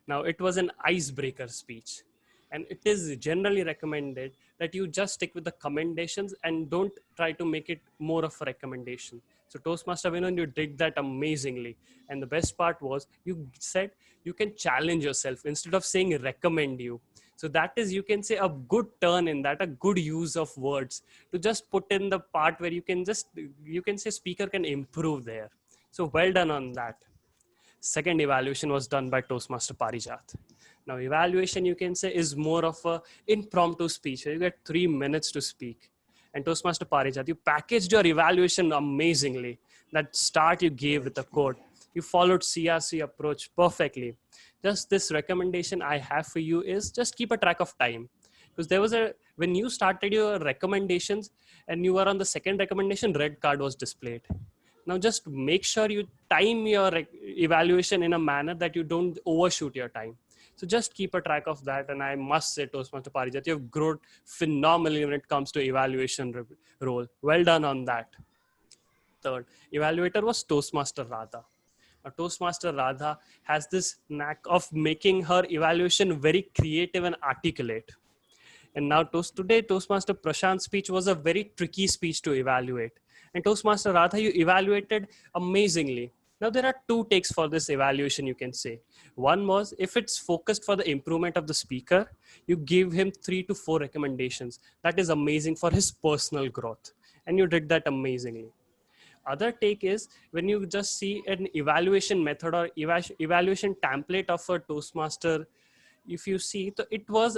Speaker 20: Now it was an icebreaker speech, and it is generally recommended that you just stick with the commendations and don't try to make it more of a recommendation. So Toastmaster Vinod, you did that amazingly. And the best part was you said you can challenge yourself instead of saying recommend you. So that is, you can say, a good turn in that, a good use of words to just put in the part where you can say speaker can improve there. So well done on that. Second evaluation was done by Toastmaster Parijat. Now evaluation, you can say, is more of a impromptu speech. You get 3 minutes to speak. And Toastmaster Parijat, you packaged your evaluation amazingly. That start you gave with the code. You followed CRC approach perfectly. Just this recommendation I have for you is just keep a track of time. Because there was when you started your recommendations and you were on the second recommendation, red card was displayed. Now just make sure you time your evaluation in a manner that you don't overshoot your time. So just keep a track of that. And I must say, Toastmaster Parijat, you've grown phenomenally when it comes to evaluation role. Well done on that. Third evaluator was Toastmaster Radha. Now, Toastmaster Radha has this knack of making her evaluation very creative and articulate. And now today, Toastmaster Prashant's speech was a very tricky speech to evaluate. And Toastmaster Radha, you evaluated amazingly. Now there are two takes for this evaluation, you can say. One was, if it's focused for the improvement of the speaker, you give him 3 to 4 recommendations. That is amazing for his personal growth. And you did that amazingly. Other take is when you just see an evaluation method or evaluation template of a Toastmaster. If you see, so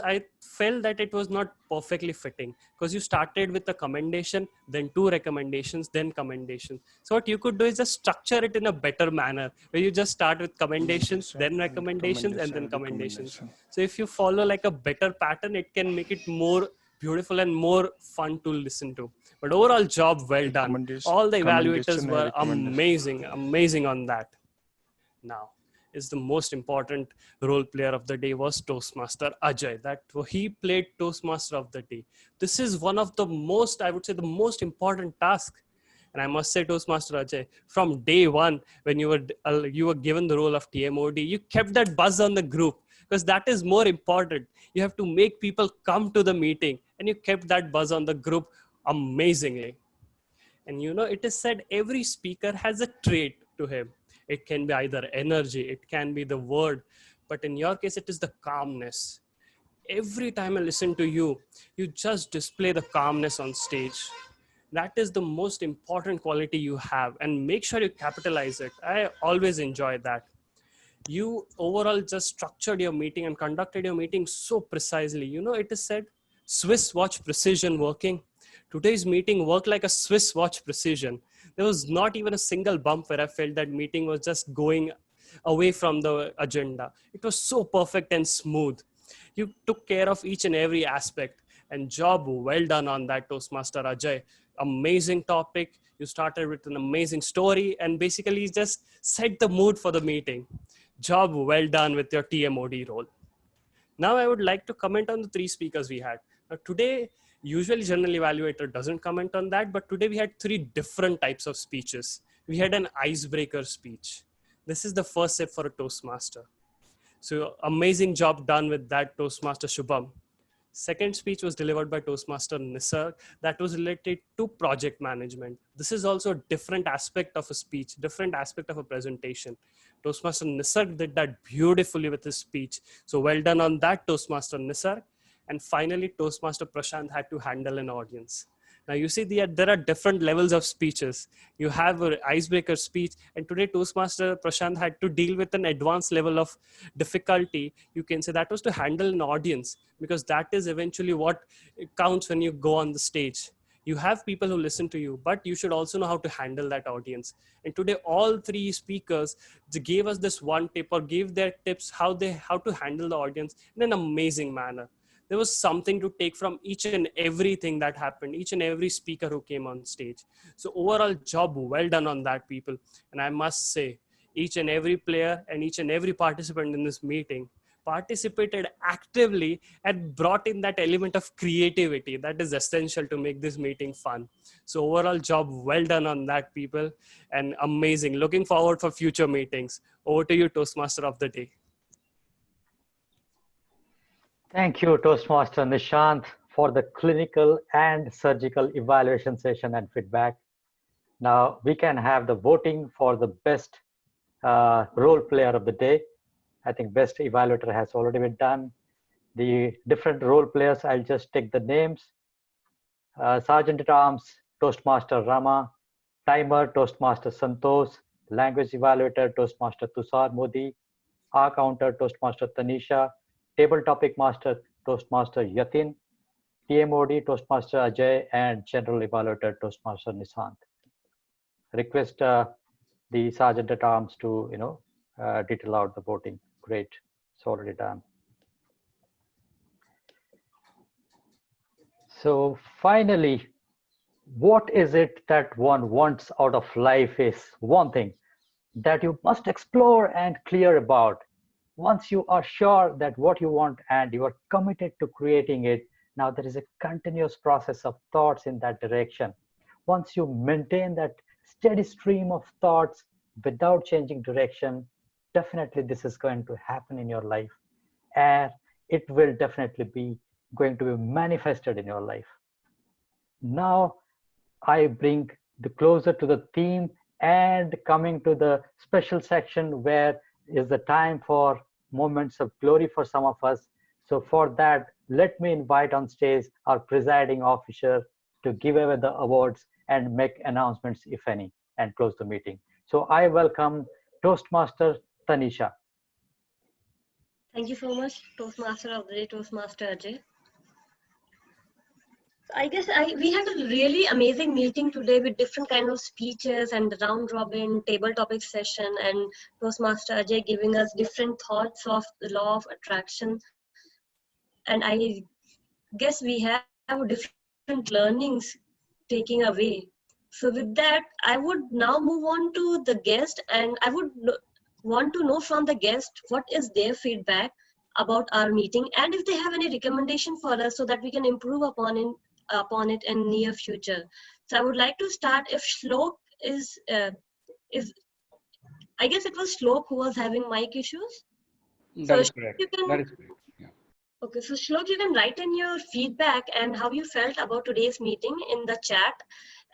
Speaker 20: I felt that it was not perfectly fitting because you started with a commendation, then 2 recommendations, then commendation. So what you could do is just structure it in a better manner where you just start with commendations, then recommendations, and then commendations. So if you follow like a better pattern, it can make it more beautiful and more fun to listen to. But overall job well done. All the evaluators were amazing on that. Now is the most important role player of the day was Toastmaster Ajay. That he played Toastmaster of the day. This is one of the most, I would say, the most important task. And I must say, Toastmaster Ajay, from day one, when you were given the role of TMoD, you kept that buzz on the group because that is more important. You have to make people come to the meeting, and you kept that buzz on the group amazingly. And it is said every speaker has a trait to him. It can be either energy, it can be the word, but in your case, it is the calmness. Every time I listen to you, you just display the calmness on stage. That is the most important quality you have, and make sure you capitalize it. I always enjoy that. You overall just structured your meeting and conducted your meeting so precisely. It is said Swiss watch precision working. Today's meeting worked like a Swiss watch precision. There was not even a single bump where I felt that meeting was just going away from the agenda. It was so perfect and smooth. You took care of each and every aspect, and job well done on that, Toastmaster Ajay. Amazing topic. You started with an amazing story and basically just set the mood for the meeting. Job well done with your TMoD role. Now I would like to comment on the 3 speakers we had. Now today, usually general evaluator doesn't comment on that, but today we had 3 different types of speeches. We had an icebreaker speech. This is the first step for a Toastmaster. So amazing job done with that, Toastmaster Shubham. Second speech was delivered by Toastmaster Nisar that was related to project management. This is also a different aspect of a speech, different aspect of a presentation. Toastmaster Nisar did that beautifully with his speech. So well done on that, Toastmaster Nisar. And finally, Toastmaster Prashant had to handle an audience. Now you see there are different levels of speeches. You have an icebreaker speech, and today Toastmaster Prashant had to deal with an advanced level of difficulty. You can say that was to handle an audience, because that is eventually what counts when you go on the stage. You have people who listen to you, but you should also know how to handle that audience. And today all 3 speakers gave us this one tip, or gave their tips how to handle the audience in an amazing manner. There was something to take from each and everything that happened, each and every speaker who came on stage. So overall job well done on that, people. And I must say, each and every player and each and every participant in this meeting participated actively and brought in that element of creativity that is essential to make this meeting fun. So overall job well done on that, people, and amazing. Looking forward for future meetings. Over to you, Toastmaster of the day.
Speaker 11: Thank you, Toastmaster Nishant, for the clinical and surgical evaluation session and feedback. Now we can have the voting for the best role player of the day. I think best evaluator has already been done. The different role players, I'll just take the names. Sergeant at Arms, Toastmaster Rama. Timer, Toastmaster Santosh. Language Evaluator, Toastmaster Tushar Modi. R Counter, Toastmaster Tanisha. Table Topic Master, Toastmaster Yatin. TMoD, Toastmaster Ajay. And General Evaluator, Toastmaster Nishant. Request the Sergeant at Arms to, detail out the voting. Great, it's already done. So finally, what is it that one wants out of life is one thing that you must explore and clear about. Once you are sure that what you want and you are committed to creating it, now there is a continuous process of thoughts in that direction. Once you maintain that steady stream of thoughts without changing direction, definitely this is going to happen in your life, and it will definitely be going to be manifested in your life. Now I bring the closer to the theme and coming to the special section where is the time for moments of glory for some of us. So for that, let me invite on stage our presiding officer to give away the awards and make announcements, if any, and close the meeting. So I welcome Toastmaster Tanisha.
Speaker 3: Thank you so much, Toastmaster of the day, Toastmaster Ajay. I guess we had a really amazing meeting today with different kind of speeches and the round robin table topic session, and Toastmaster Ajay giving us different thoughts of the law of attraction. And I guess we have different learnings taking away. So with that, I would now move on to the guest, and I would want to know from the guest what is their feedback about our meeting, and if they have any recommendation for us so that we can improve upon it in near future. So I would like to start if Shlok is, if I guess it was Shlok who was having mic issues.
Speaker 18: That is correct. That is correct. Yeah.
Speaker 3: Okay, so Shlok, you can write in your feedback and how you felt about today's meeting in the chat,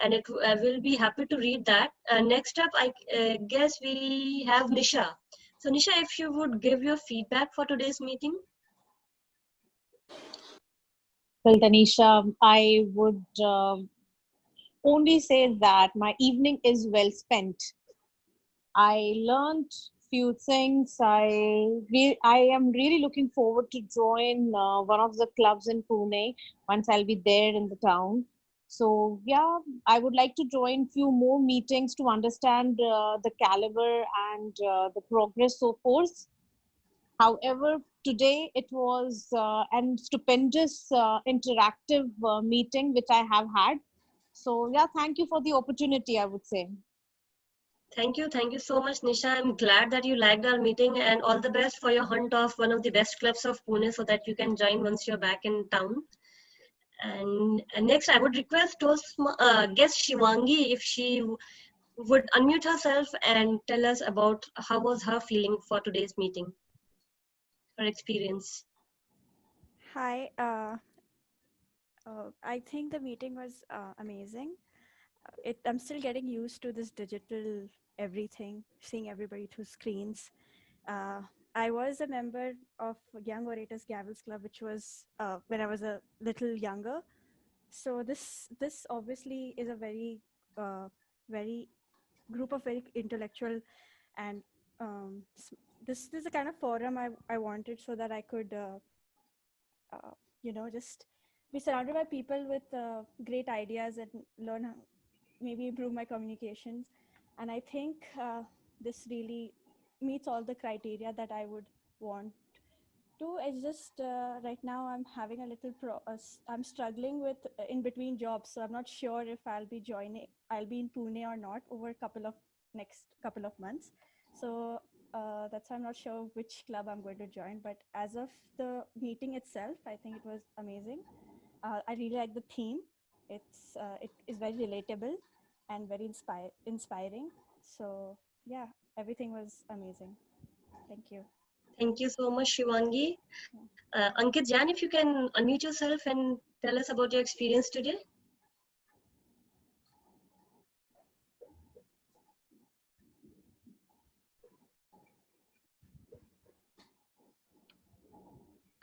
Speaker 3: and it will be happy to read that. Next up, I guess we have Nisha. So Nisha, if you would give your feedback for today's meeting.
Speaker 19: Well, Tanisha, I would only say that my evening is well spent. I learned few things. I am really looking forward to join one of the clubs in Pune once I'll be there in the town. So yeah, I would like to join few more meetings to understand the caliber and the progress so forth. However, today it was an stupendous interactive meeting which I have had. So yeah, thank you for the opportunity, I would say.
Speaker 3: Thank you so much, Nisha. I'm glad that you liked our meeting, and all the best for your hunt of one of the best clubs of Pune so that you can join once you're back in town. And next, I would request guest Shivangi if she would unmute herself and tell us about how was her feeling for today's meeting, her experience.
Speaker 9: Hi, I think the meeting was amazing. I'm still getting used to this digital everything, seeing everybody through screens. I was a member of Young Orators Gavels Club, which was when I was a little younger. So this obviously is a very very group of very intellectual, and this is the kind of forum I wanted so that I could just be surrounded by people with great ideas and learn how, maybe improve my communications. And I think this really meets all the criteria that I would want to. It's just right now I'm having a little I'm struggling with in between jobs, so I'm not sure if I'll be in Pune or not over next couple of months. So that's why I'm not sure which club I'm going to join. But as of the meeting itself, I think it was amazing. I really like the theme. It is very relatable and very inspiring. So yeah, everything was amazing. Thank you.
Speaker 3: Thank you so much, Shivangi. Ankit Jan, if you can unmute yourself and tell us about your experience today.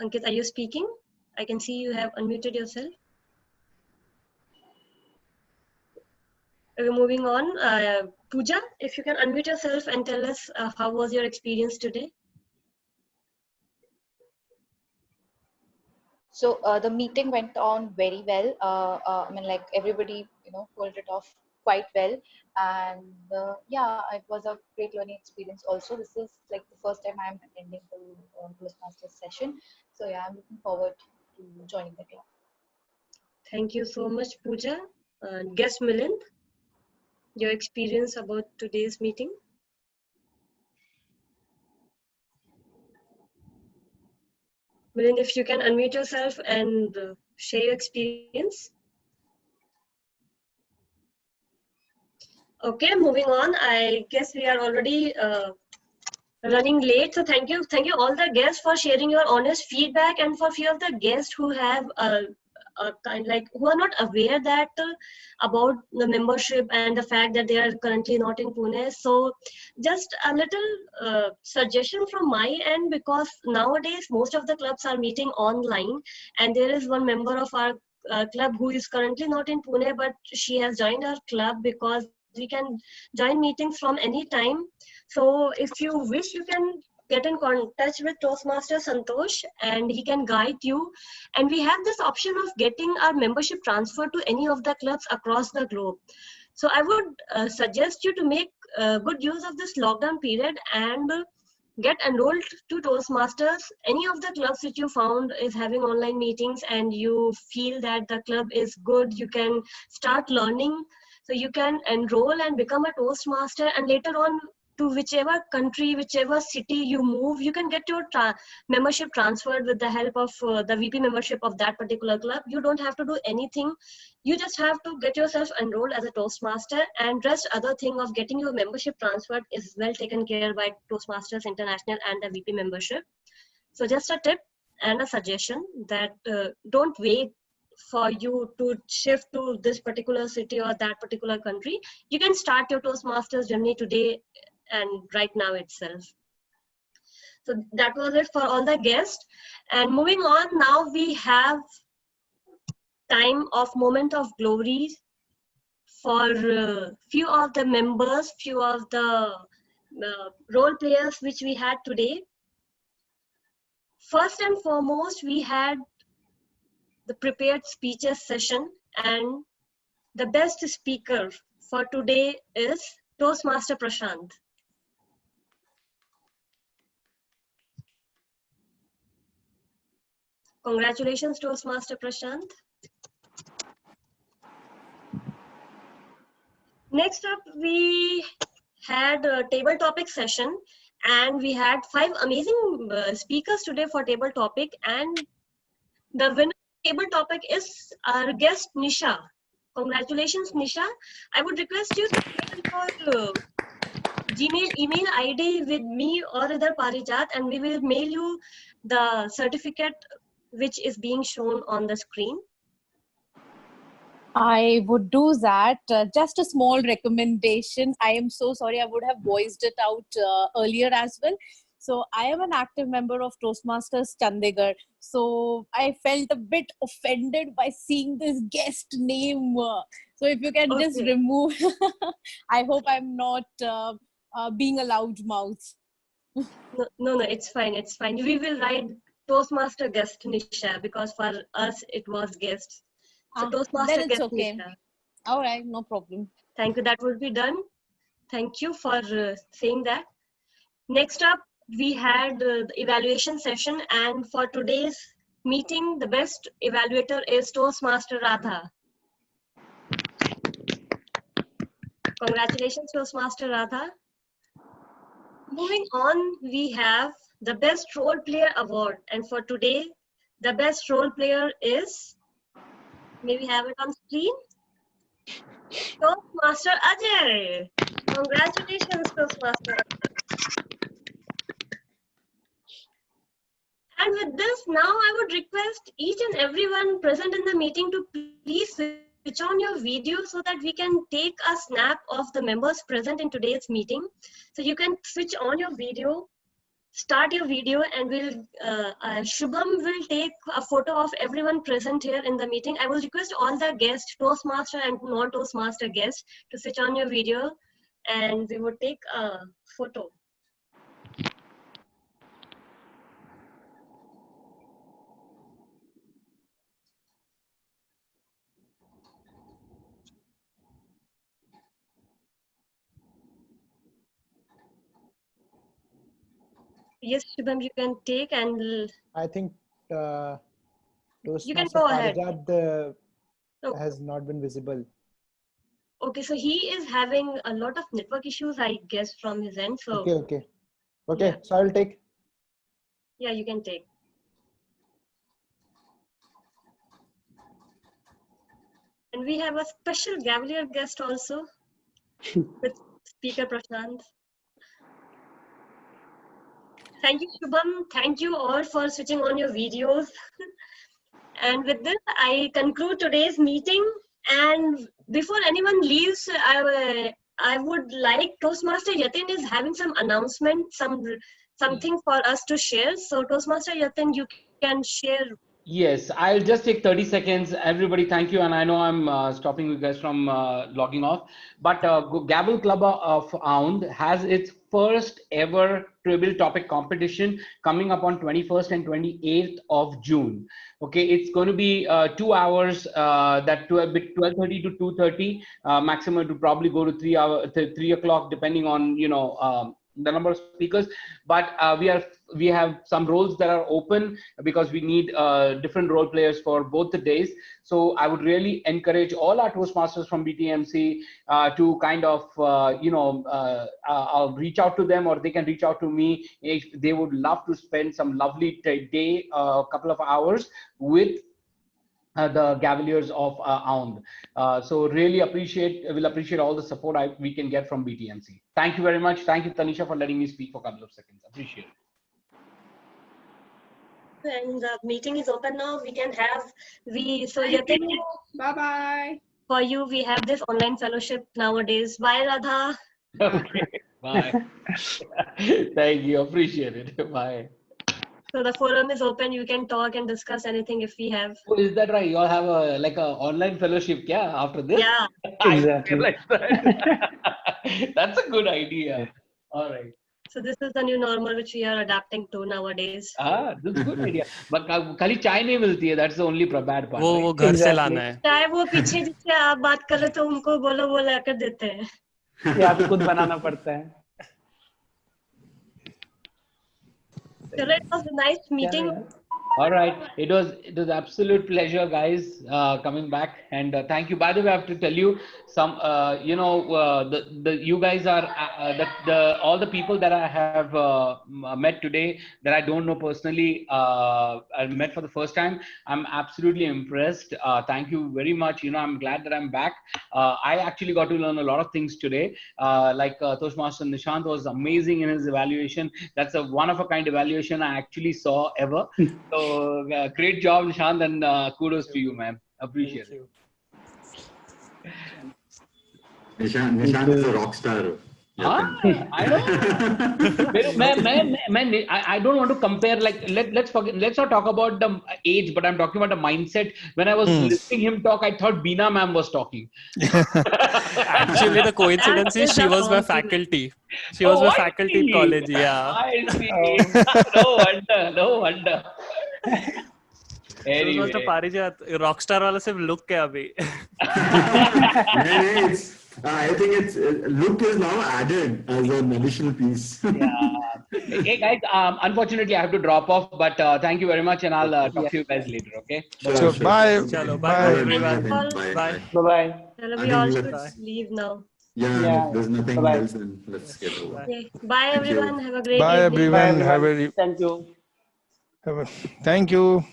Speaker 3: Ankit, are you speaking? I can see you have unmuted yourself. We're moving on. Pooja, if you can unmute yourself and tell us how was your experience today?
Speaker 4: So the meeting went on very well. I mean, like everybody, pulled it off quite well, and yeah, it was a great learning experience. Also, this is like the first time I'm attending the Toastmasters session. So yeah, I'm looking forward to joining the club.
Speaker 3: Thank you so much, Pooja. Guest Milind, your experience about today's meeting? Milind, if you can unmute yourself and share your experience. Okay, moving on. I guess we are already running late. So thank you all the guests for sharing your honest feedback, and for few of the guests who have who are not aware that about the membership and the fact that they are currently not in Pune. So just a little suggestion from my end, because nowadays most of the clubs are meeting online, and there is one member of our club who is currently not in Pune, but she has joined our club because we can join meetings from any time. So if you wish, you can get in touch with Toastmaster Santosh and he can guide you. And we have this option of getting our membership transferred to any of the clubs across the globe. So I would suggest you to make good use of this lockdown period and get enrolled to Toastmasters. Any of the clubs that you found is having online meetings and you feel that the club is good, you can start learning. So you can enroll and become a Toastmaster, and later on, to whichever country, whichever city you move, you can get your membership transferred with the help of the VP membership of that particular club. You don't have to do anything. You just have to get yourself enrolled as a Toastmaster, and rest other thing of getting your membership transferred is well taken care by Toastmasters International and the VP membership. So just a tip and a suggestion that don't wait for you to shift to this particular city or that particular country. You can start your Toastmasters journey today and right now itself. So that was it for all the guests. And moving on, now we have time of moment of glory for few of the members, few of the role players which we had today. First and foremost, we had the prepared speeches session, and the best speaker for today is Toastmaster Prashant. Congratulations, Toastmaster Prashant. Next up, we had a table topic session, and we had 5 amazing speakers today for table topic, and the winner table topic is our guest Nisha. Congratulations, Nisha. I would request you to share your Gmail email ID with me or other Parijat, and we will mail you the certificate which is being shown on the screen.
Speaker 19: I would do that. Just a small recommendation. I am so sorry. I would have voiced it out earlier as well. So I am an active member of Toastmasters Chandigarh. So I felt a bit offended by seeing this guest name. So if you can just remove, I hope I'm not being a loud mouth.
Speaker 3: No, it's fine. It's fine. We will write Toastmaster guest Nisha because for us it was guests. So Toastmaster
Speaker 19: then it's
Speaker 3: guest
Speaker 19: okay.
Speaker 3: Nisha.
Speaker 19: All right, no problem.
Speaker 3: Thank you. That will be done. Thank you for saying that. Next up, we had the evaluation session, and for today's meeting, the best evaluator is Toastmaster Radha. Congratulations, Toastmaster Radha. Moving on, we have the Best Role Player Award. And for today, the best role player is, may we have it on screen? Toastmaster Ajay. Congratulations, Toastmaster. And with this, now I would request each and everyone present in the meeting to please switch on your video so that we can take a snap of the members present in today's meeting. So you can switch on your video, start your video, and Shubham will take a photo of everyone present here in the meeting. I will request all the guests, Toastmaster and non-Toastmaster guests, to switch on your video, and we will take a photo. Yes, Shubham, you can take, and
Speaker 14: I think
Speaker 3: you can
Speaker 14: Toastmaster
Speaker 3: go ahead.
Speaker 14: Parijat has not been visible.
Speaker 3: Okay, so he is having a lot of network issues, I guess, from his end. So
Speaker 14: Okay.
Speaker 3: Yeah.
Speaker 14: So I will take.
Speaker 3: Yeah, you can take. And we have a special Gavalier guest also with Speaker Prashant. Thank you, Shubham. Thank you all for switching on your videos. And with this, I conclude today's meeting. And before anyone leaves, I would like Toastmaster Yatin is having some announcement, something for us to share. So Toastmaster Yatin, you can share.
Speaker 18: Yes, I'll just take 30 seconds. Everybody, thank you. And I know I'm stopping you guys from logging off. But Gabble Club of Ound has its first ever tribal topic competition coming up on 21st and 28th of June. Okay, it's going to be 2 hours, that 12:30 to 2:30, maximum to probably go to 3 o'clock, depending on, the number of speakers. But we have some roles that are open because we need different role players for both the days. So I would really encourage all our Toastmasters from BTMC to kind of I'll reach out to them, or they can reach out to me if they would love to spend some lovely day, a couple of hours with the Gavaliers of Ound. So really will appreciate all the support we can get from BTMC. Thank you very much. Thank you, Tanisha, for letting me speak for a couple of seconds. Appreciate it.
Speaker 3: And the meeting is open now. We can have Yatin.
Speaker 6: Bye bye.
Speaker 3: For you, we have this online fellowship nowadays. Bye, Radha.
Speaker 18: Okay. Bye. Thank you. Appreciate it. Bye.
Speaker 3: So the forum is open. You can talk and discuss anything if we have.
Speaker 18: Oh, is that right? You all have a online fellowship, yeah, after this?
Speaker 3: Yeah.
Speaker 18: Exactly. I realized that. That's a good idea. All right.
Speaker 3: So this is the new normal which we are adapting to nowadays.
Speaker 18: That's a good idea. But खाली चाय नहीं मिलती है. That's the only bad part.
Speaker 20: वो घर से लाना है.
Speaker 3: चाय वो पीछे जिससे आप बात कर रहे तो उनको बोलो वो लाकर देते हैं.
Speaker 22: या तो खुद बनाना पड़ता है.
Speaker 3: So it was a nice meeting.
Speaker 18: All right, it was absolute pleasure, guys, coming back, and thank you. By the way, I have to tell you some, you guys are all the people that I have met today that I don't know personally, I met for the first time. I'm absolutely impressed. Thank you very much. I'm glad that I'm back. I actually got to learn a lot of things today. Like Toastmaster Nishant was amazing in his evaluation. That's a one-of-a-kind evaluation I actually saw ever. So great job, Nishant, and kudos to you, man. Appreciate it.
Speaker 8: Nishant is a rock star.
Speaker 18: I know. I don't want to compare. Like, let's not talk about the age, but I'm talking about the mindset. When I was listening him talk, I thought Beena ma'am was talking.
Speaker 20: Actually, the coincidence is she was my faculty. She was my faculty in college. Yeah.
Speaker 18: I see. No wonder.
Speaker 20: Anyway. So Parijat, rockstar वाला सिर्फ look है अभी.
Speaker 8: I think it's look is now added as an additional piece.
Speaker 18: Hey guys, unfortunately I have to drop off, but thank you very much, and I'll talk to you guys later. Okay.
Speaker 8: Sure.
Speaker 20: Bye. Chalo, bye everyone.
Speaker 8: Bye.
Speaker 22: Bye.
Speaker 3: We all should leave now.
Speaker 8: Yeah, if there's nothing
Speaker 1: Bye-bye.
Speaker 8: else, then let's get over.
Speaker 3: Okay. Bye,
Speaker 8: Thank you.
Speaker 3: everyone. Have a great
Speaker 5: Bye,
Speaker 3: evening.
Speaker 1: Bye,
Speaker 5: everyone.
Speaker 1: everyone. Thank you.
Speaker 5: Thank you.